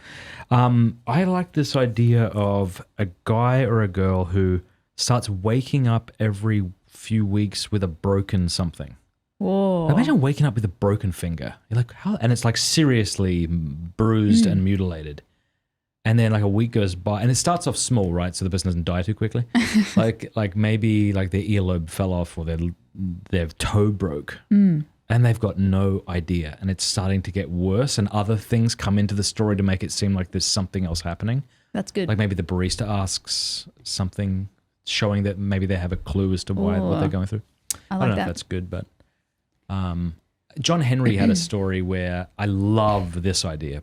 I like this idea of a guy or a girl who starts waking up every few weeks with a broken something. Whoa. Imagine waking up with a broken finger. You're like, how? And it's like seriously bruised and mutilated. And then like a week goes by, and it starts off small, right? So the person doesn't die too quickly. like maybe like their earlobe fell off or their toe broke. And they've got no idea. And it's starting to get worse, and other things come into the story to make it seem like there's something else happening. That's good. Like maybe the barista asks something, showing that maybe they have a clue as to what they're going through. I don't know if that's good, but John Henry had a story where I love this idea.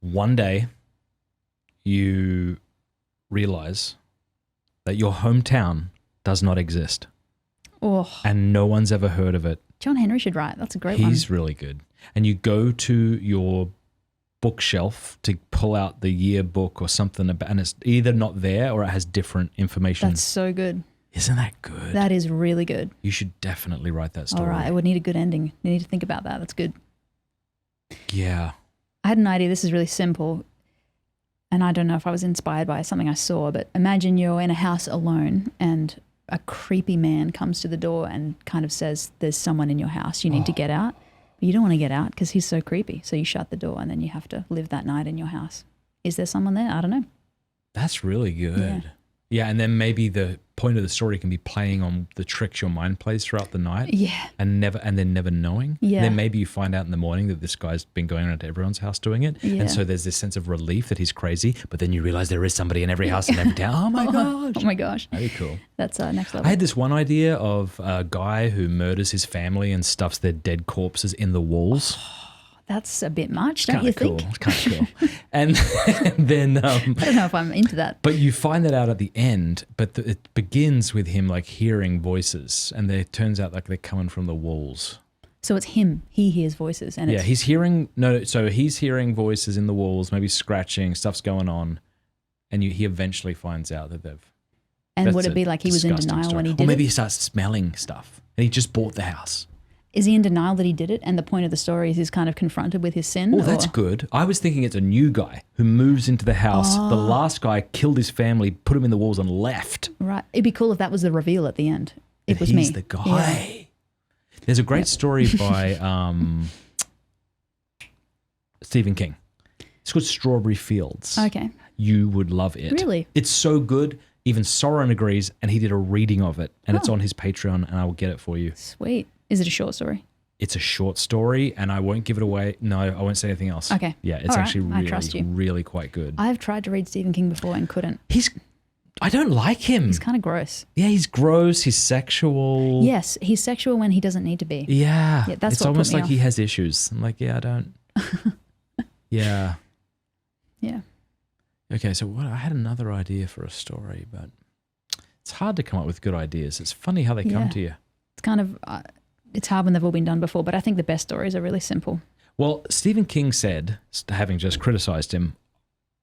One day you realize that your hometown does not exist. And no one's ever heard of it. John Henry should write. That's a great one. He's really good. And you go to your bookshelf to pull out the yearbook or something, and it's either not there or it has different information. That's so good. Isn't that good? That is really good. You should definitely write that story. All right. It would need a good ending. You need to think about that. That's good. Yeah. I had an idea. This is really simple. And I don't know if I was inspired by something I saw, but imagine you're in a house alone and a creepy man comes to the door and kind of says, there's someone in your house. You need to get out. But you don't want to get out because he's so creepy. So you shut the door and then you have to live that night in your house. Is there someone there? I don't know. That's really good. Yeah, and then maybe the point of the story can be playing on the tricks your mind plays throughout the night. Yeah. And then never knowing. Yeah. And then maybe you find out in the morning that this guy's been going around to everyone's house doing it. Yeah. And so there's this sense of relief that he's crazy, but then you realize there is somebody in every house in every town. Oh my gosh. Oh my gosh. That'd be cool. That's next level. I had this one idea of a guy who murders his family and stuffs their dead corpses in the walls. That's a bit much, don't you think? It's kind of cool. And then... I don't know if I'm into that. But you find that out at the end, but it begins with him like hearing voices, and it turns out like they're coming from the walls. So it's him. He hears voices. And he's hearing... So he's hearing voices in the walls, maybe scratching, stuff's going on, and he eventually finds out that they've... And would it be like he was in denial when he did it? Or maybe he starts smelling stuff, and he just bought the house. Is he in denial that he did it? And the point of the story is he's kind of confronted with his sin? Oh, that's good. I was thinking it's a new guy who moves into the house. The last guy killed his family, put him in the walls and left. Right. It'd be cool if that was the reveal at the end. It was me. He's the guy. Yeah. There's a great story by Stephen King. It's called Strawberry Fields. Okay. You would love it. Really? It's so good. Even Soren agrees, and he did a reading of it, and it's on his Patreon, and I will get it for you. Sweet. Is it a short story? It's a short story, and I won't give it away. No, I won't say anything else. Okay. Yeah, it's All right. actually I trust you. really quite good. I've tried to read Stephen King before and couldn't. I don't like him. He's kind of gross. Yeah, he's gross. He's sexual. Yes, he's sexual when he doesn't need to be. Yeah. That's it's what almost put me like he has issues. I'm like, yeah, I don't. Yeah. Yeah. Okay, so I had another idea for a story, but it's hard to come up with good ideas. It's funny how they come to you. It's kind of, it's hard when they've all been done before, but I think the best stories are really simple. Well, Stephen King said, having just criticized him,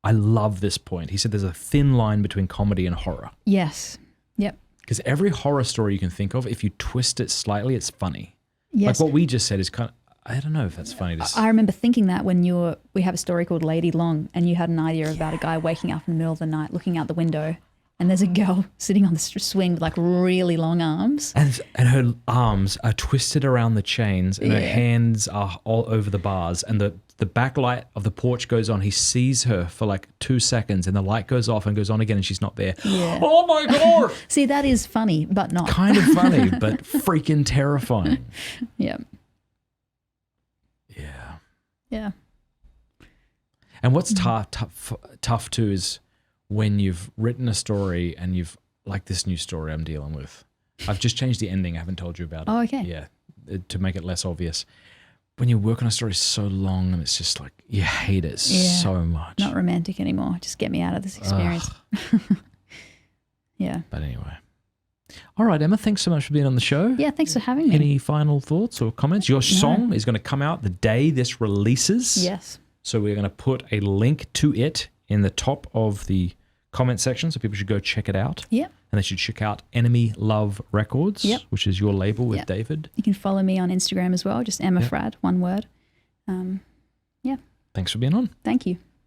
I love this point. He said there's a thin line between comedy and horror. Yes. Yep. Because every horror story you can think of, if you twist it slightly, it's funny. Yes. Like what we just said is kind of, I don't know if that's funny. I remember thinking that when we have a story called Lady Long, and you had an idea about a guy waking up in the middle of the night, looking out the window, and there's a girl sitting on the swing with like really long arms. And her arms are twisted around the chains, and her hands are all over the bars, and the backlight of the porch goes on. He sees her for like 2 seconds, and the light goes off and goes on again, and she's not there. Yeah. Oh my God. See, that is funny, but not. Kind of funny, but freaking terrifying. Yeah. Yeah. Yeah. And what's tough too is when you've written a story and you've, like this new story I'm dealing with. I've just changed the ending. I haven't told you about it. Oh, okay. Yeah. To make it less obvious. When you work on a story so long and it's just like, you hate it so much. Not romantic anymore. Just get me out of this experience. Yeah. But anyway. All right, Emma, thanks so much for being on the show. Yeah, thanks for having me. Any final thoughts or comments? Your song is going to come out the day this releases. Yes. So we're going to put a link to it in the top of the comment section, so people should go check it out. Yep. And they should check out Enemy Love Records, which is your label with David. You can follow me on Instagram as well, just Emma Fradd, one word. Yeah. Thanks for being on. Thank you.